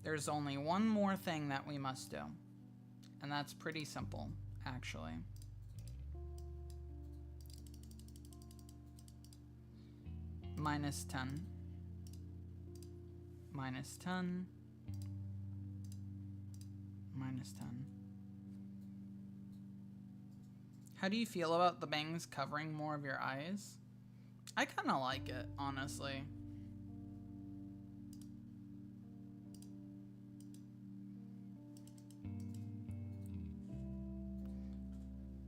there's only one more thing that we must do. And that's pretty simple, actually. Minus 10. Minus 10. Minus 10. How do you feel about the bangs covering more of your eyes? I kind of like it, honestly.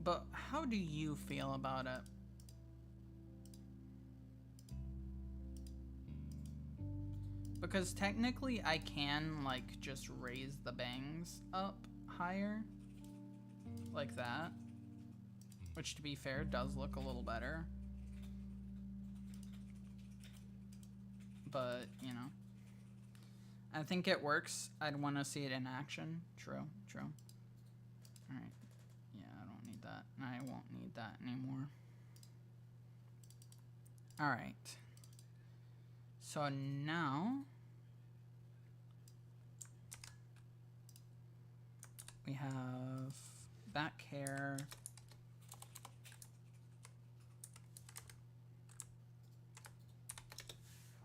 But how do you feel about it? Because technically I can like just raise the bangs up higher. Like that. Which, to be fair, does look a little better. But, you know. I think it works. I'd want to see it in action. True, true. Alright. Yeah, I don't need that. I won't need that anymore. Alright. So now we have back hair.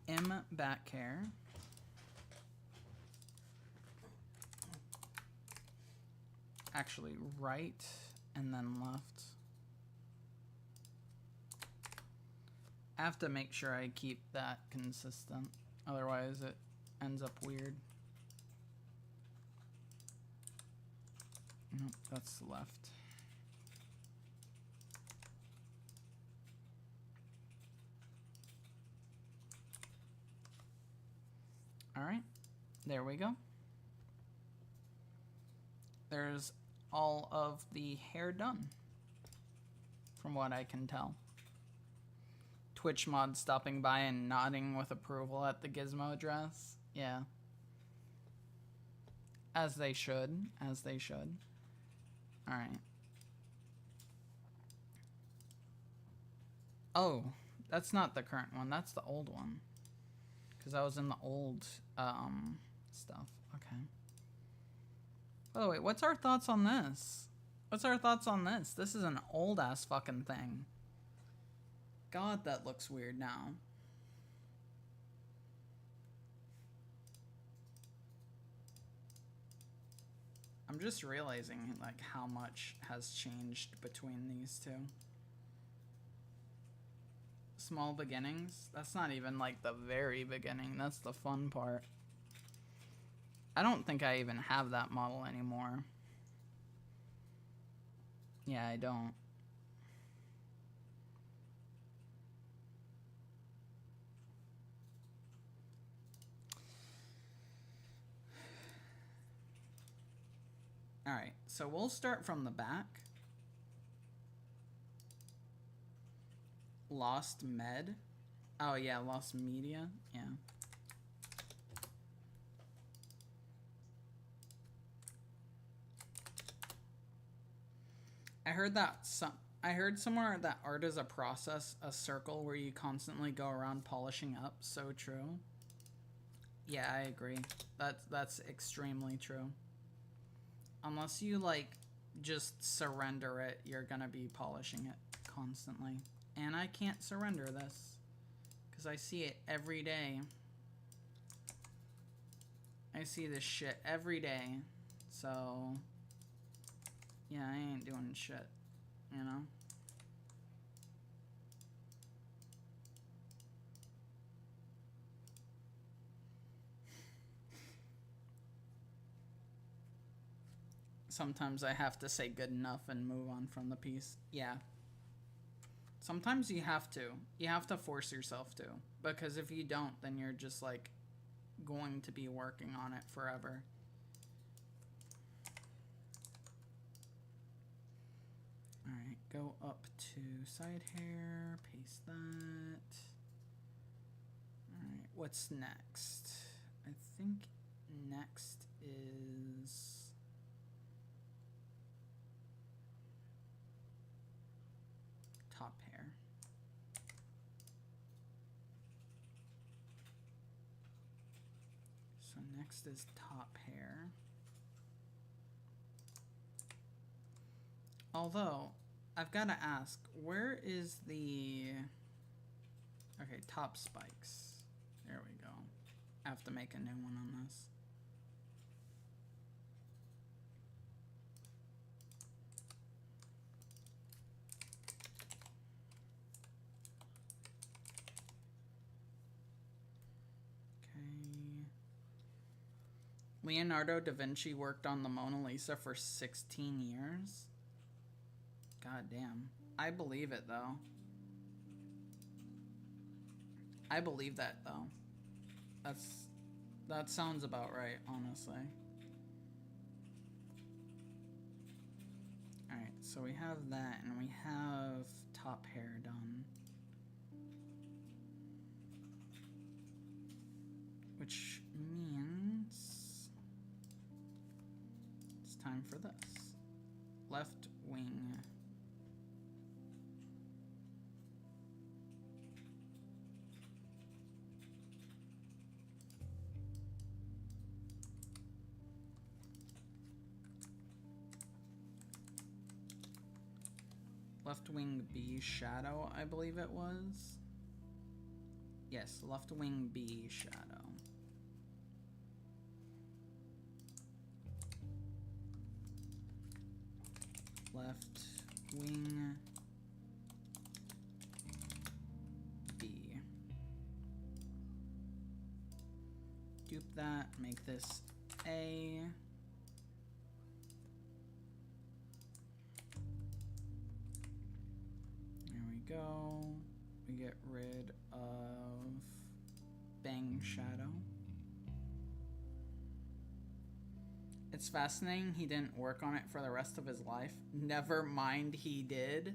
M back hair. Actually, right and then left. I have to make sure I keep that consistent. Otherwise, it ends up weird. Nope, that's left. All right, there we go. There's all of the hair done, from what I can tell. Twitch mod stopping by and nodding with approval at the gizmo dress. Yeah. As they should, as they should. All right. Oh, that's not the current one, that's the old one. Because I was in the old stuff. Okay. By the way, what's our thoughts on this? What's our thoughts on this? This is an old ass fucking thing. God, that looks weird now. I'm just realizing like how much has changed between these two. Small beginnings? That's not even like the very beginning. That's the fun part. I don't think I even have that model anymore. Yeah, I don't. Alright, so we'll start from the back. Lost Med. Oh yeah, Lost Media. Yeah. I heard somewhere that art is a process, a circle where you constantly go around polishing up. So true. Yeah, I agree. That's extremely true. Unless you like just surrender it, you're gonna be polishing it constantly. And I can't surrender this because I see it every day. I see this shit every day. So yeah, I ain't doing shit, you know? Sometimes I have to say good enough and move on from the piece. Yeah. Sometimes you have to. You have to force yourself to. Because if you don't, then you're just like going to be working on it forever. Alright, go up to side hair, paste that. Alright, what's next? I think next is top hair. So next is top hair. Although, I've got to ask, where is the... Okay, top spikes. There we go. I have to make a new one on this. Leonardo da Vinci worked on the Mona Lisa for 16 years? God damn. I believe it, though. I believe that, though. That sounds about right, honestly. Alright, so we have that, and we have top hair done. Which means it's time for this. Left wing. Left wing B shadow, I believe it was. Yes, left wing B shadow. Left wing B. Dupe that, make this A. There we go. We get rid of Bang Shadow. It's fascinating he didn't work on it for the rest of his life. Never mind, he did.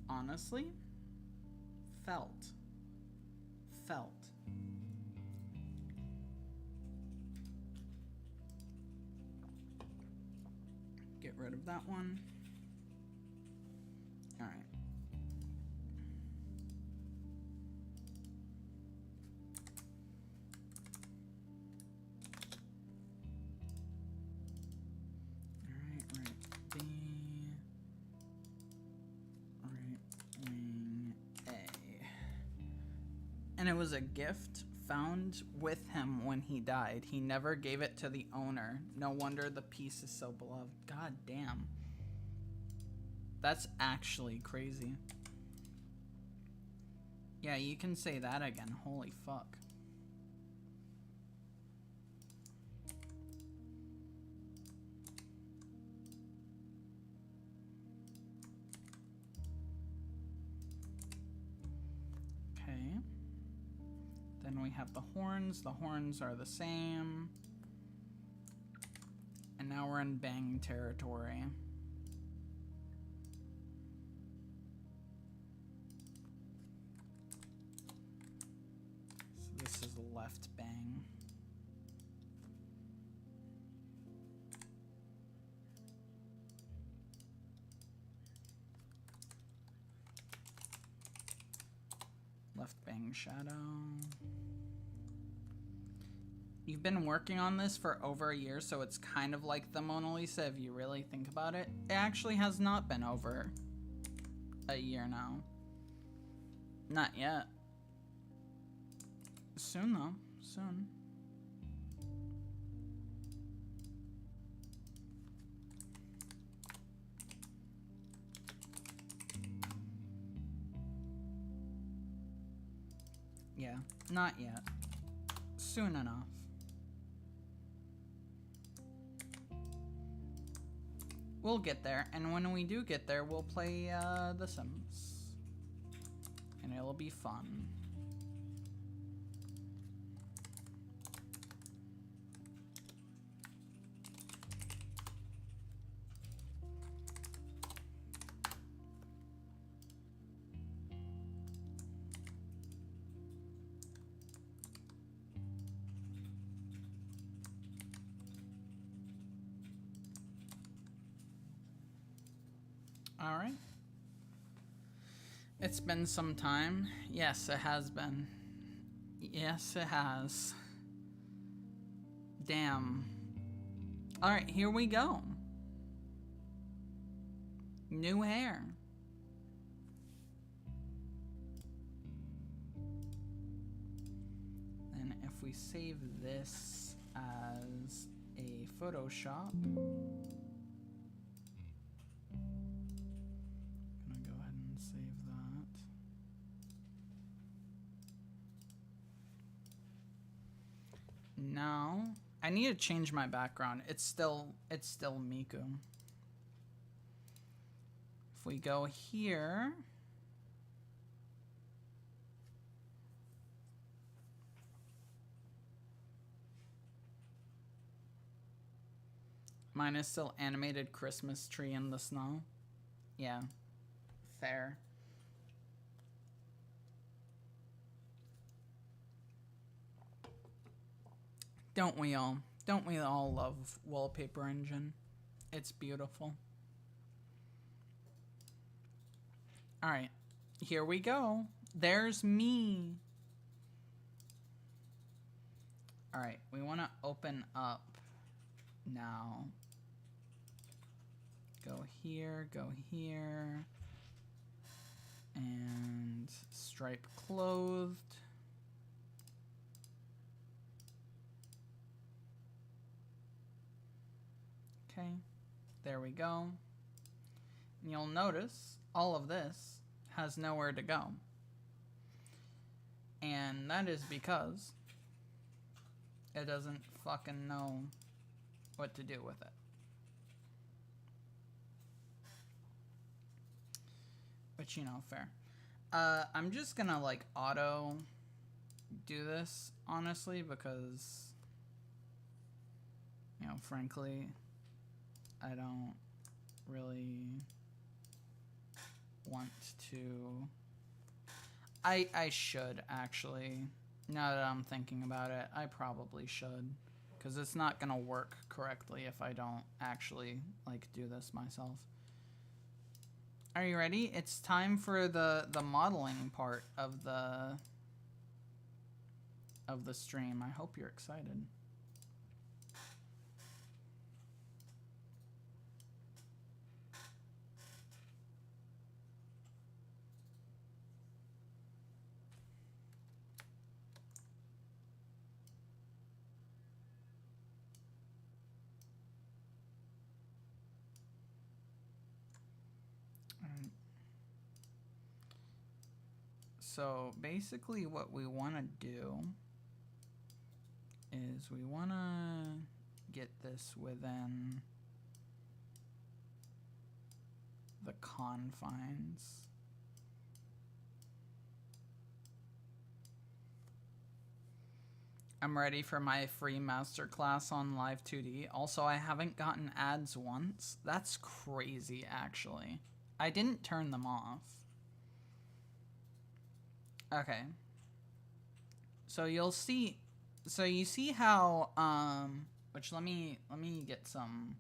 Honestly, felt. Get rid of that one. All right. And it was a gift found with him when he died. He never gave it to the owner. No wonder the piece is so beloved. God damn. That's actually crazy. Yeah, you can say that again. Holy fuck. Okay. Then we have the horns. The horns are the same. And now we're in Bang territory. So this is left Bang. Bang shadow. You've been working on this for over a year, so it's kind of like the Mona Lisa if you really think about it. It actually has not been over a year now. Not yet. Soon though, soon. Yeah, not yet. Soon enough. We'll get there, and when we do get there, we'll play The Sims. And it'll be fun. All right. It's been some time. Yes, it has been. Yes, it has. Damn. All right, here we go. New hair. And if we save this as a Photoshop, now I need to change my background. It's still Miku. If we go here, mine is still animated Christmas tree in the snow. Yeah, fair. Don't we all? Don't we all love Wallpaper Engine? It's beautiful. All right, here we go. There's me. All right, we want to open up now. Go here, and stripe clothed. Okay, there we go. And you'll notice all of this has nowhere to go. And that is because it doesn't fucking know what to do with it. But you know, fair. I'm just gonna like auto do this, honestly, because, you know, frankly, I don't really want to. I should actually, now that I'm thinking about it, I probably should, because it's not gonna work correctly if I don't actually like do this myself. Are you ready? It's time for the modeling part of the stream. I hope you're excited. So basically what we want to do is we want to get this within the confines. I'm ready for my free masterclass on Live 2D. Also, I haven't gotten ads once. That's crazy, actually. I didn't turn them off. Okay. So you'll see, so you see how, which let me get some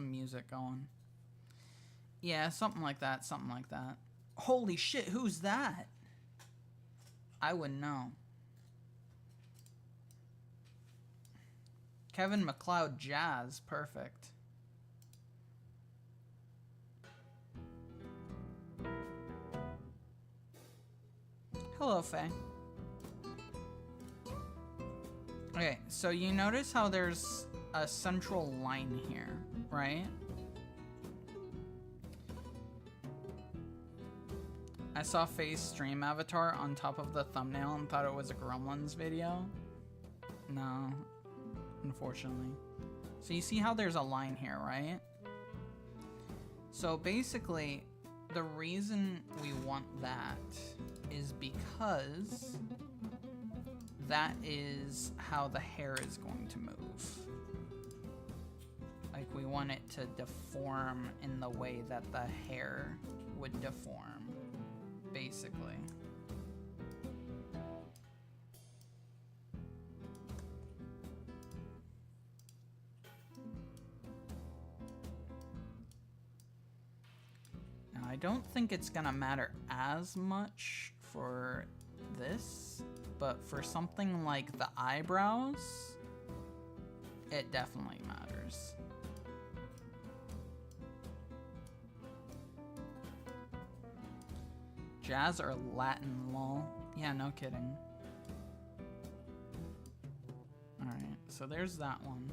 music going. Yeah, something like that, something like that. Holy shit, who's that? I wouldn't know. Kevin MacLeod Jazz, perfect. Hello, Faye. Okay, so you notice how there's a central line here, right? I saw Faye's stream avatar on top of the thumbnail and thought it was a Gremlins video. No, unfortunately. So you see how there's a line here, right? So basically, the reason we want that is because that is how the hair is going to move. Like, we want it to deform in the way that the hair would deform, basically. Now, I don't think it's gonna matter as much for this, but for something like the eyebrows, it definitely matters. Jazz or Latin, lol. Yeah, no kidding. Alright, so there's that one.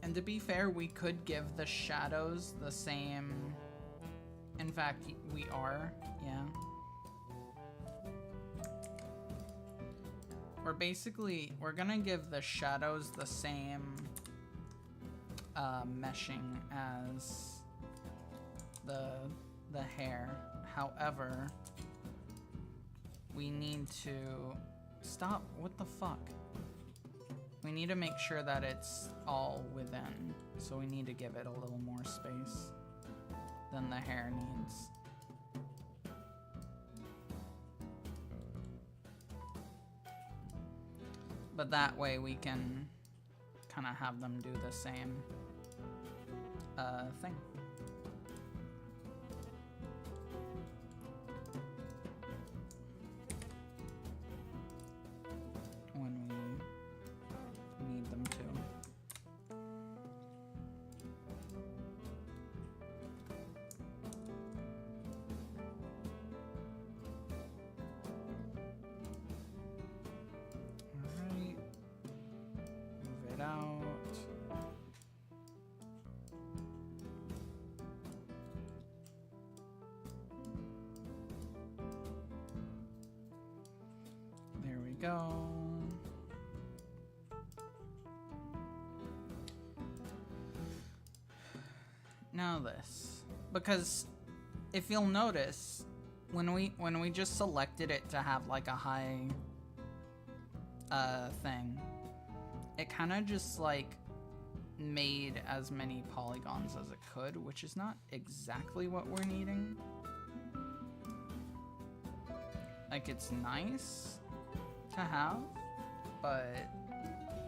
And to be fair, we could give the shadows the same... In fact, we are, yeah. We're gonna give the shadows the same meshing as the hair. However, we need to stop. What the fuck? We need to make sure that it's all within. So we need to give it a little more space than the hair needs. But that way we can kind of have them do the same thing. When we need them to. Alright. Move it out. There we go. Now this, because if you'll notice, when we just selected it to have like a high thing, it kind of just like made as many polygons as it could, which is not exactly what we're needing. Like, it's nice to have, but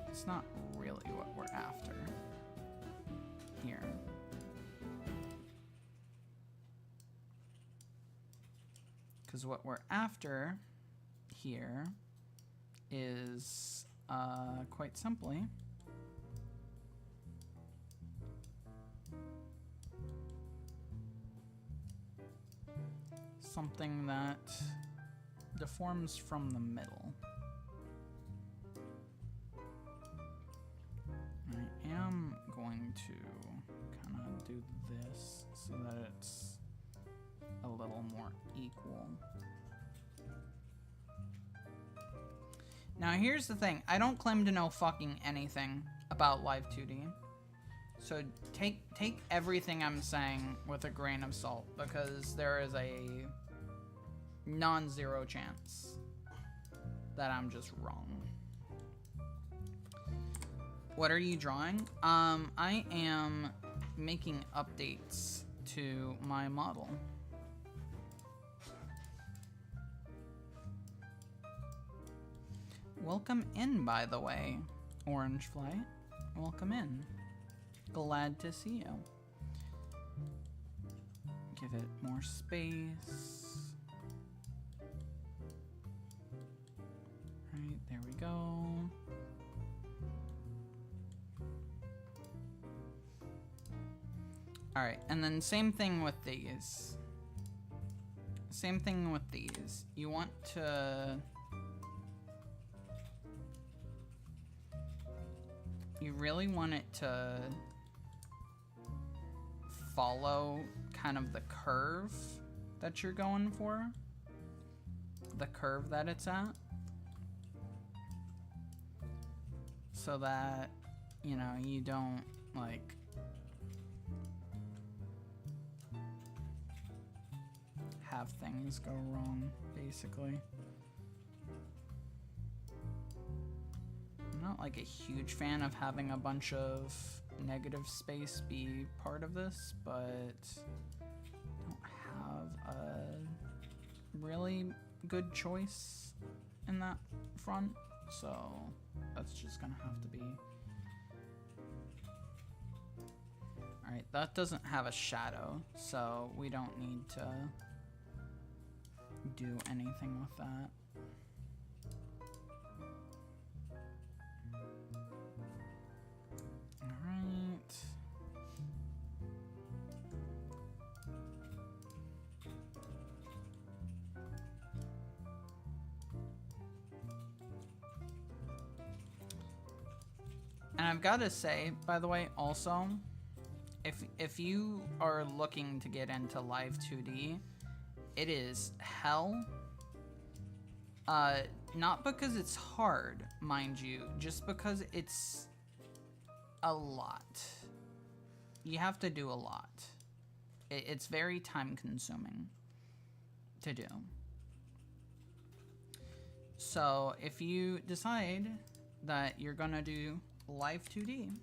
it's not really what we're after here. Because what we're after here is quite simply something that deforms from the middle. I am going to kind of do this so that it's a little more equal. Now here's the thing, I don't claim to know fucking anything about Live 2D. So take everything I'm saying with a grain of salt, because there is a non-zero chance that I'm just wrong. What are you drawing? I am making updates to my model. Welcome in, by the way, Orange Flight. Welcome in. Glad to see you. Give it more space. Right, there we go. Alright, and then same thing with these. Same thing with these. You want to... You really want it to follow kind of the curve that you're going for. The curve that it's at. So that, you know, you don't, like... have things go wrong, basically. I'm not like a huge fan of having a bunch of negative space be part of this, but I don't have a really good choice in that front, so that's just gonna have to be. Alright, that doesn't have a shadow, so we don't need to do anything with that. Alright. And I've got to say, by the way, also, if you are looking to get into live 2D, it is hell. Not because it's hard, mind you, just because it's a lot. You have to do a lot. It's very time consuming to do. So if you decide that you're gonna do live 2D,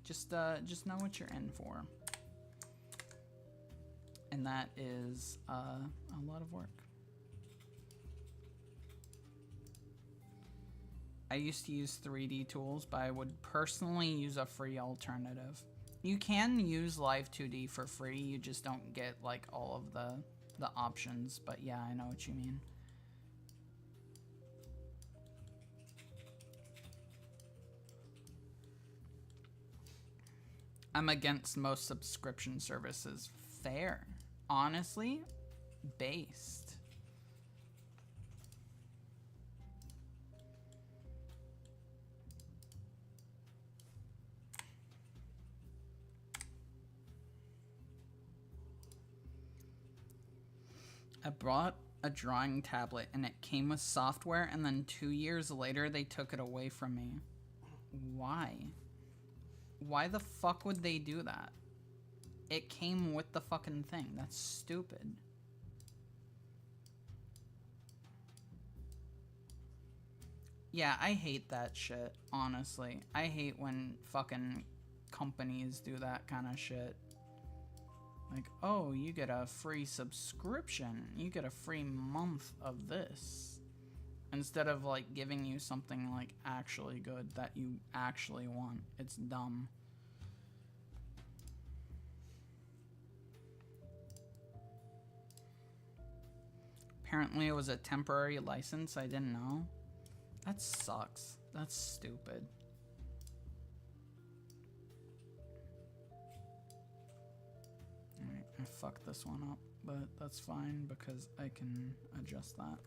just know what you're in for. And that is a lot of work. I used to use 3D tools, but I would personally use a free alternative. You can use live 2D for free, you just don't get like all of the options, but yeah, I know what you mean. I'm against most subscription services. Fair. Honestly, based. I bought a drawing tablet and it came with software, and then 2 years later they took it away from me. Why? Why the fuck would they do that? It came with the fucking thing. That's stupid. Yeah, I hate that shit, honestly. I hate when fucking companies do that kind of shit. Like, oh, you get a free subscription. You get a free month of this. Instead of, like, giving you something, like, actually good that you actually want. It's dumb. Apparently it was a temporary license. I didn't know. That sucks. That's stupid. Alright, I fucked this one up, but that's fine because I can adjust that.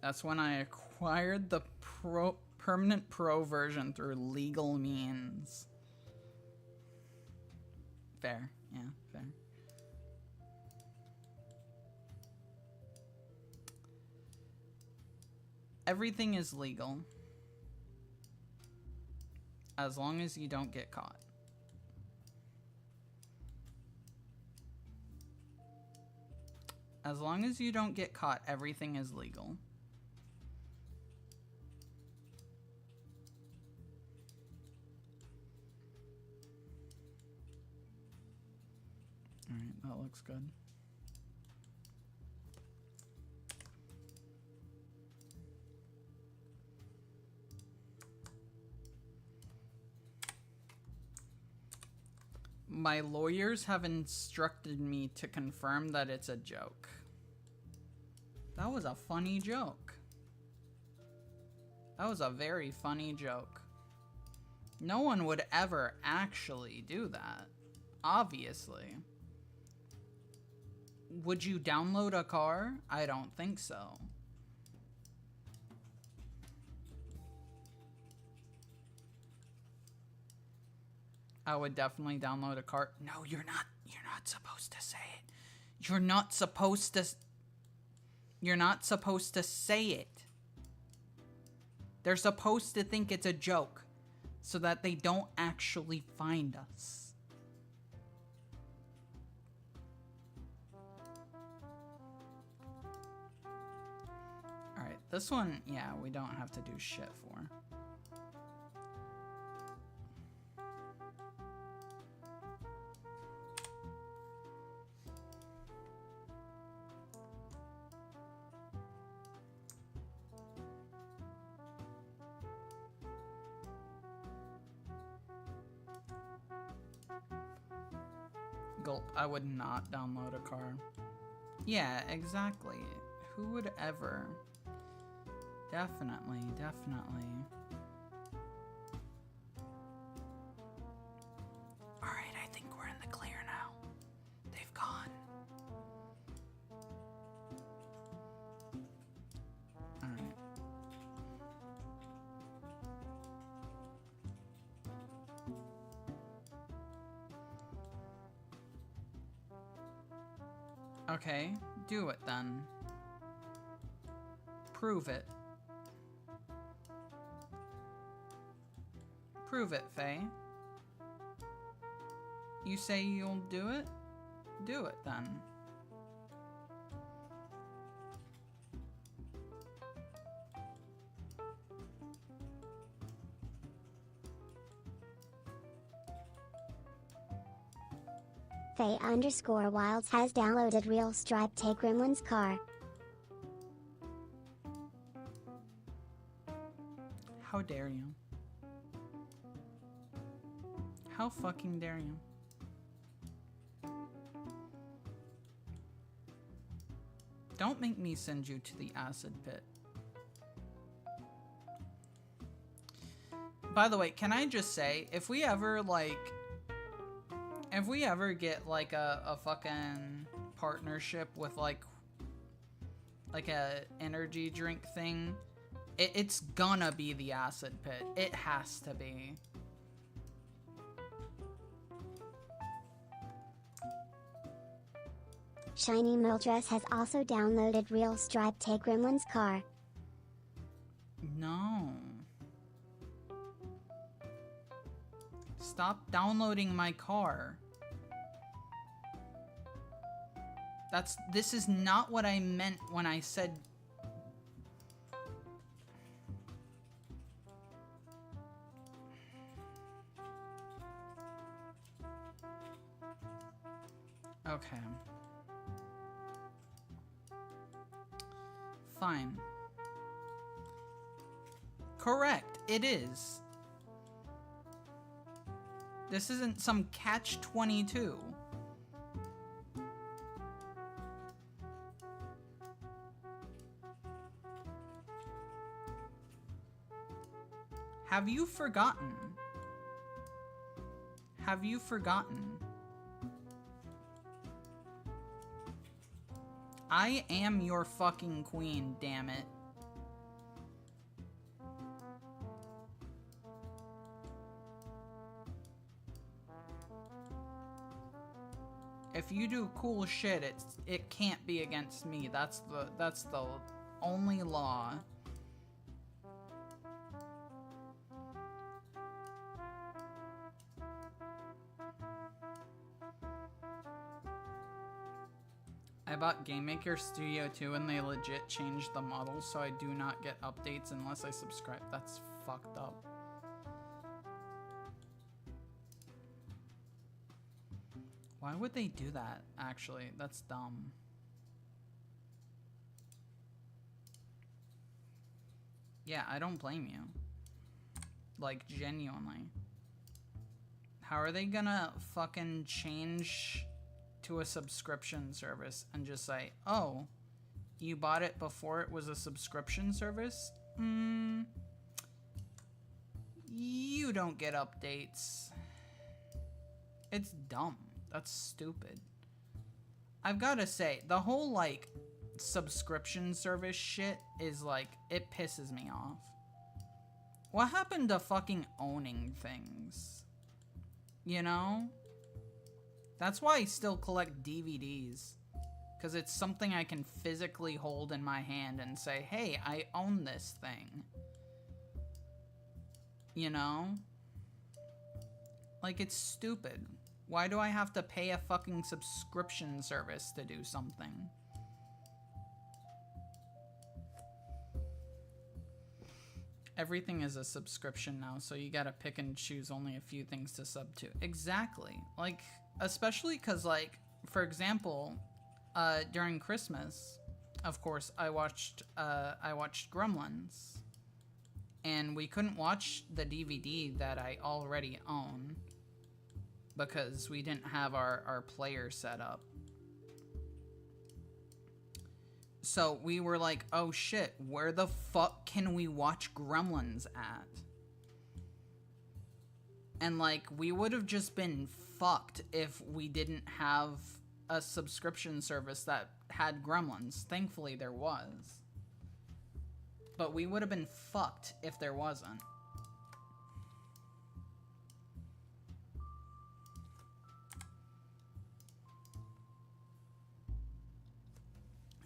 That's when I acquired the permanent pro version through legal means. Fair. Yeah, fair. Everything is legal. As long as you don't get caught. As long as you don't get caught, everything is legal. Alright, that looks good. My lawyers have instructed me to confirm that it's a joke. That was a funny joke. That was a very funny joke. No one would ever actually do that. Obviously. Would you download a car? I don't think so. I would definitely download a car. No, you're not supposed to say it. You're not supposed to say it. They're supposed to think it's a joke so that they don't actually find us. Alright, this one, yeah, we don't have to do shit for. Gulp, I would not download a car. Yeah, exactly. Who would ever? Definitely, definitely. Alright, I think we're in the clear now. They've gone. Alright. Okay, do it then. Prove it. Prove it, Faye. You say you'll do it? Do it then. Faye_Wilds has downloaded Real Stripe Take Gremlin's car. How dare you? How fucking dare you? Don't make me send you to the acid pit. By the way, can I just say, if we ever get like a fucking partnership with like a energy drink thing, it's gonna be the acid pit. It has to be. Shiny Mildress has also downloaded Real Stripe Take Gremlin's car. No. Stop downloading my car. This is not what I meant when I said... Okay. Fine. Correct, it is. This isn't some catch-22. Have you forgotten? Have you forgotten? I am your fucking queen, damn it. If you do cool shit, it can't be against me. That's the only law. I bought Game Maker Studio 2 and they legit changed the model, so I do not get updates unless I subscribe. That's fucked up. Why would they do that, actually? That's dumb. Yeah, I don't blame you. Like, genuinely. How are they gonna fucking change to a subscription service and just say, oh, you bought it before it was a subscription service? You don't get updates. It's dumb. That's stupid. I've gotta say, the whole, like, subscription service shit is, like, it pisses me off. What happened to fucking owning things? You know? That's why I still collect DVDs. Because it's something I can physically hold in my hand and say, hey, I own this thing. You know? Like, it's stupid. Why do I have to pay a fucking subscription service to do something? Everything is a subscription now, so you gotta pick and choose only a few things to sub to. Exactly. Like, especially because, like, for example, during Christmas, of course, I watched Gremlins. And we couldn't watch the DVD that I already own because we didn't have our player set up. So we were like, oh shit, where the fuck can we watch Gremlins at? And like, we would have just been fucked if we didn't have a subscription service that had Gremlins. Thankfully there was. But we would have been fucked if there wasn't.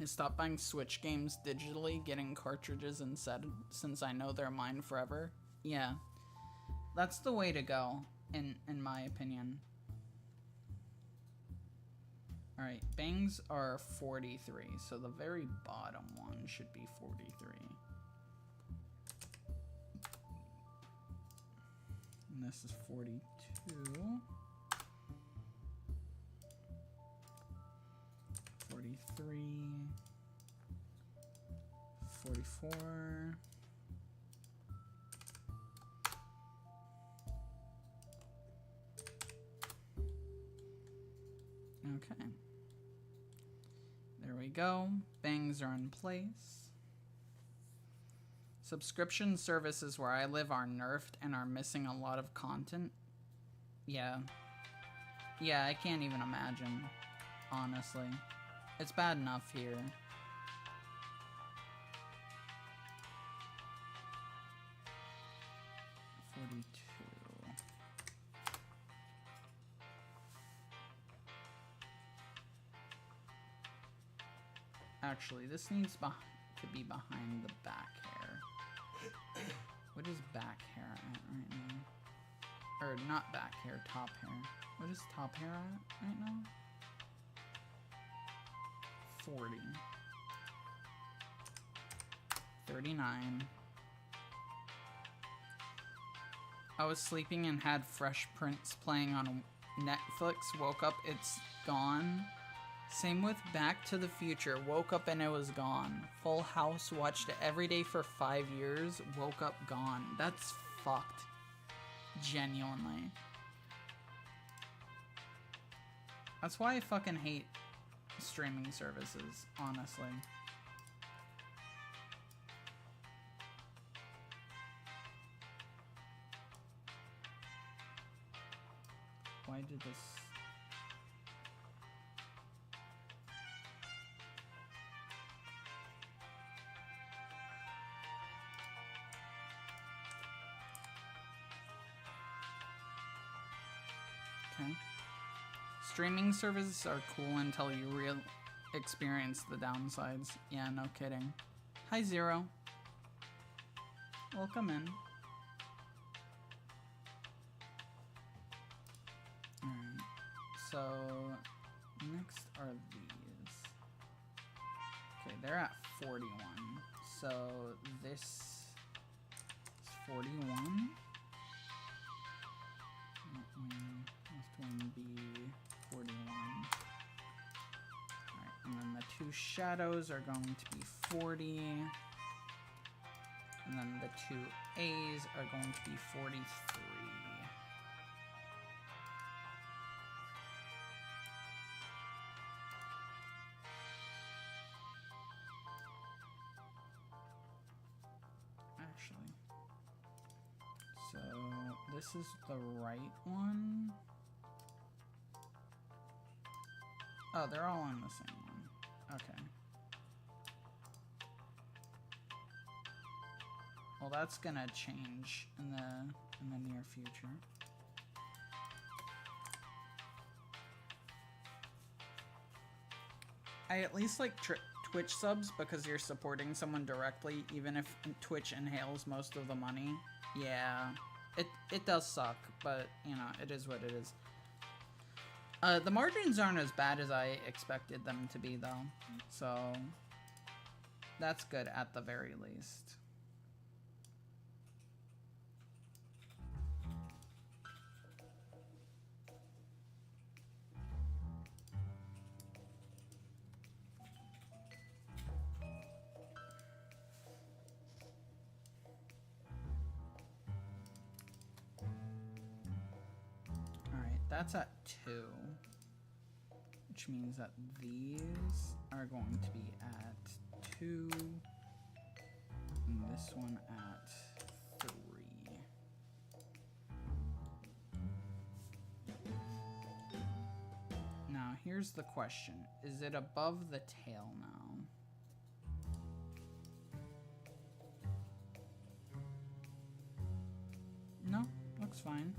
I stopped buying Switch games digitally, getting cartridges instead, since I know they're mine forever. Yeah. That's the way to go, in my opinion. Alright, bangs are 43, so the very bottom one should be 43. And this is 42. 43. 44. Okay. There we go. Bangs are in place. Subscription services where I live are nerfed and are missing a lot of content. Yeah. Yeah, I can't even imagine, honestly. It's bad enough here. Actually, this needs to be behind the back hair. What is back hair at right now? Or not back hair, top hair. What is top hair at right now? 40. 39. I was sleeping and had Fresh Prince playing on Netflix. Woke up, it's gone. Same with Back to the Future. Woke up and it was gone. Full House, watched it every day for 5 years. Woke up, gone. That's fucked. Genuinely. That's why I fucking hate streaming services, honestly. Why did this... Okay. Streaming services are cool until you experience the downsides. Yeah, no kidding. Hi, Zero. Welcome in. Alright. So, next are these. Okay, they're at 41. So, this is 41. Left wing be 41. Alright, and then the two shadows are going to be 40. And then the two A's are going to be 43. this is the right one. Oh, they're all on the same one. Okay. Well, that's gonna change in the near future. I at least like Twitch subs because you're supporting someone directly, even if Twitch inhales most of the money. Yeah, it does suck, but you know, it is what it is. The margins aren't as bad as I expected them to be, though, so that's good at the very least. That's at 2, which means that these are going to be at 2, and this one at 3. Now, here's the question. Is it above the tail now? No, looks fine.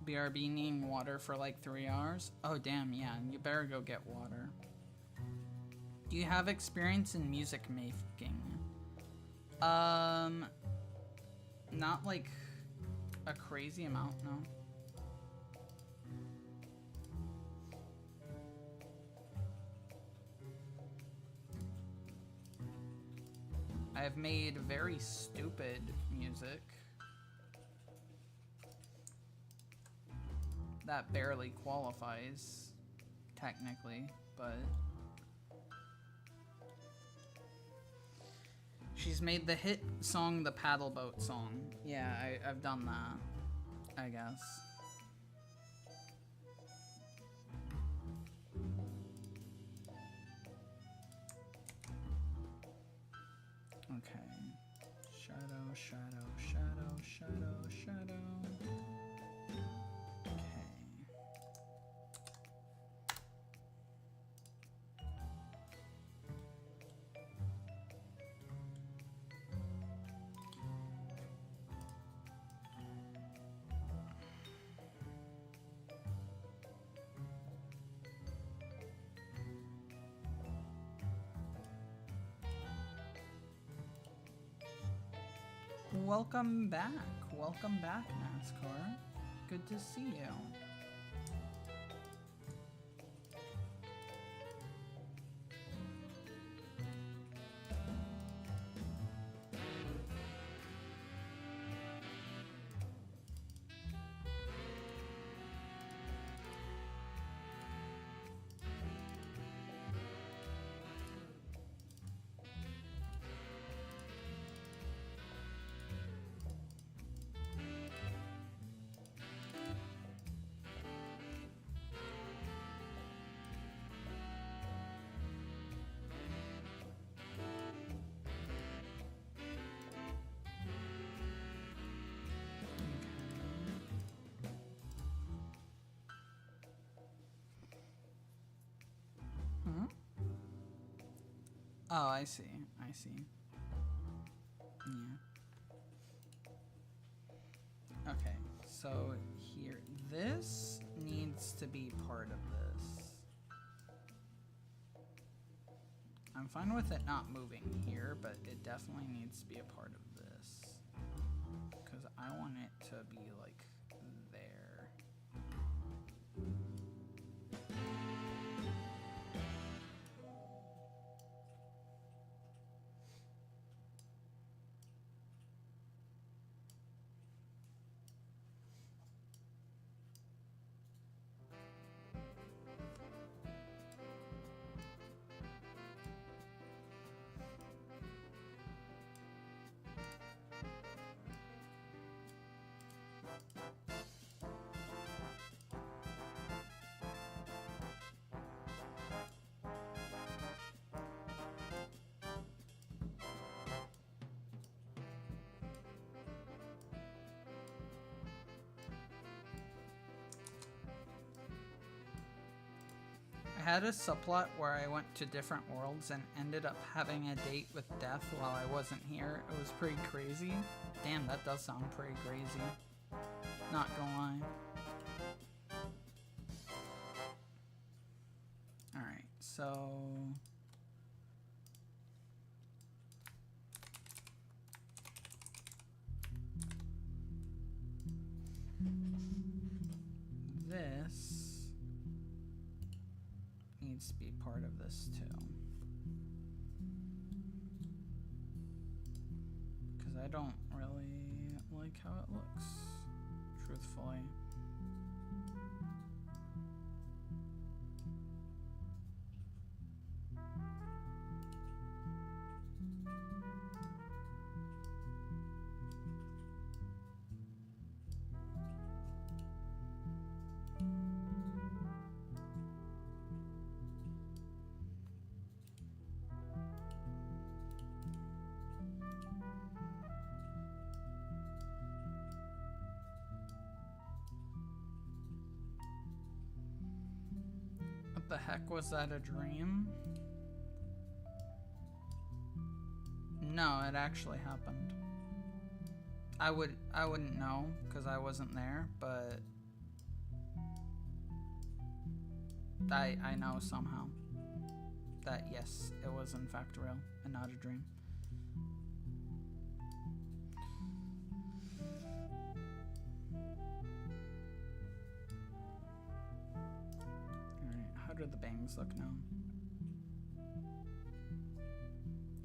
BRB needing water for like 3 hours? Oh damn, yeah, you better go get water. Do you have experience in music making? Not like a crazy amount, no. I have made very stupid music. That barely qualifies, technically, but... She's made the hit song, the Paddle Boat song. Yeah, I've done that, I guess. Okay. Shadow, shadow, shadow, shadow, shadow. Welcome back. Welcome back, NASCAR. Good to see you. Oh, I see. I see. Yeah. Okay, so here, this needs to be part of this. I'm fine with it not moving here, but it definitely needs to be a part of this. Because I want it to be like there. had a subplot where I went to different worlds and ended up having a date with death while I wasn't here. It was pretty crazy. Damn, that does sound pretty crazy. Not gonna lie. Alright, so... this needs to be part of this too. Because I don't really like how it looks, truthfully. What the heck, was that a dream? No, it actually happened. I wouldn't know because I wasn't there, but I know somehow that yes, it was in fact real and not a dream. How do the bangs look now?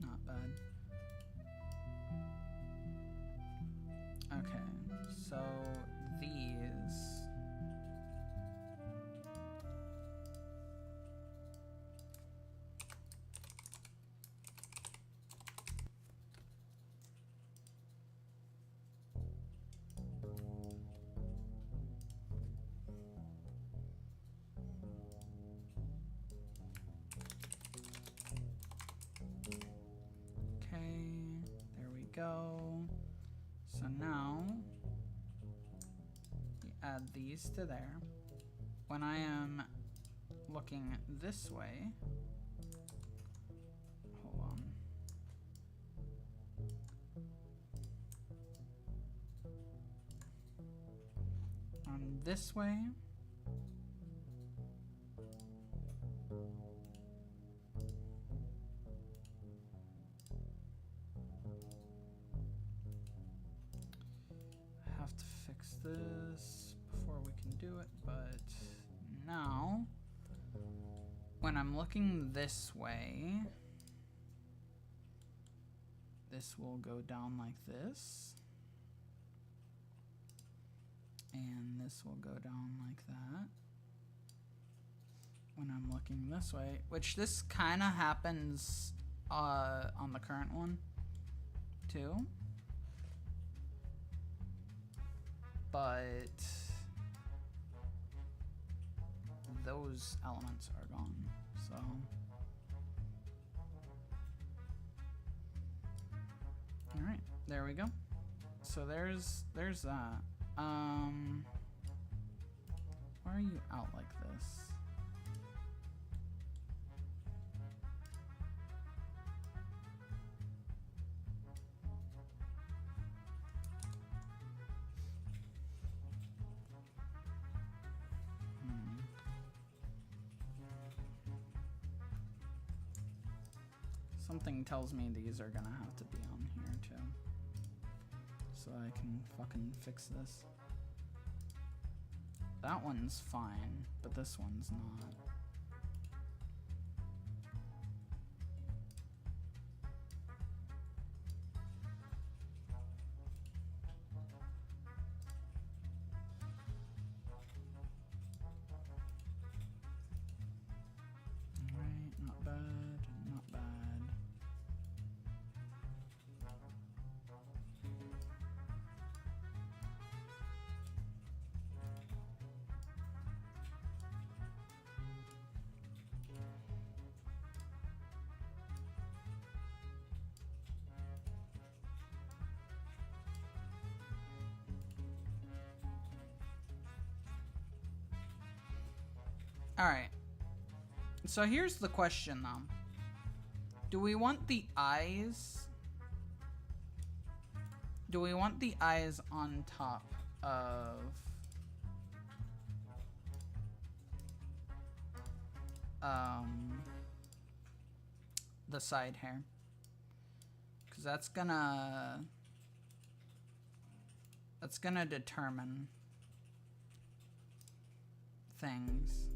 Not bad. Okay, so these... go. So now you add these to there. When I am looking this way, hold on this way, this before we can do it, but now when I'm looking this way, this will go down like this, and this will go down like that when I'm looking this way, which this kind of happens on the current one too. But those elements are gone, so all right, there we go. So there's that. Why are you out like this? Something tells me these are gonna have to be on here too, so I can fucking fix this. That one's fine, but this one's not. Alright, not bad, not bad. All right. So here's the question though. Do we want the eyes? Do we want the eyes on top of the side hair? Because that's gonna determine things.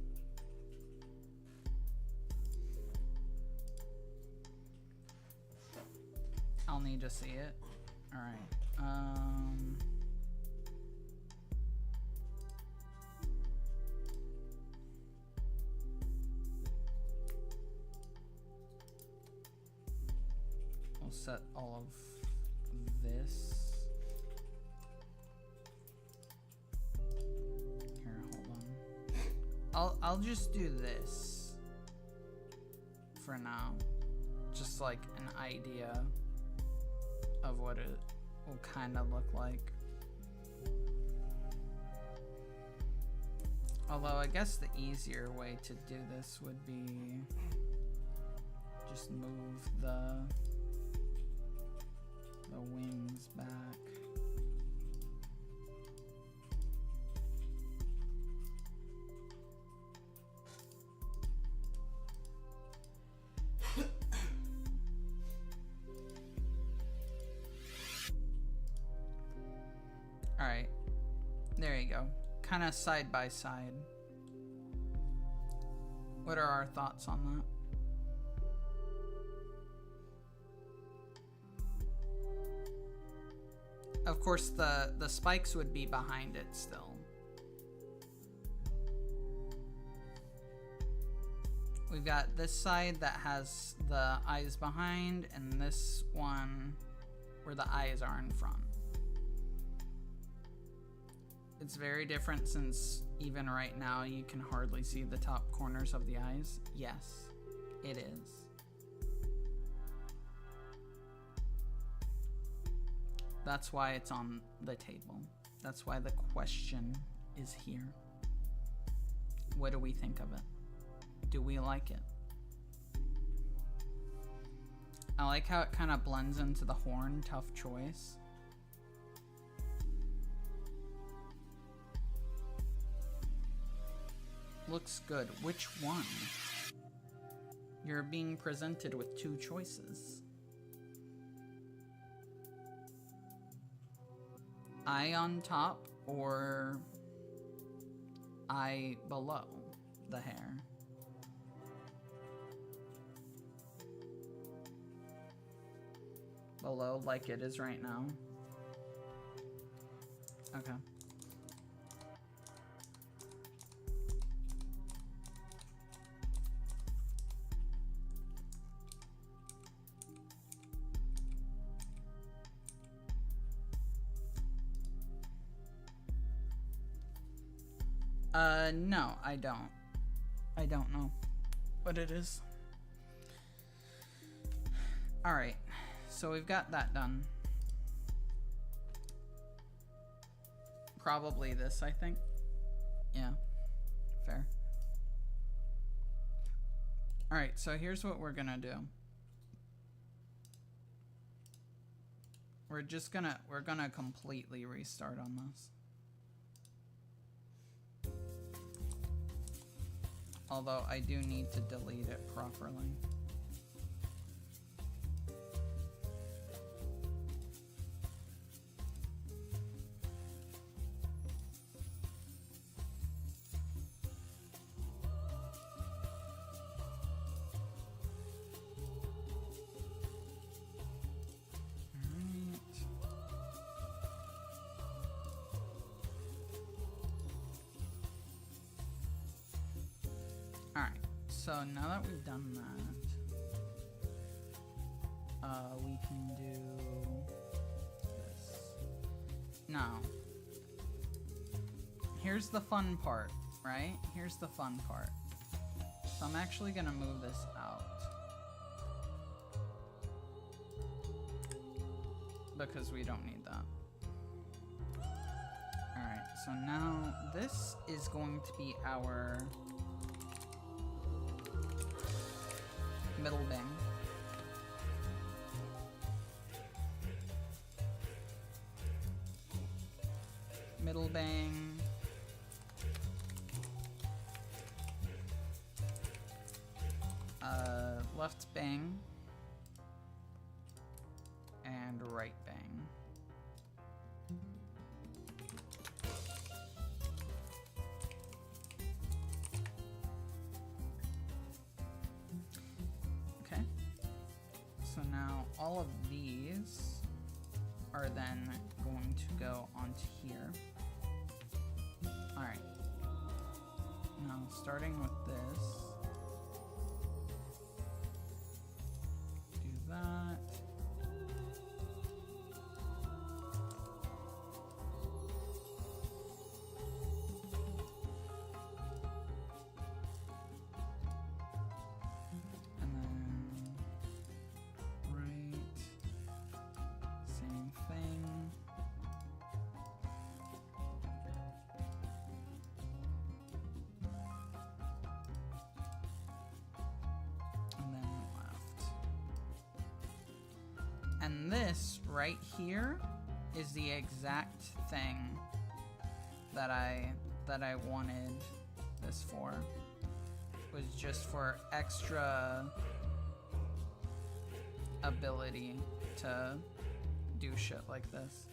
I'll need to see it. All right. We'll set all of this. Here, hold on. I'll just do this for now. Just like an idea of what it will kind of look like. Although I guess the easier way to do this would be just move the wings back. Alright, there you go. Kind of side by side. What are our thoughts on that? Of course, the spikes would be behind it still. We've got this side that has the eyes behind, and this one where the eyes are in front. It's very different since even right now you can hardly see the top corners of the eyes. Yes, it is. That's why it's on the table. That's why the question is here. What do we think of it? Do we like it? I like how it kind of blends into the horn. Tough choice. Looks good. Which one? You're being presented with two choices. Eye on top or eye below the hair? Below like it is right now. Okay. No, I don't. I don't know what it is. Alright, so we've got that done. Probably this, I think. Yeah, fair. Alright, so here's what we're gonna do. We're gonna completely restart on this. Although I do need to delete it properly. So now that we've done that, we can do this. Now, here's the fun part, right? Here's the fun part. So I'm actually gonna move this out. Because we don't need that. Alright, so now this is going to be our Middle bang. Middle bang. Left bang. And right bang. Okay. So now all of these are then going to go onto here. Alright. Now starting with this. Do that. And then right. Same thing. And then left. And this right here is the exact thing that I wanted this for. Was just for extra ability to do shit like this.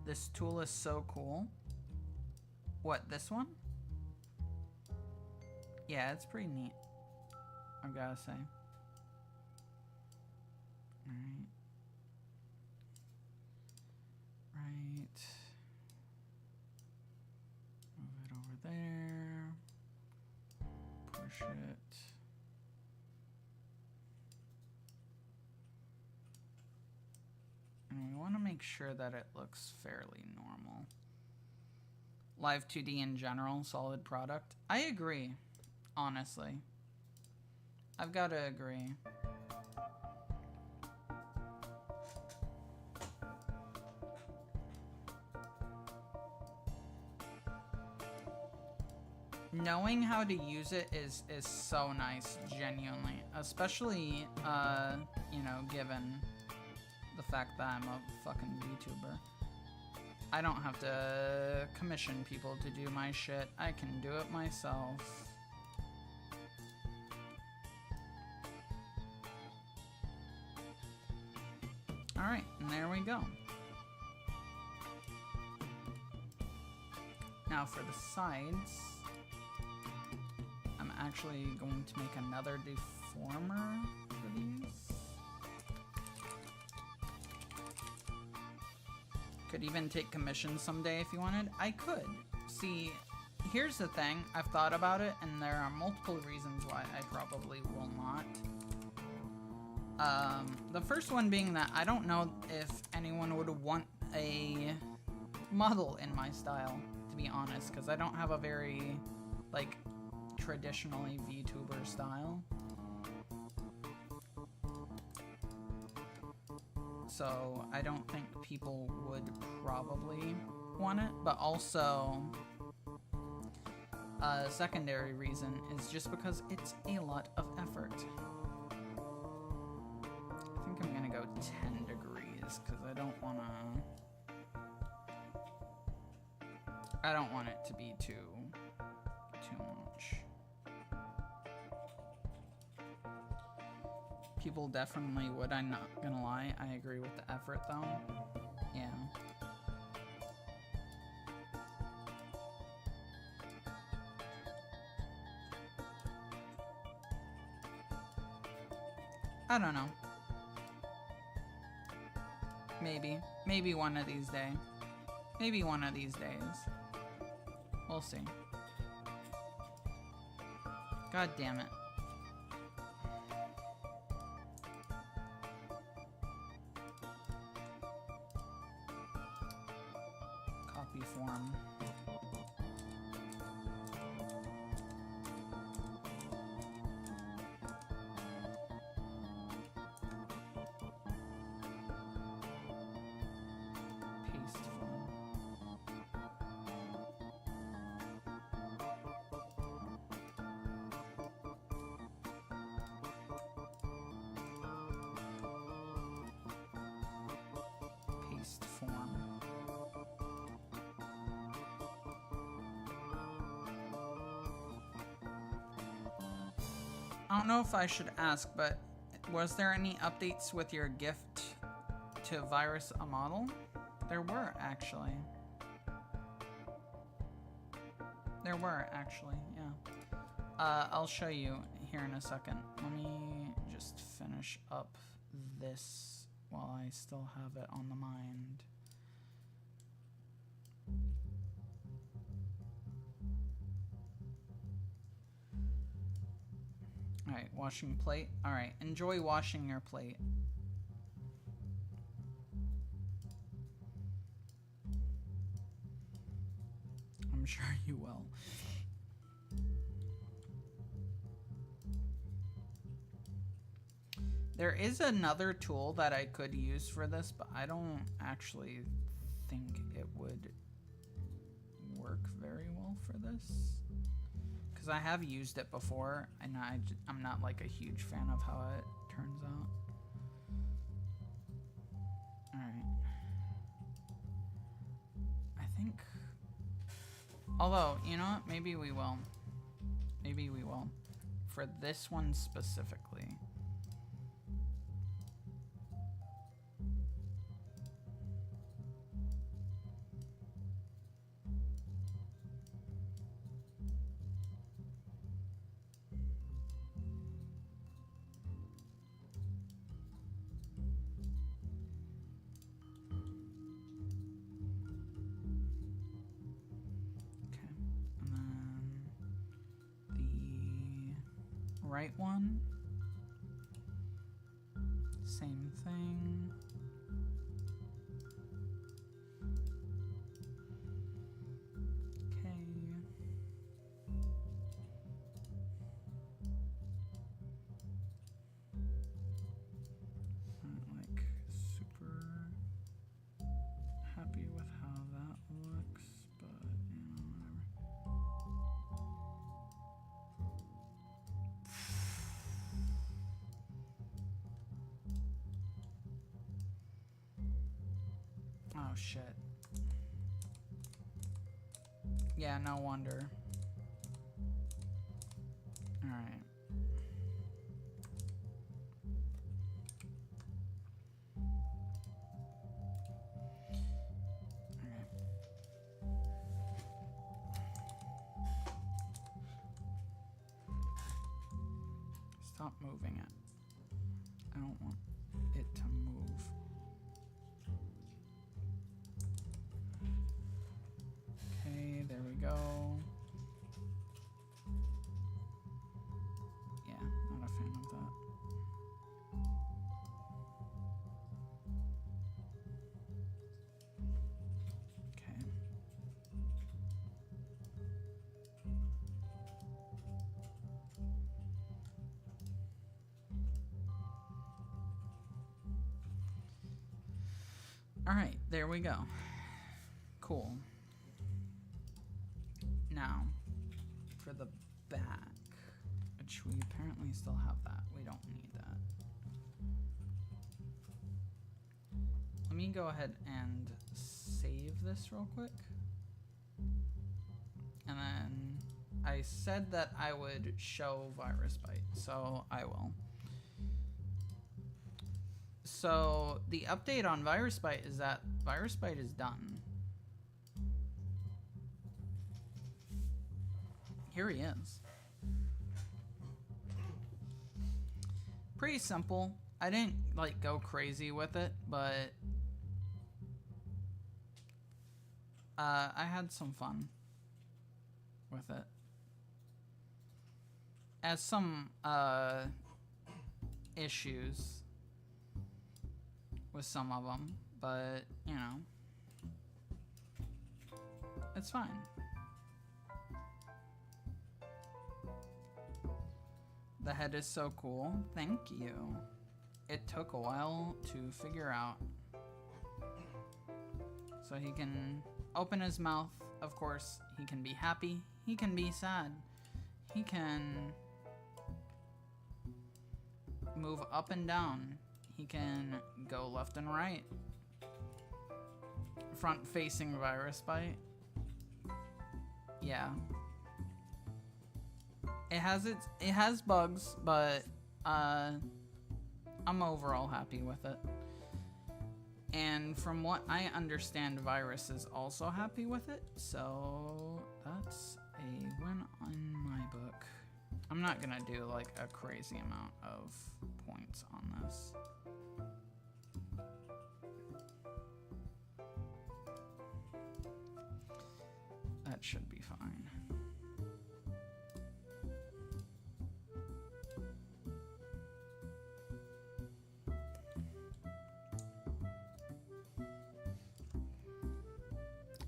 This tool is so cool. What, this one? Yeah, it's pretty neat, I gotta say. Alright. Right. Move it over there. Push it. And we want to make sure that it looks fairly normal. Live 2D in general, solid product. I agree, honestly. I've got to agree. Knowing how to use it is so nice, genuinely. Especially, you know, given the fact that I'm a fucking VTuber. I don't have to commission people to do my shit. I can do it myself. Alright, and there we go. Now for the sides, I'm actually going to make another deformer for these. Could even take commissions someday if you wanted. I could. See, here's the thing. I've thought about it, and there are multiple reasons why I probably will not. The first one being that I don't know if anyone would want a model in my style, to be honest, because I don't have a very, like, traditionally VTuber style. So I don't think people would probably want it, but also a secondary reason is just because it's a lot of effort. I think I'm gonna go 10 degrees because I don't want it to be too much. People definitely would, I'm not gonna lie. I agree with the effort though. Yeah. I don't know. Maybe one of these days. Maybe one of these days. We'll see. God damn it. Copy form. I don't know if I should ask, but was there any updates with your gift to Virus a model? There were, actually. There were, actually, yeah. I'll show you here in a second. Let me just finish up this while I still have it on the mind. Alright, washing plate. Alright, enjoy washing your plate. I'm sure you will. There is another tool that I could use for this, but I don't actually think it would work very well for this. Because I have used it before, and I'm not like a huge fan of how it turns out. Alright. I think... Although, you know what? Maybe we will. Maybe we will. For this one specifically. Right one. Same thing. Okay. Not like super happy with how that looks, but you know, whatever. Oh shit. Yeah, no wonder. Alright. Stop moving it. I don't want it to move. Okay, there we go. Yeah, not a fan of that. Okay. All right, there we go. Cool. Now, for the back, which we apparently still have that. We don't need that. Let me go ahead and save this real quick. And then I said that I would show Virus Bite, so I will. So the update on Virus Bite is that Virus Bite is done. Here he is. Pretty simple. I didn't like go crazy with it, but I had some fun with it. As some issues with some of them, but you know, it's fine. The head is so cool. Thank you. It took a while to figure out. So he can open his mouth, of course. He can be happy. He can be sad. He can move up and down. He can go left and right. Front facing Virus Bite. Yeah. it has bugs, but I'm overall happy with it. And from what I understand, Virus is also happy with it, so that's a win in my book. I'm not gonna do like a crazy amount of points on this. That should be fine.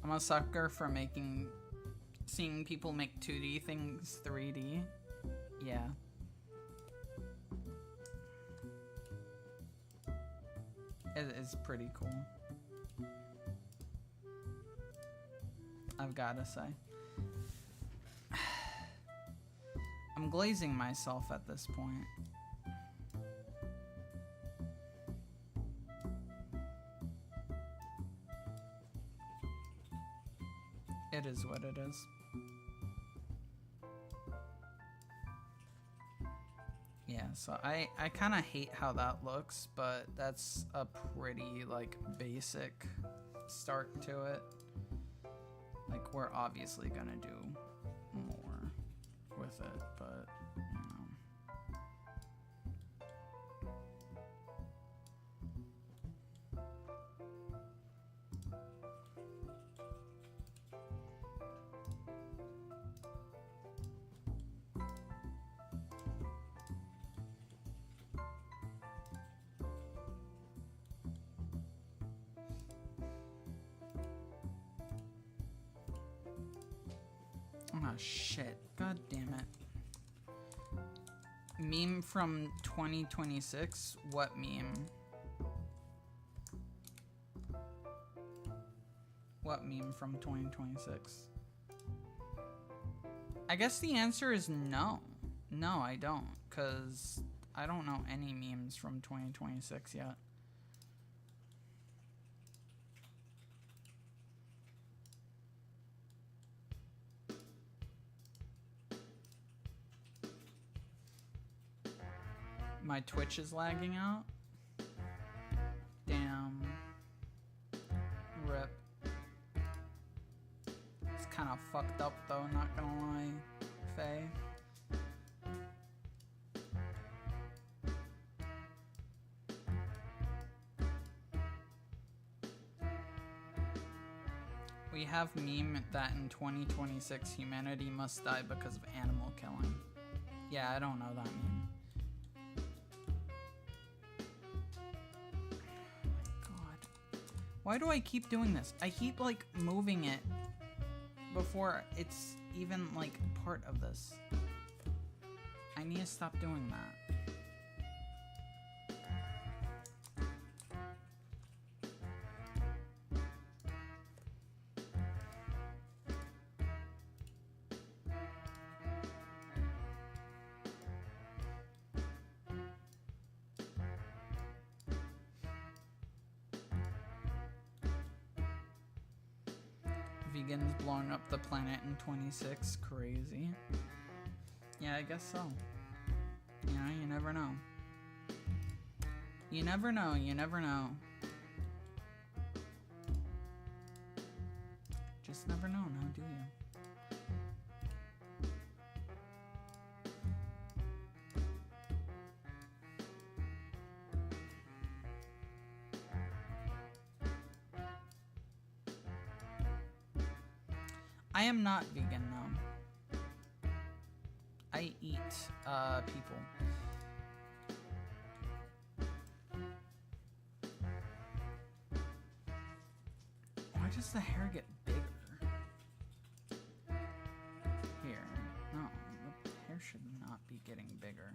I'm a sucker for seeing people make 2D things 3D. Yeah. It is pretty cool. I've gotta say. I'm glazing myself at this point. It is what it is. Yeah, so I kind of hate how that looks, but that's a pretty, like, basic start to it. Like, we're obviously gonna do more with it, but, you know. Oh shit, god damn it. Meme from 2026? What meme? What meme from 2026? I guess the answer is no. No, I don't, because I don't know any memes from 2026 yet. My Twitch is lagging out. Damn. Rip. It's kind of fucked up though, not gonna lie, Faye. We have meme that in 2026 humanity must die because of animal killing. Yeah, I don't know that meme. Why do I keep doing this? I keep, like, moving it before it's even, like, part of this. I need to stop doing that. Vegans blowing up the planet in 26. Crazy. Yeah, I guess so. You know, you never know. You never know, you never know. Just never know, now do you? I am not vegan, no. I eat, people. Why does the hair get bigger? Here. No, the hair should not be getting bigger.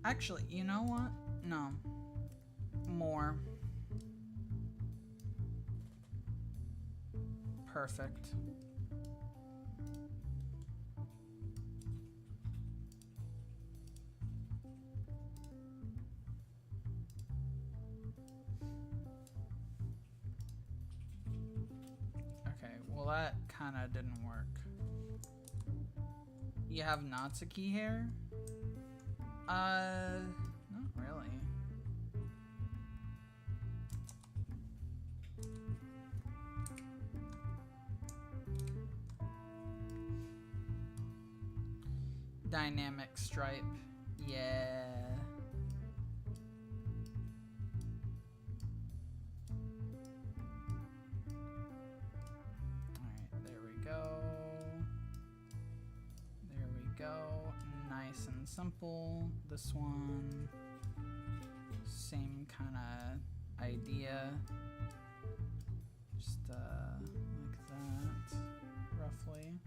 Actually, you know what? No. More. Perfect. Okay, well that kinda didn't work. You have Natsuki hair? Not really. Dynamic stripe. Yeah. Alright, there we go. There we go. Nice and simple. This one. Same kind of idea. Just like that, roughly.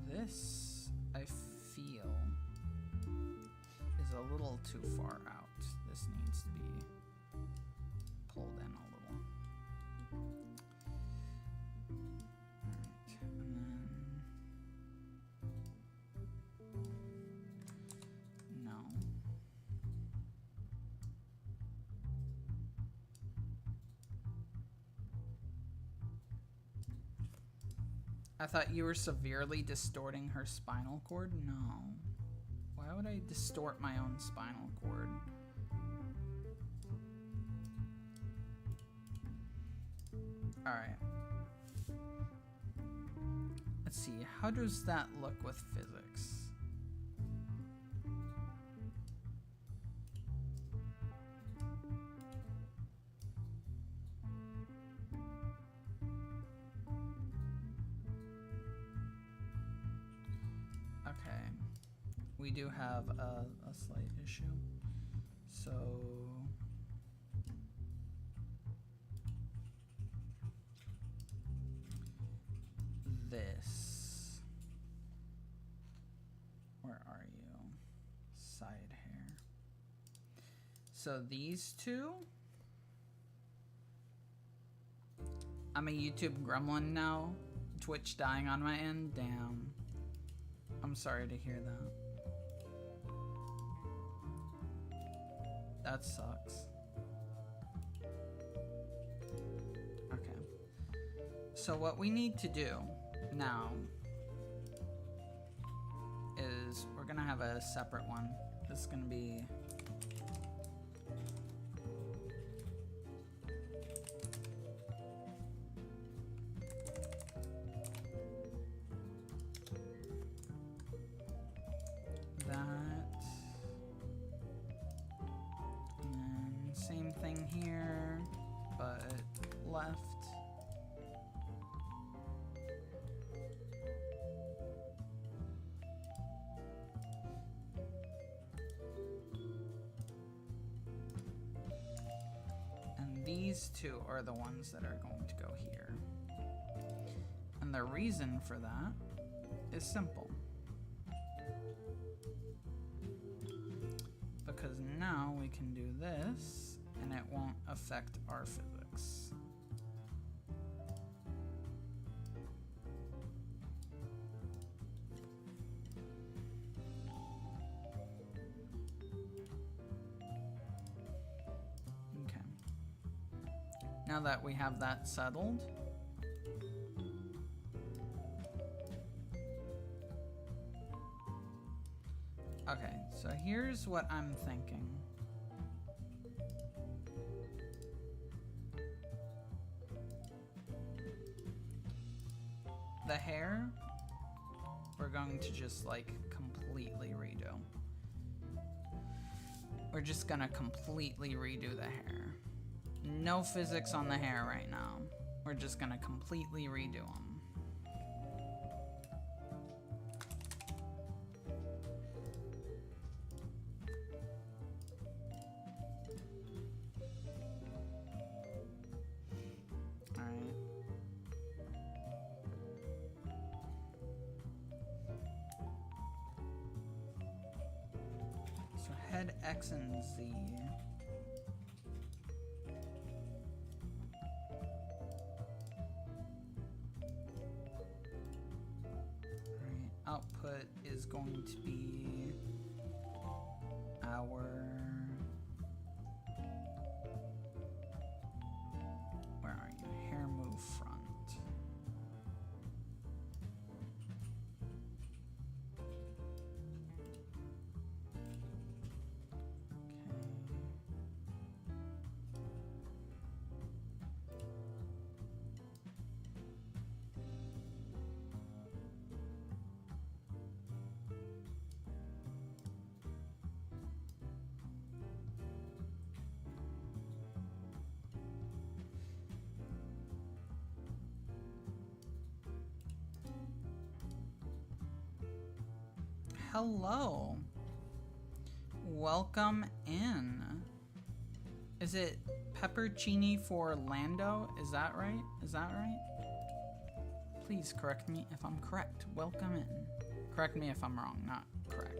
This, I feel, is a little too far out. This needs to be pulled in a little. Alright, and then... No. I thought you were severely distorting her spinal cord? No. Why would I distort my own spinal cord? Alright. Let's see, how does that look with physics? Okay, we do have a slight issue. So this, where are you? Side hair. So these two, I'm a YouTube gremlin now. Twitch dying on my end, damn. I'm sorry to hear that. That sucks. Okay. So what we need to do now is we're gonna have a separate one. This is gonna be here, but left. And these two are the ones that are going to go here. And the reason for that is simple. Because now we can do this and it won't affect our physics. Okay. Now that we have that settled, okay, so here's what I'm thinking. The hair, we're going to just like completely redo. We're just gonna completely redo the hair. No physics on the hair right now. We're just gonna completely redo them. said X and Z. Alright, output is going to be our... Where are you? Hair move front. Hello. Welcome in. Is it peppercini for Lando? Is that right? Is that right? Please correct me if I'm correct. Welcome in. Correct me if I'm wrong, not correct.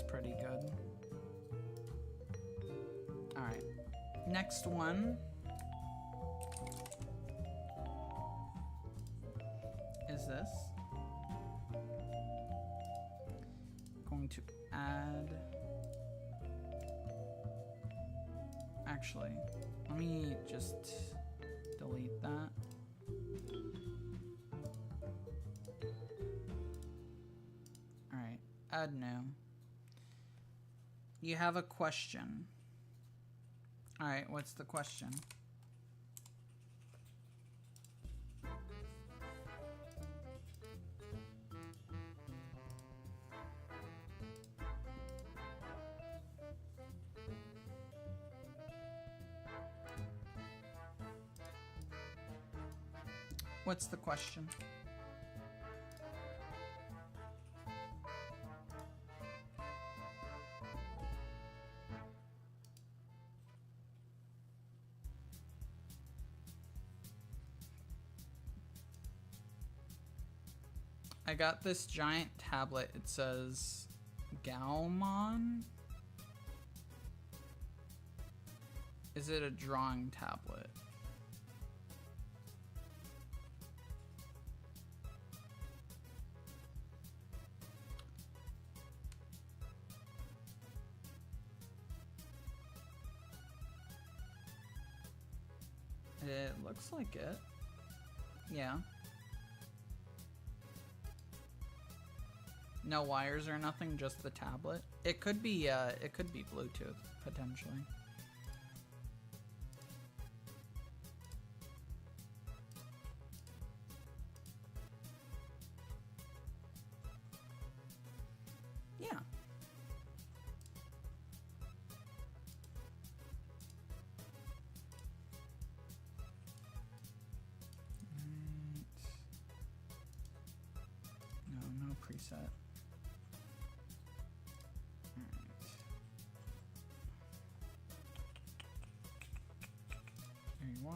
Pretty good. All right, next one is this. Going to add, actually, let me just delete that. All right, add new. You have a question. All right, what's the question? What's the question? I got this giant tablet. It says Gaomon. Is it a drawing tablet? It looks like it. Yeah. No wires or nothing, just the tablet. It could be Bluetooth potentially. Yeah. No preset. There you are.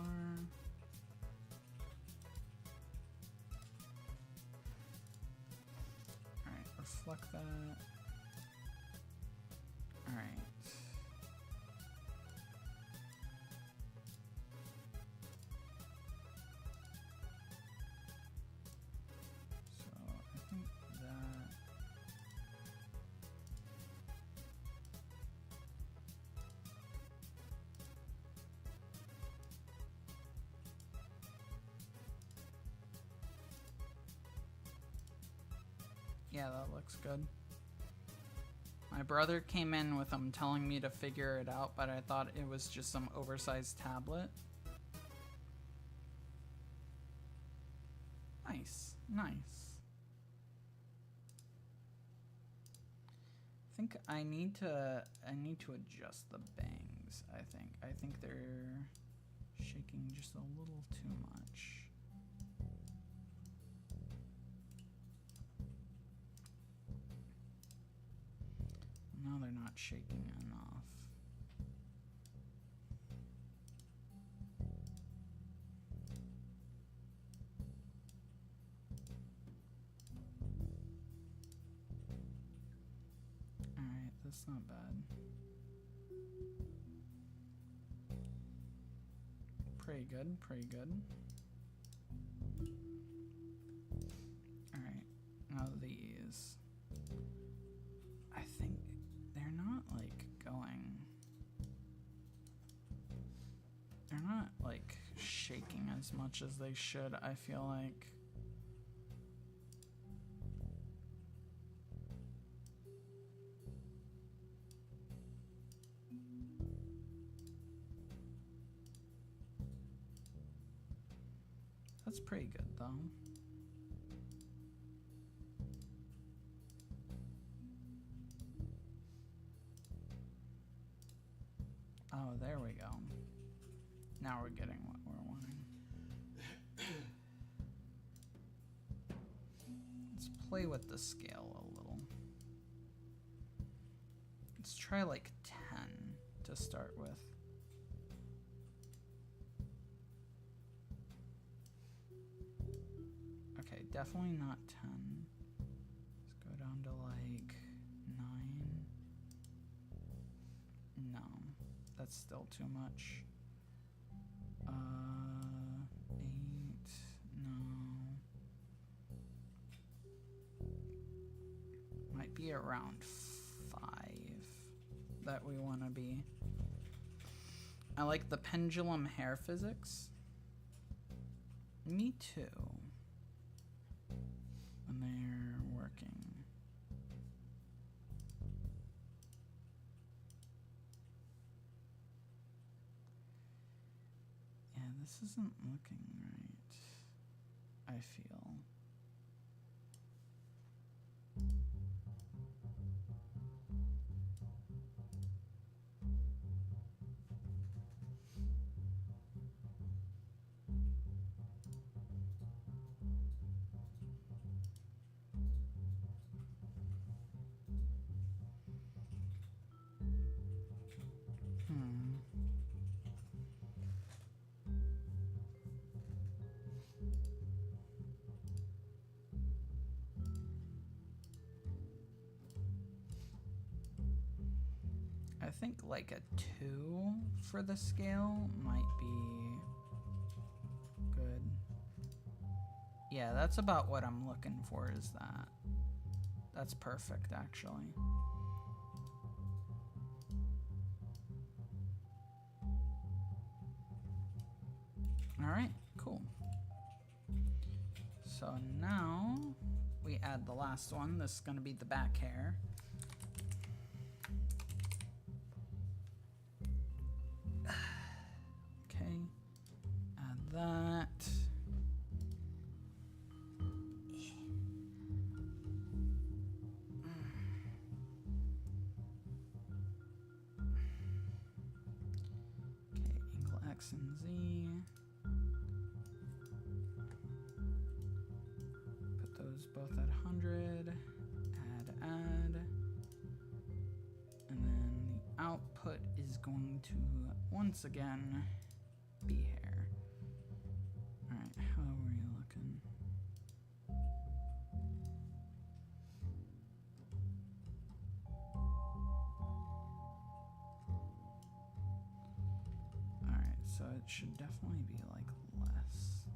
Alright, reflect that. Alright. So I think that yeah, that looks good. My brother came in with him telling me to figure it out, but I thought it was just some oversized tablet. Nice, nice. I think I need to adjust the bangs, I think they're shaking just a little too much. No, they're not shaking enough. Alright, that's not bad. Pretty good, pretty good. Alright, now these. I think they're not like going. They're not like shaking as much as they should, I feel like. That's pretty good though. Oh, there we go. Now we're getting what we're wanting. Let's play with the scale a little. Let's try like 10 to start with. Okay, definitely not 10. Let's go down to like 9. No, that's still too much. 8, no. Might be around 5 that we want to be. I like the pendulum hair physics. Me too. When they're working. Yeah, this isn't looking right, I feel. I think like a 2 for the scale might be good. Yeah, that's about what I'm looking for, is that. That's perfect, actually. All right, cool. So now we add the last one. This is going to be the back hair. Okay, add that. Okay, angle X and Z. Put those both at 100. Add. And then the output is going to, once again, be hair. Alright, how are we looking? Alright, so it should definitely be like less.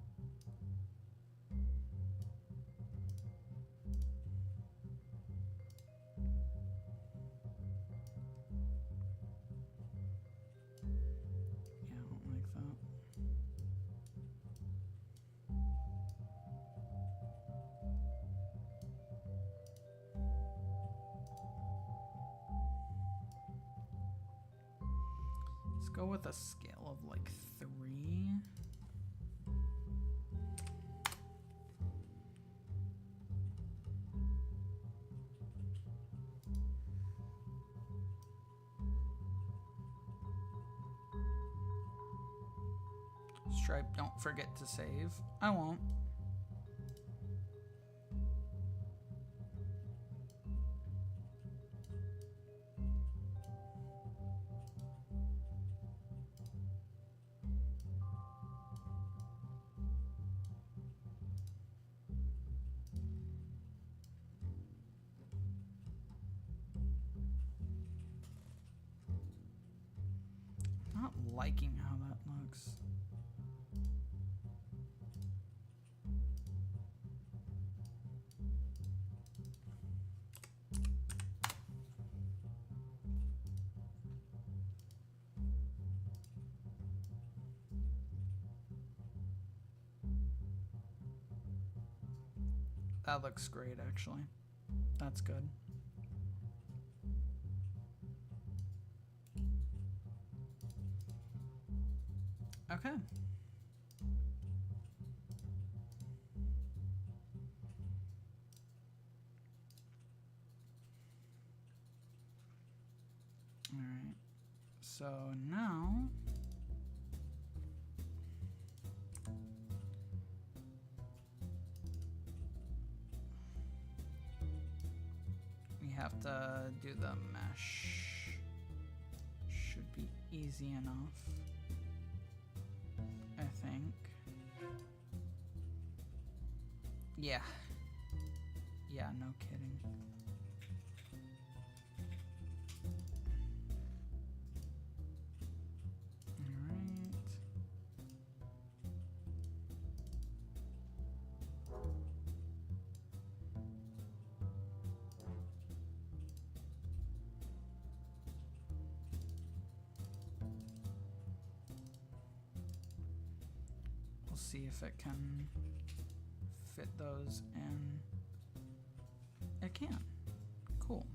Yeah, I don't like that. Let's go with a scale of like 3. Stripe, don't forget to save. I won't. looks. That looks great, actually. That's good. Okay. All right. So now we have to do the mesh. Should be easy enough, I think. Yeah. Yeah, no kidding. All right. We'll see if it can fit those in. It can. Cool.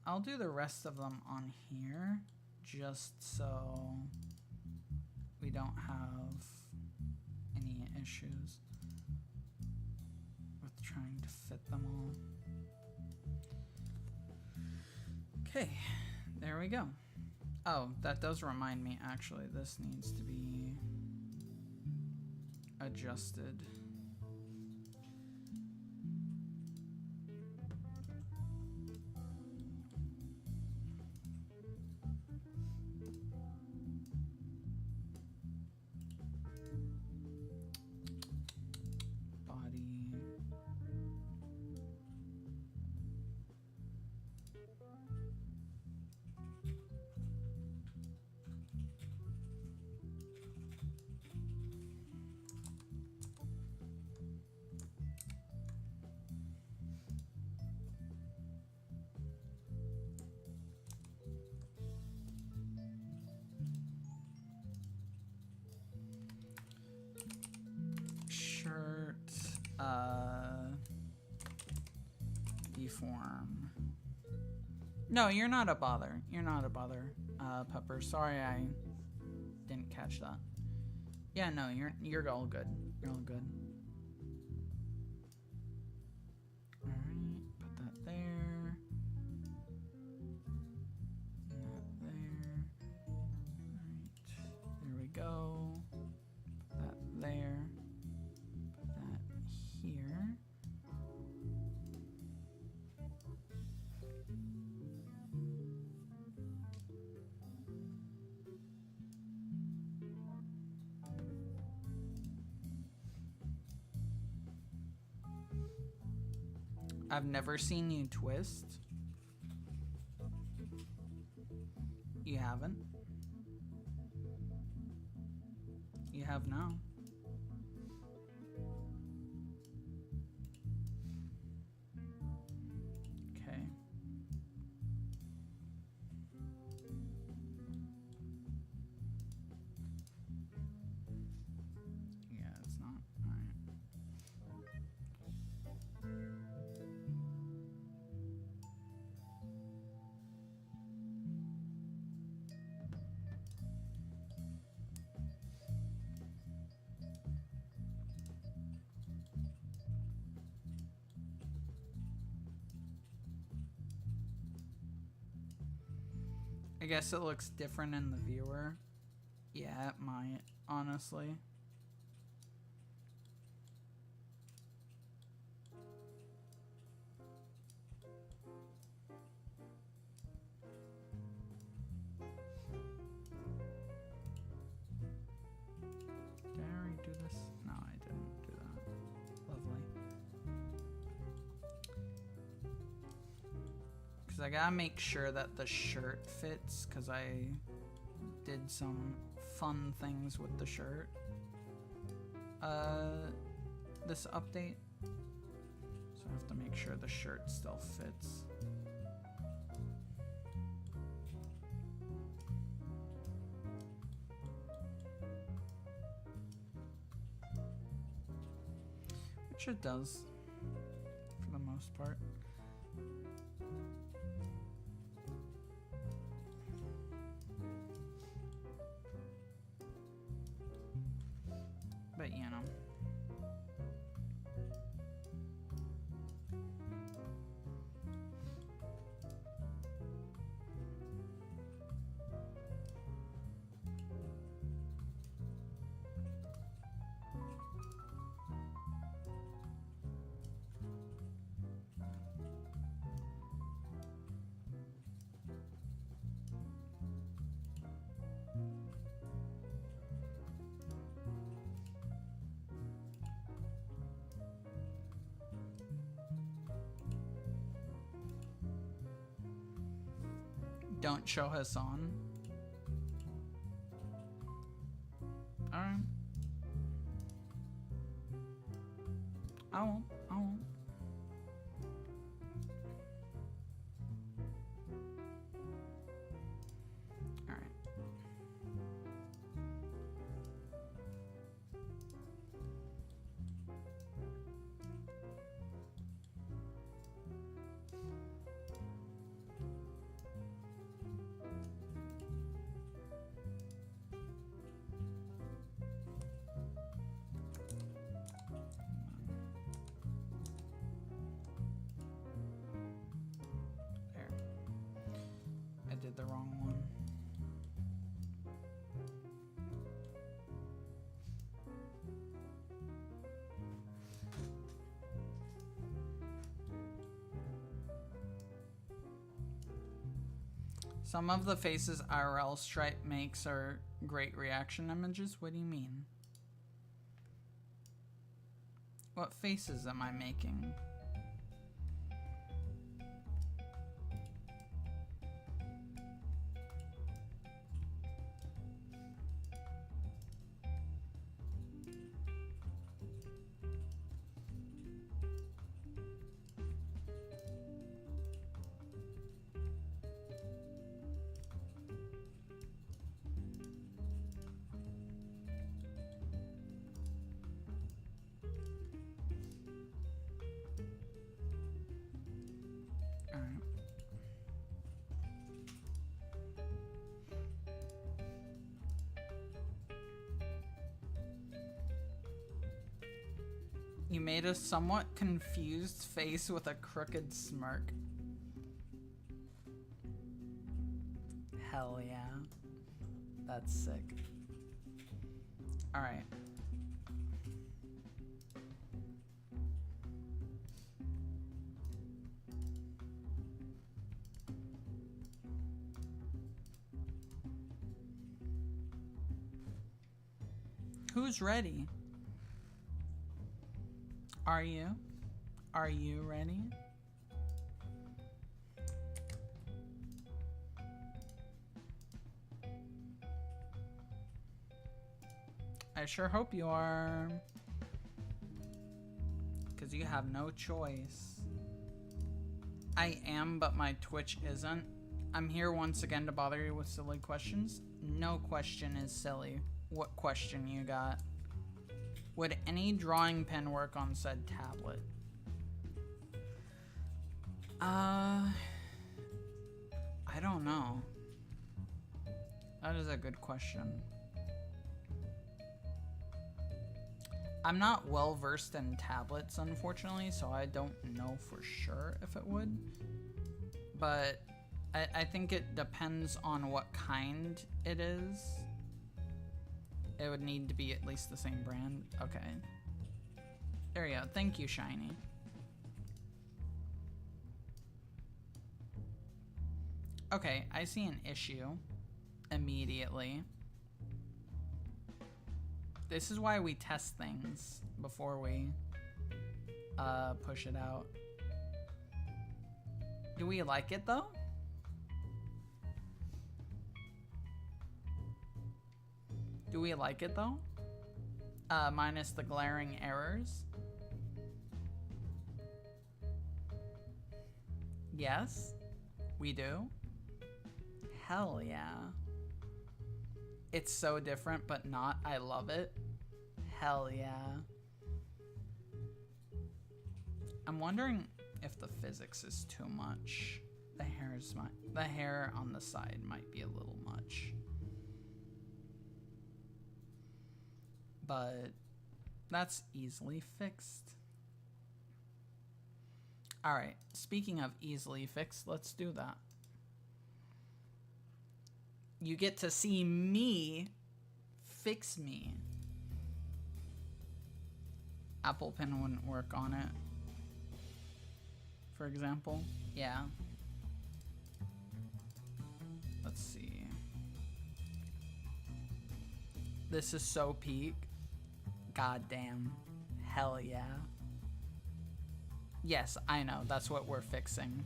I'll do the rest of them on here just so we don't have any issues with trying to fit them all. Okay, there we go. Oh, that does remind me, actually, this needs to be adjusted. Deform. No, you're not a bother. You're not a bother, Pepper. Sorry I didn't catch that. Yeah, no, you're all good. You're all good. Alright, put that there. That there. Alright, there we go. Put that there. Put that here. I've never seen you twist. You haven't? You have now. Okay. Yeah, it's not. All right. I guess it looks different in the viewer. Yeah, it might, honestly. Did I already do this? No, I didn't do that. Lovely. Because I gotta make sure that the shirt fits, because I did some fun things with the shirt. This update. So I have to make sure the shirt still fits. Which it does, for the most part. But you know. Don't show Hassan. Alright. I won't. I won't. Alright. There. I did the wrong one. Some of the faces IRL Stripe makes are great reaction images. What do you mean? What faces am I making? You made a somewhat confused face with a crooked smirk. Hell yeah. That's sick. Alright. Who's ready? Are you? Are you ready? I sure hope you are. Because you have no choice. I am, but my Twitch isn't. I'm here once again to bother you with silly questions. No question is silly. What question you got? Would any drawing pen work on said tablet? I don't know. That is a good question. I'm not well versed in tablets, unfortunately, so I don't know for sure if it would. But I think it depends on what kind it is. It would need to be at least the same brand. Okay. There you go. Thank you, Shiny. Okay, I see an issue immediately. This is why we test things before we push it out. Do we like it though? Do we like it though? Minus the glaring errors. Yes, we do. Hell yeah. It's so different, but not. I love it. Hell yeah. I'm wondering if the physics is too much. The hair on the side might be a little much. But that's easily fixed. All right, speaking of easily fixed, let's do that. You get to see me fix me. Apple Pen wouldn't work on it, for example. Yeah. Let's see. This is so peak. Goddamn. Hell yeah. Yes, I know. That's what we're fixing.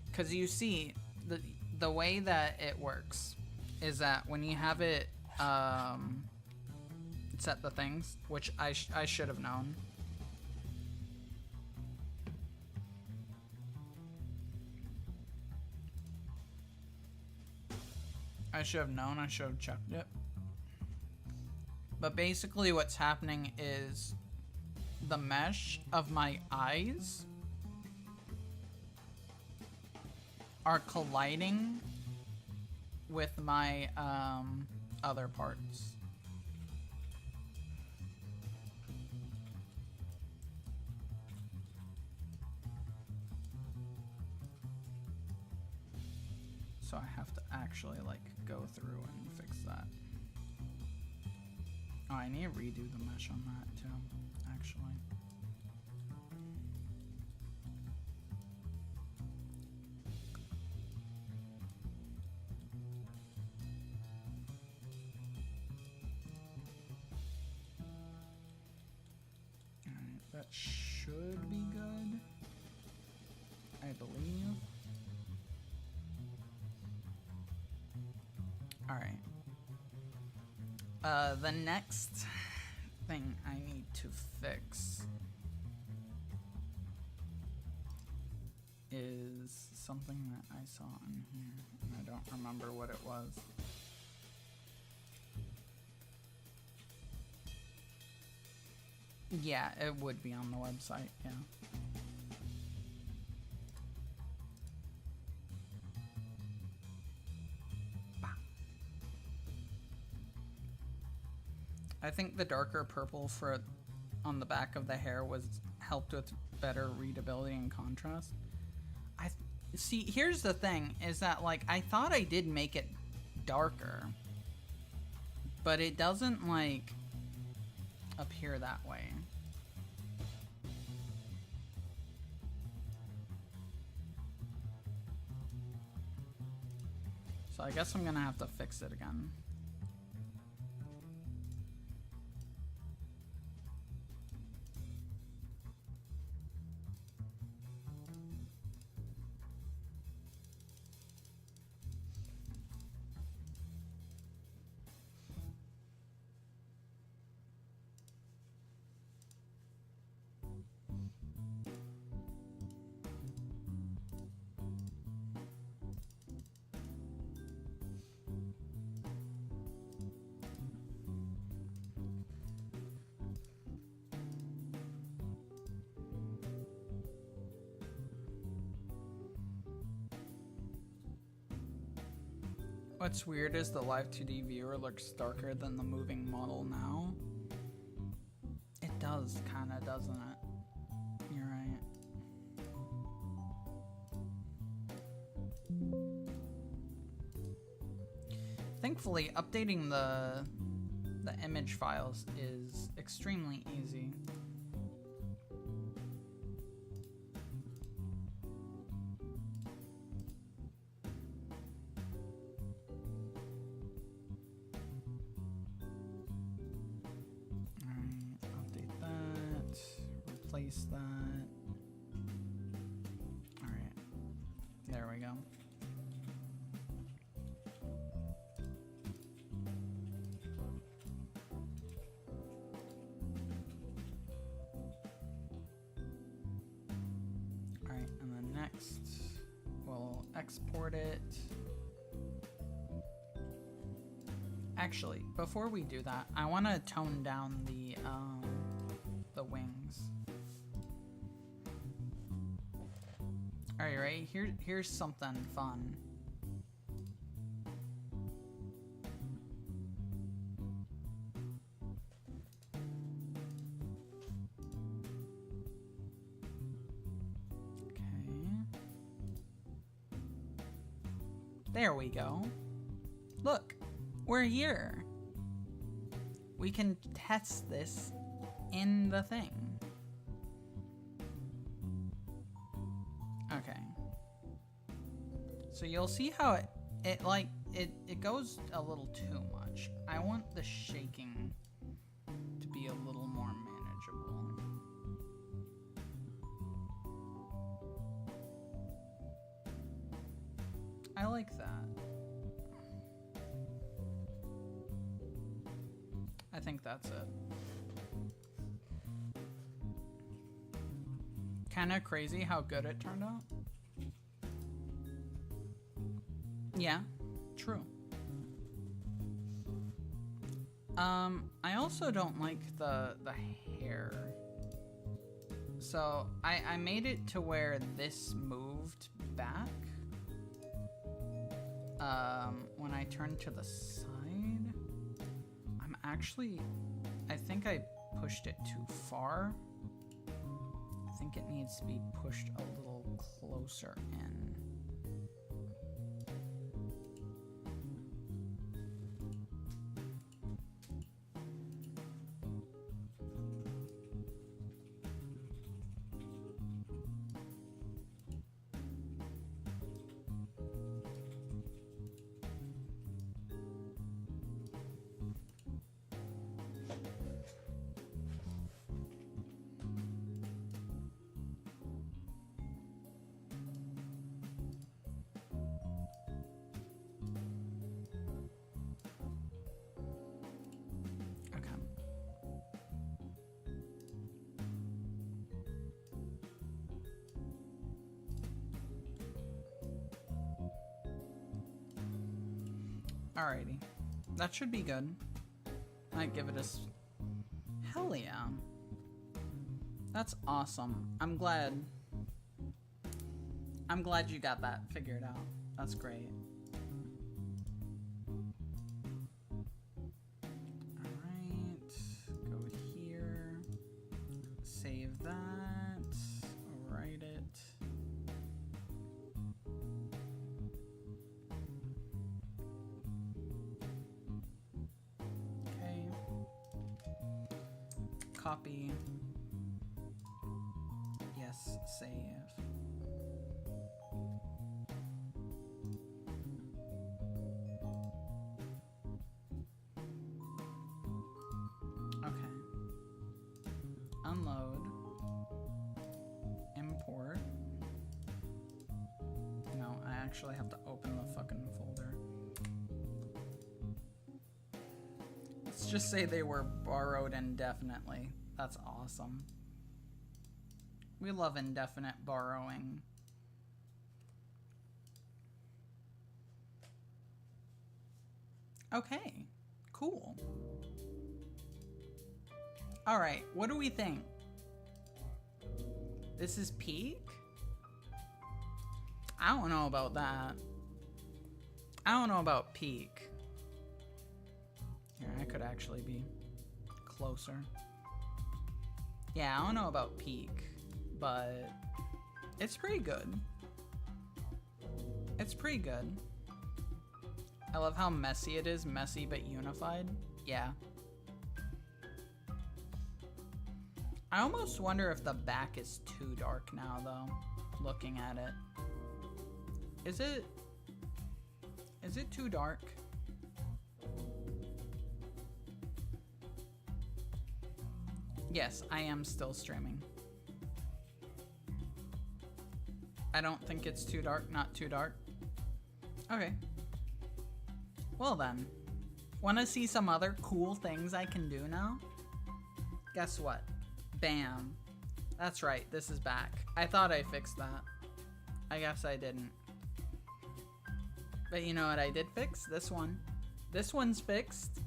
Because you see, the way that it works is that when you have it set the things, which I should have known. I should have known. I should have checked it. But basically what's happening is the mesh of my eyes are colliding with my other parts. So I have to actually like go through and fix that. Oh, I need to redo the mesh on that too, actually. Alright, that should be good, I believe. Alright. The next thing I need to fix is something that I saw in here, and I don't remember what it was. Yeah, it would be on the website, yeah. I think the darker purple for on the back of the hair was helped with better readability and contrast. See, here's the thing, is that like I thought I did make it darker, but it doesn't like appear that way. So I guess I'm gonna have to fix it again. What's weird is the live 2D viewer looks darker than the moving model now. It does, kinda, doesn't it? You're right. Thankfully, updating the image files is extremely easy. That. All right, there we go. export it. Actually, before we do that, I want to tone down the wings. All right, right here's something fun. There we go. Look, we're here. We can test this in the thing. Okay. So you'll see how it goes a little too much. I want the shaking to be a little more manageable. I like that. I think that's it. Kinda crazy how good it turned out. Yeah, true. I also don't like the hair. So I made it to where this moved back. When I turn to the side, I think I pushed it too far. I think it needs to be pushed a little closer in. Alrighty. That should be good. Might give it a... Hell yeah. That's awesome. I'm glad you got that figured out. That's great. Alright. Go here. Save that. Write it. Copy. Yes, save. Okay. Unload. Import. No, I actually have to open the fucking folder. Let's just say they were borrowed indefinitely. That's awesome. We love indefinite borrowing. Okay, cool. All right, what do we think? This is peak? I don't know about that. I don't know about peak. Here, I could actually be closer. Yeah, I don't know about peak, but it's pretty good. It's pretty good. I love how messy it is, messy but unified. Yeah. I almost wonder if the back is too dark now, though, looking at it. Is it too dark? Yes, I am still streaming. I don't think it's too dark, not too dark. Okay. Well then, want to see some other cool things I can do now? Guess what? Bam. That's right, this is back. I thought I fixed that. I guess I didn't. But you know what I did fix? This one. This one's fixed.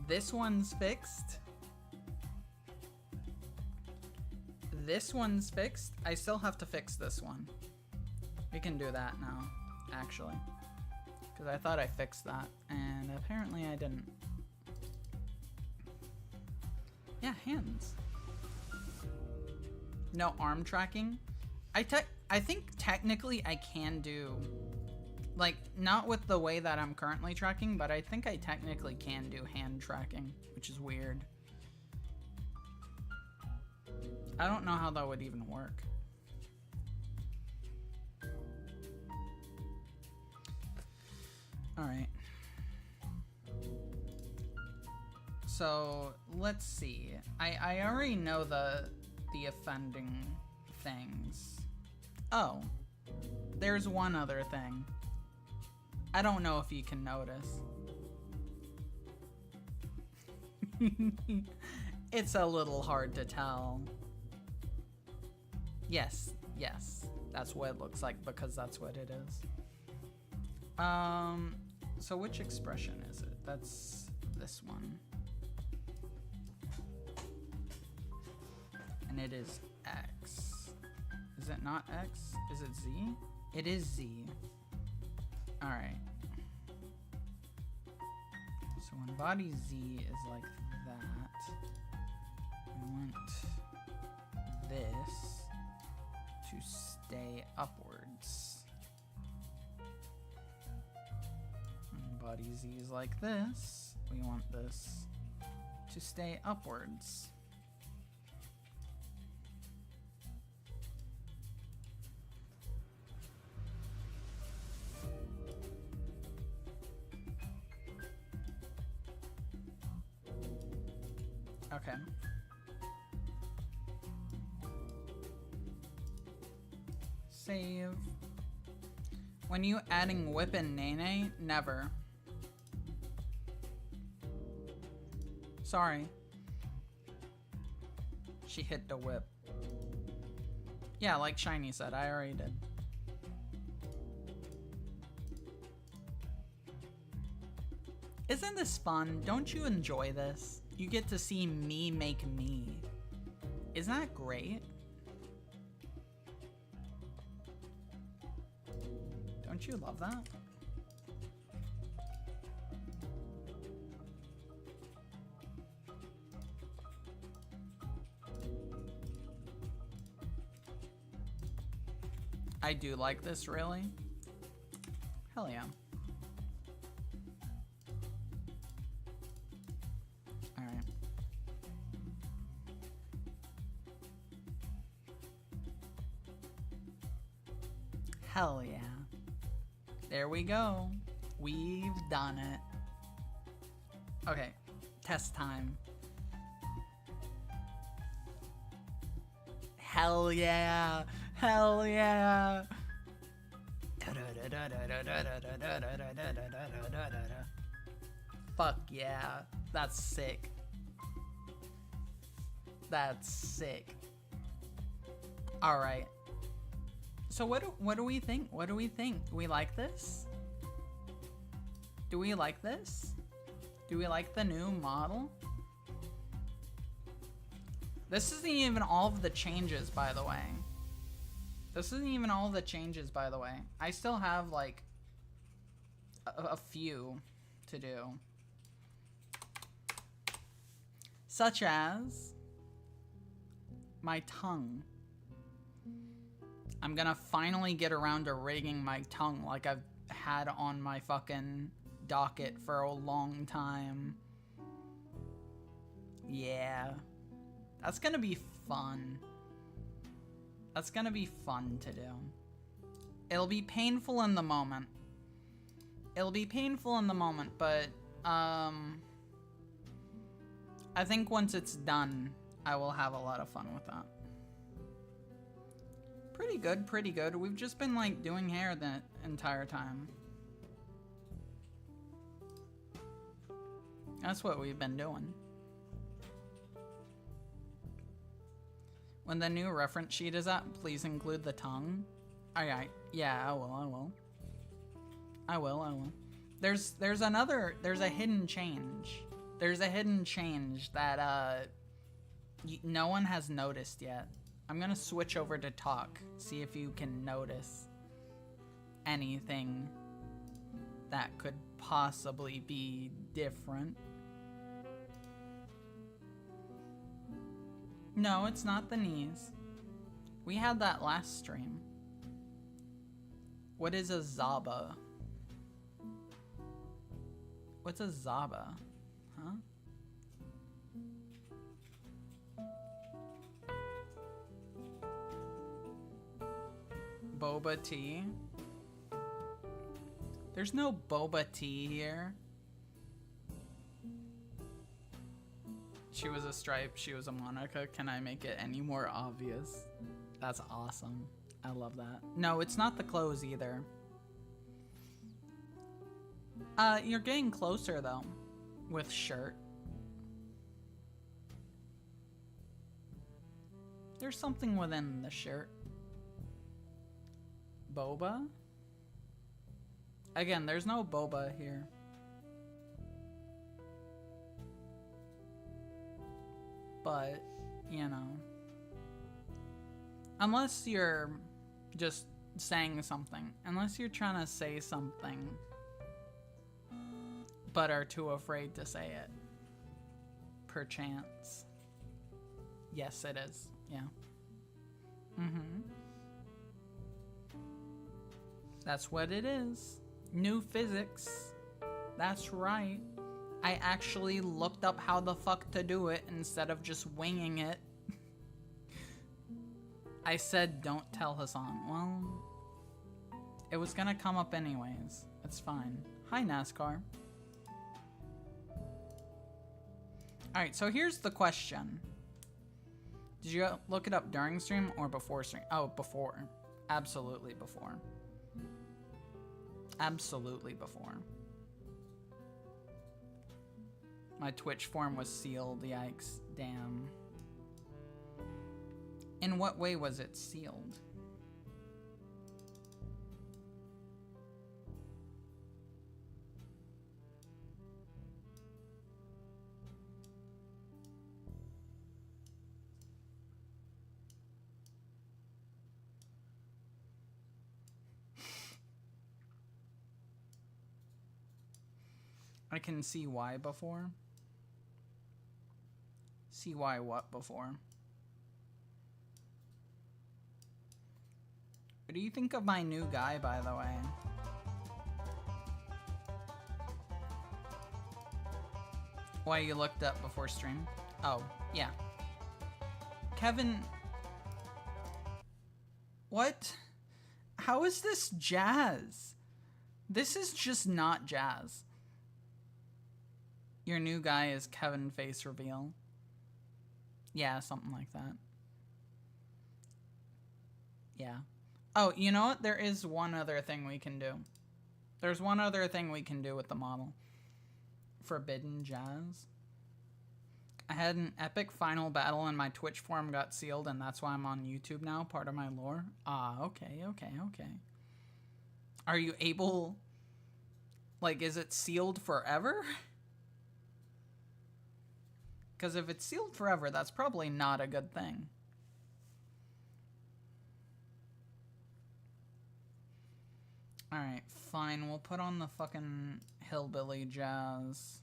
This one's fixed. This one's fixed. I still have to fix this one. We can do that now, actually. Because I thought I fixed that, and apparently I didn't. Yeah, hands. No arm tracking. I think technically I can do, like, not with the way that I'm currently tracking, but I think I technically can do hand tracking, which is weird. I don't know how that would even work. All right. So let's see. I already know the offending things. Oh, there's one other thing. I don't know if you can notice. It's a little hard to tell. Yes, that's what it looks like because that's what it is. So which expression is it? That's this one. And it is X. Is it not X? Is it Z? It is Z. Alright. So when body Z is like that, we want this to stay upwards. When body Z is like this, we want this to stay upwards. Okay. Save. When you adding whip and nene, never. Sorry. She hit the whip. Yeah, like Shiny said, I already did. Isn't this fun? Don't you enjoy this? You get to see me make me. Isn't that great? Don't you love that? I do like this, really. Hell yeah. Alright. Hell yeah. There we go. We've done it. Okay, test time. Hell yeah. Hell yeah. Fuck yeah. That's sick. That's sick. All right. So what do we think? What do we think? Do we like this? Do we like this? Do we like the new model? This isn't even all of the changes, by the way. This isn't even all the changes, by the way. I still have, like, a few to do. Such as my tongue. I'm gonna finally get around to rigging my tongue like I've had on my fucking docket for a long time. Yeah. That's gonna be fun. That's gonna be fun to do. It'll be painful in the moment. It'll be painful in the moment, but, I think once it's done, I will have a lot of fun with that. Pretty good, pretty good. We've just been, like, doing hair the entire time. That's what we've been doing. When the new reference sheet is up, please include the tongue. Alright, yeah, I will. I will. There's a hidden change. There's a hidden change that, no one has noticed yet. I'm gonna switch over to talk, see if you can notice anything that could possibly be different. No, it's not the knees. We had that last stream. What is a Zaba? What's a Zaba? Huh? Boba tea? There's no boba tea here. She was a Stripe, she was a Monica. Can I make it any more obvious? That's awesome. I love that. No, it's not the clothes either. You're getting closer though, with shirt. There's something within the shirt. Boba? Again, there's no boba here. But, you know. Unless you're just saying something. Unless you're trying to say something, but are too afraid to say it. Perchance. Yes, it is. Yeah. Mm-hmm. That's what it is. New physics. That's right. I actually looked up how the fuck to do it instead of just winging it. I said don't tell Hassan. Well, it was gonna come up anyways. It's fine. Hi, NASCAR. Alright, so here's the question. Did you look it up during stream or before stream? Oh, before. Absolutely before. Absolutely before. My Twitch form was sealed. Yikes. Damn. In what way was it sealed? I can see why before. See why what before? What do you think of my new guy, by the way? Why you looked up before stream? Oh, yeah. Kevin... What? How is this jazz? This is just not jazz. Your new guy is Kevin face reveal. Yeah, something like that. Yeah. Oh, you know what? There is one other thing we can do. There's one other thing we can do with the model. Forbidden jazz. I had an epic final battle and my Twitch forum got sealed and that's why I'm on YouTube now, part of my lore. Ah, okay. Are you able... Like, is it sealed forever? Because if it's sealed forever, that's probably not a good thing. Alright, fine. We'll put on the fucking hillbilly jazz.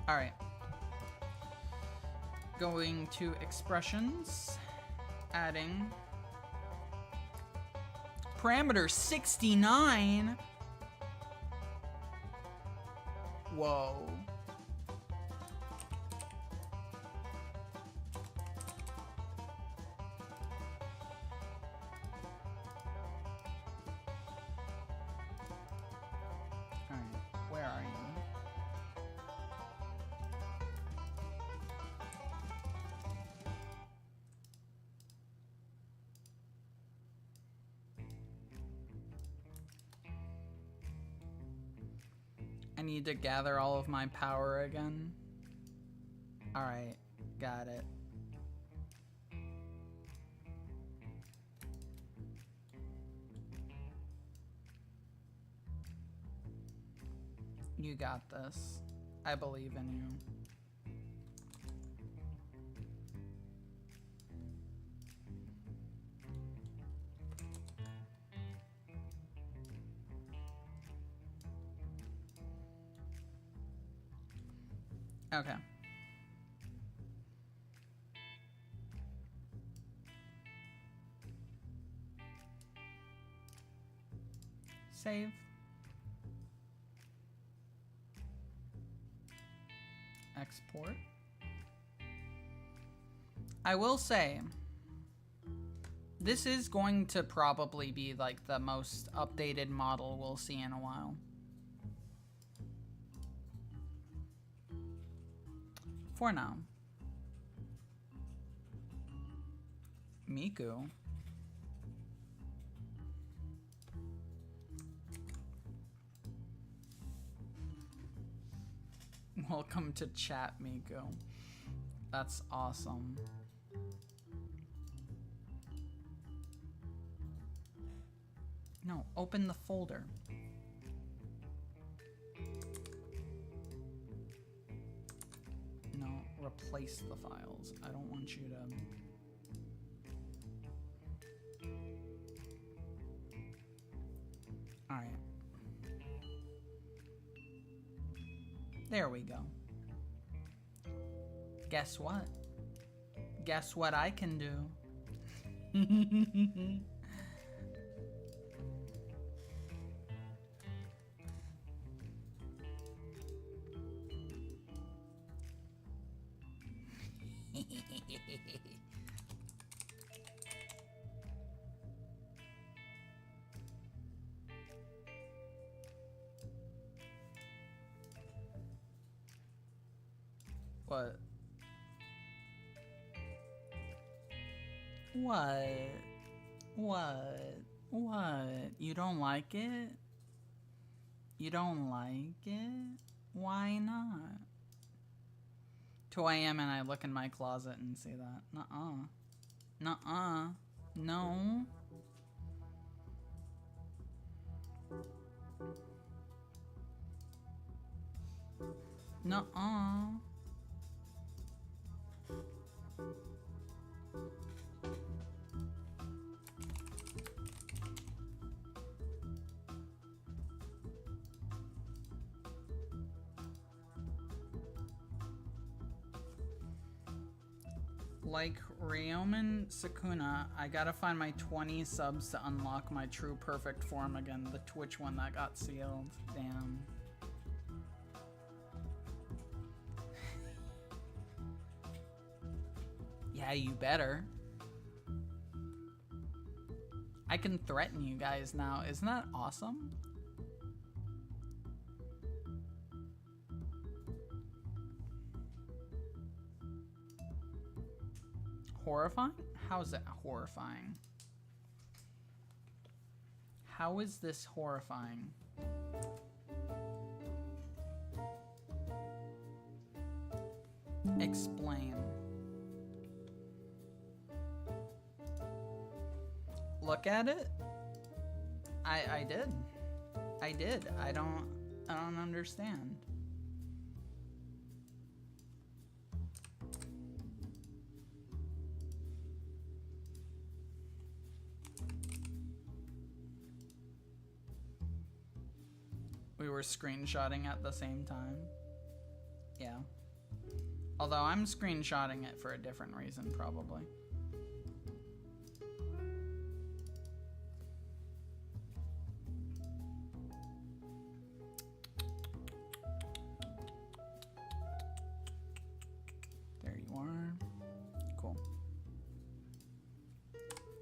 Alright. Going to expressions. Adding. Parameter 69? Whoa. Alright, where are you? I need to gather all of my power again. Alright. Got it. You got this. I believe in you. Okay. Save. Export. I will say, this is going to probably be like the most updated model we'll see in a while. For now. Miku. Welcome to chat, Miku. That's awesome. No, open the folder. No, replace the files. I don't want you to... Alright. There we go. Guess what? Guess what I can do? What? What? What? What? You don't like it? You don't like it? Why not? 2 a.m. and I look in my closet and see that. Nuh-uh. Nuh-uh. No. Nuh-uh. Like Ryomen Sakuna, I gotta find my 20 subs to unlock my true perfect form again. The Twitch one that got sealed. Damn. Yeah, you better. I can threaten you guys now. Isn't that awesome? Horrifying? How is it horrifying? How is this horrifying? Explain. Look at it? I did. I did. I don't understand. We were screenshotting at the same time. Yeah. Although I'm screenshotting it for a different reason, probably. There you are. Cool.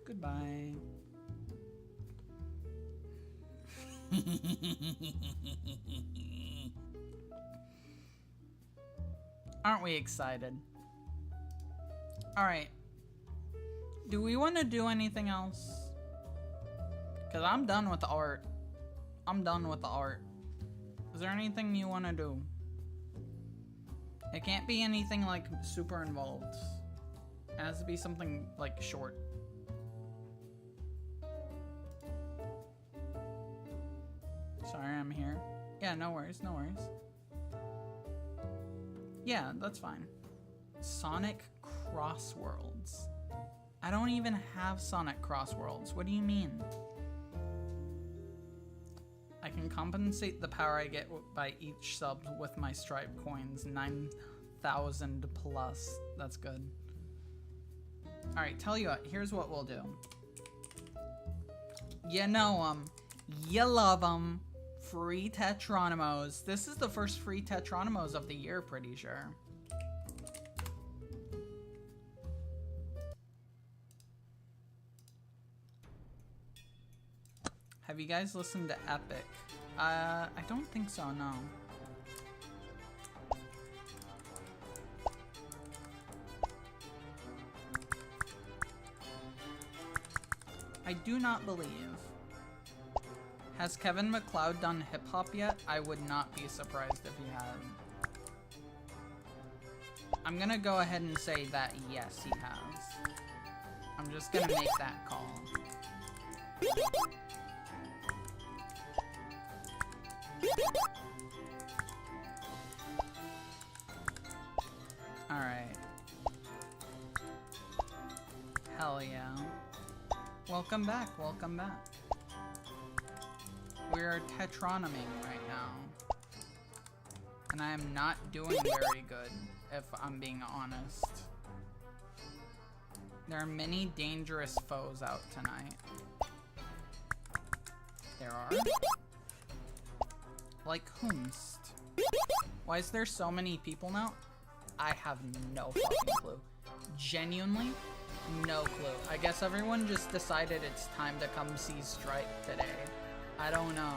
Goodbye. Aren't we excited? Alright. Do we want to do anything else? Because I'm done with the art. I'm done with the art. Is there anything you want to do? It can't be anything like super involved. It has to be something like short. Sorry, I'm here. Yeah, no worries, no worries. Yeah, that's fine. Sonic Crossworlds. I don't even have Sonic Crossworlds. What do you mean? I can compensate the power I get by each sub with my Stripe coins. 9,000 plus. That's good. Alright, tell you what. Here's what we'll do. You know 'em. You love 'em. Free Tetronimos. This is the first free Tetronimos of the year, pretty sure. Have you guys listened to Epic? I don't think so, no. I do not believe. Has Kevin MacLeod done hip-hop yet? I would not be surprised if he had. I'm gonna go ahead and say that yes, he has. I'm just gonna make that call. Alright. Hell yeah. Welcome back, welcome back. We're Tetroniming right now. And I am not doing very good, if I'm being honest. There are many dangerous foes out tonight. There are? Like whomst? Why is there so many people now? I have no fucking clue. Genuinely, no clue. I guess everyone just decided it's time to come see Stripe today. I don't know.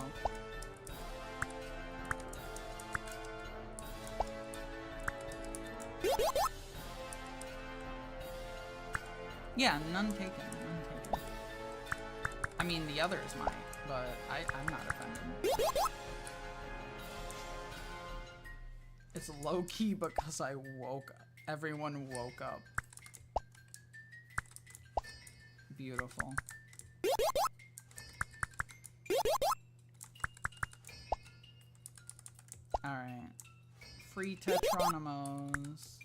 Yeah, none taken, none taken. I mean, the others might, but I'm not offended. It's low-key because I woke up. Everyone woke up. Beautiful. Alright. Free Tetronimos.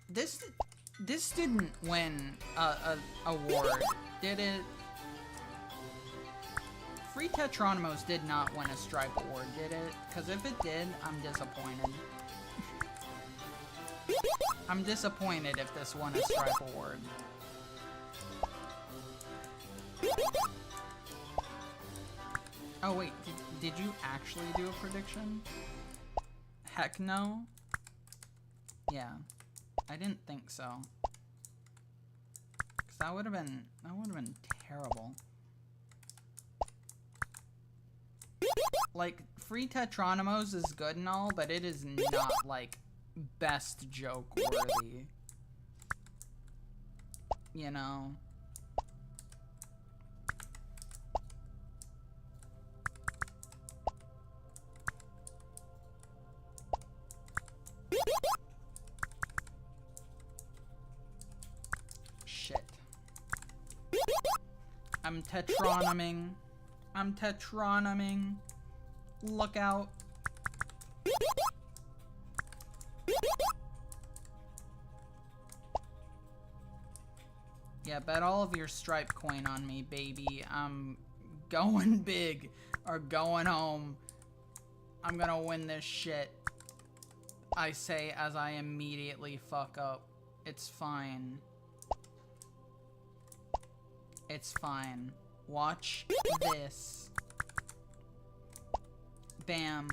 This didn't win a award, did it? Free Tetronimos did not win a Stripe award, did it? Because if it did, I'm disappointed. I'm disappointed if this won a Stripe award. Oh wait, did you actually do a prediction? Heck no. Yeah, I didn't think so. Cause that would have been terrible. Like, free Tetronimos is good and all, but it is not like best joke worthy. You know? Shit. I'm Tetroniming. I'm Tetroniming. Look out. Yeah, bet all of your Stripe coin on me, baby. I'm going big or going home. I'm gonna win this shit. I say as I immediately fuck up. It's fine. It's fine. Watch this. Bam.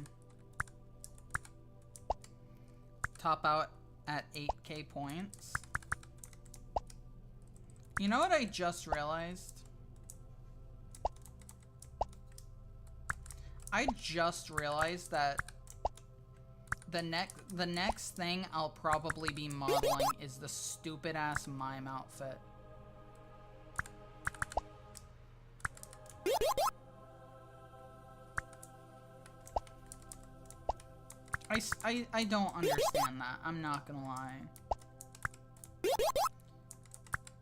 Top out at 8k points. You know what I just realized? I just realized that the next thing I'll probably be modeling is the stupid ass mime outfit. I don't understand that. I'm not gonna lie.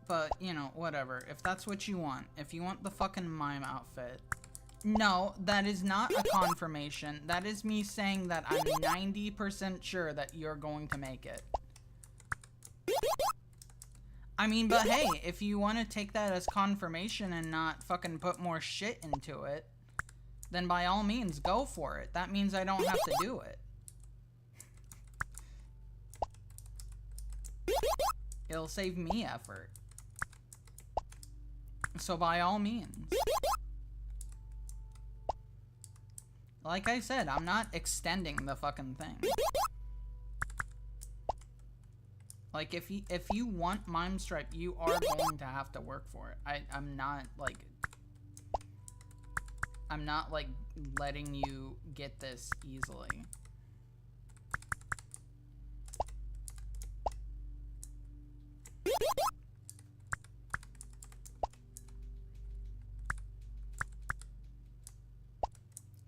But, you know, whatever. If that's what you want. If you want the fucking mime outfit. No, that is not a confirmation. That is me saying that I'm 90% sure that you're going to make it. I mean, but hey, if you want to take that as confirmation and not fucking put more shit into it, then by all means, go for it. That means I don't have to do it. It'll save me effort. So by all means. Like I said, I'm not extending the fucking thing. Like, if you want Mime Stripe, you are going to have to work for it. I'm not, like, letting you get this easily.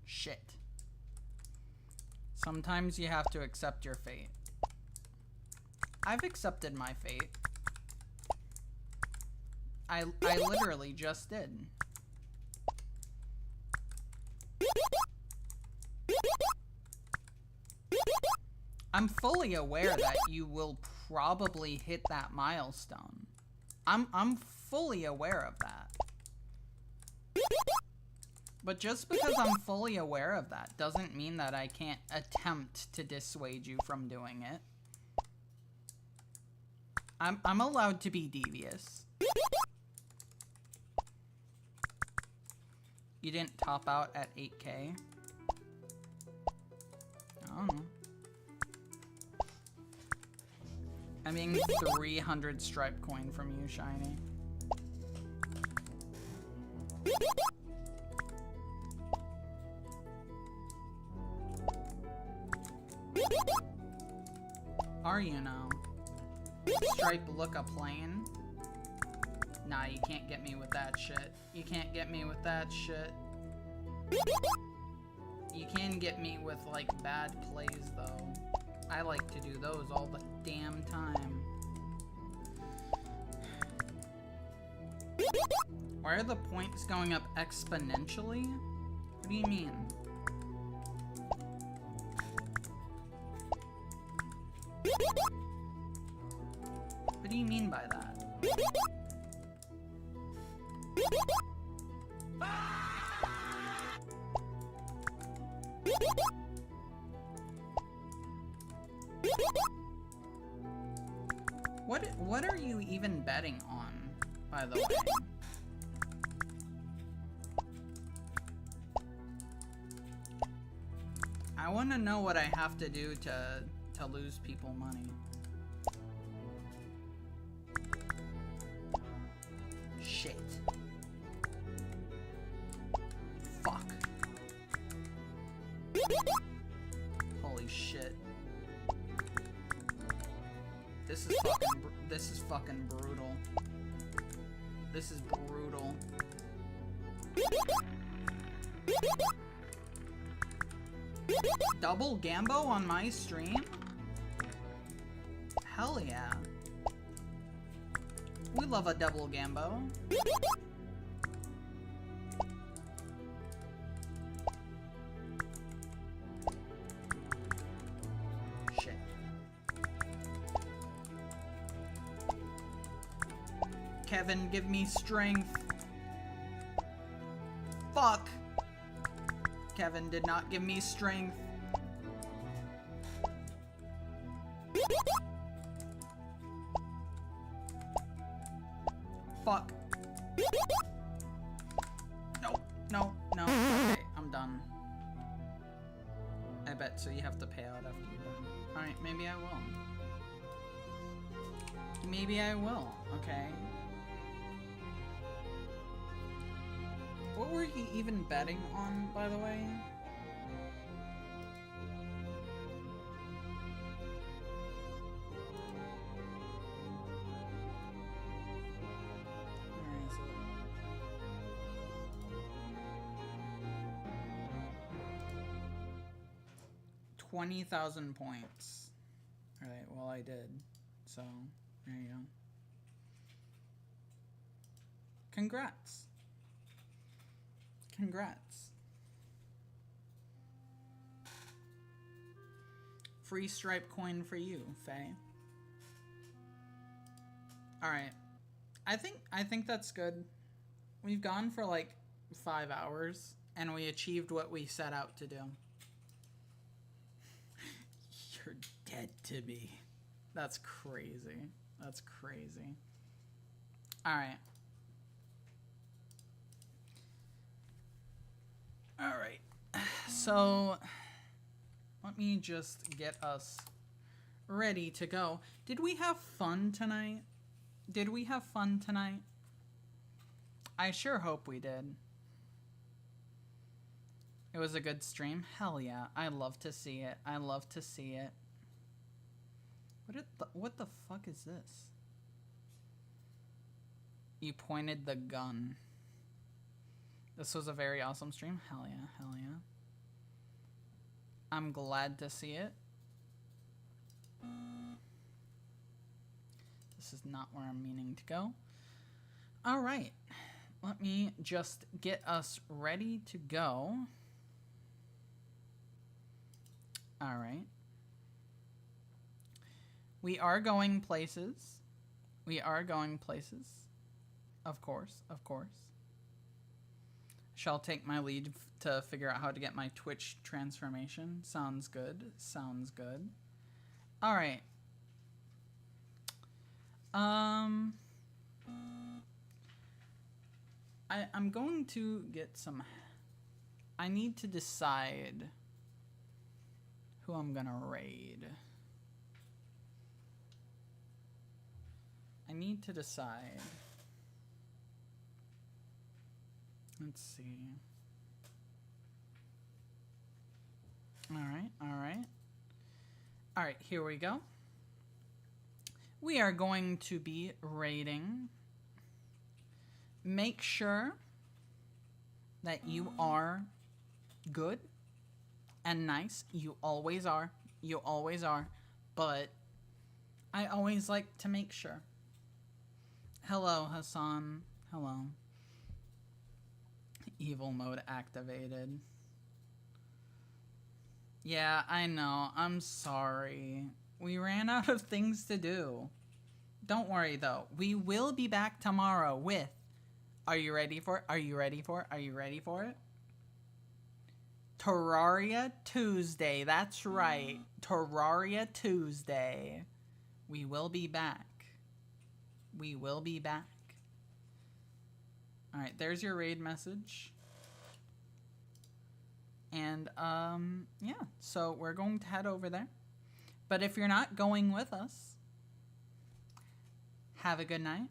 Shit. Sometimes you have to accept your fate. I've accepted my fate. I literally just did. I'm fully aware that you will probably hit that milestone. I'm fully aware of that. But just because I'm fully aware of that doesn't mean that I can't attempt to dissuade you from doing it. I'm allowed to be devious. You didn't top out at 8K? I don't know. I'm getting 300 stripe coin from you, Shiny. Are you now? Stripe look a plane? Nah, you can't get me with that shit. You can't get me with that shit. You can get me with, like, bad plays, though. I like to do those all the damn time. Why are the points going up exponentially? What do you mean? What do you mean by that? What are you even betting on, by the way? I want to know what I have to do to lose people money. Shit. Fuck. Holy shit. This is fucking brutal. This is brutal. Double Gambo on my stream? Hell yeah. We love a double Gambo. Shit. Kevin, give me strength. Fuck. Kevin did not give me strength. Fuck. No. Okay, I'm done. I bet, so you have to pay out after you're done. Alright, maybe I will. Maybe I will, okay. What were you even betting on, by the way? Where is it? 20,000 points. Alright, well, I did. So, there you go. Congrats. Congrats. Free stripe coin for you, Faye. Alright. I think that's good. We've gone for like 5 hours, and we achieved what we set out to do. You're dead to me. That's crazy. That's crazy. Alright. Alright. So, let me just get us ready to go. Did we have fun tonight? Did we have fun tonight? I sure hope we did. It was a good stream. Hell yeah. I love to see it. I love to see it. What the fuck is this? You pointed the gun. This was a very awesome stream. Hell yeah. Hell yeah. I'm glad to see it. This is not where I'm meaning to go. All right. Let me just get us ready to go. All right. We are going places. We are going places. Of course, of course. Shall take my lead to figure out how to get my Twitch transformation. Sounds good. Sounds good. All right. I'm going to get some... I need to decide who I'm gonna raid. I need to decide. Let's see. Alright, alright. Alright, here we go. We are going to be raiding. Make sure that you are good and nice. You always are. You always are. But I always like to make sure. Hello, Hassan. Hello. Evil mode activated. Yeah, I know. I'm sorry. We ran out of things to do. Don't worry, though. We will be back tomorrow with... Are you ready for it? Are you ready for it? Are you ready for it? Terraria Tuesday. That's right. Terraria Tuesday. We will be back. We will be back. Alright, there's your raid message. And, yeah. So, we're going to head over there. But if you're not going with us, have a good night.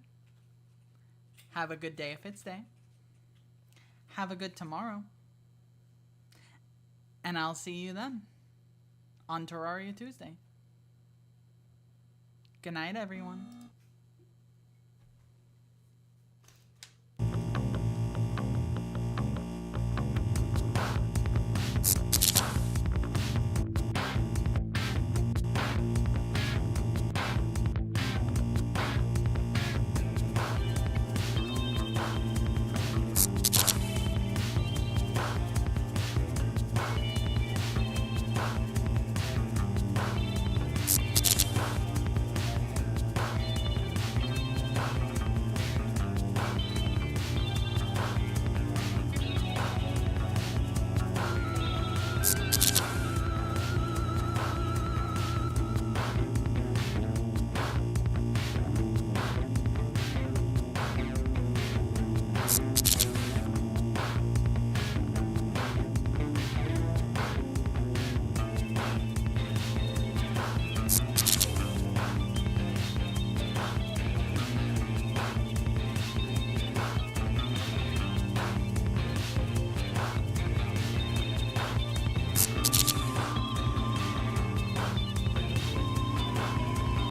Have a good day if it's day. Have a good tomorrow. And I'll see you then on Terraria Tuesday. Good night, everyone.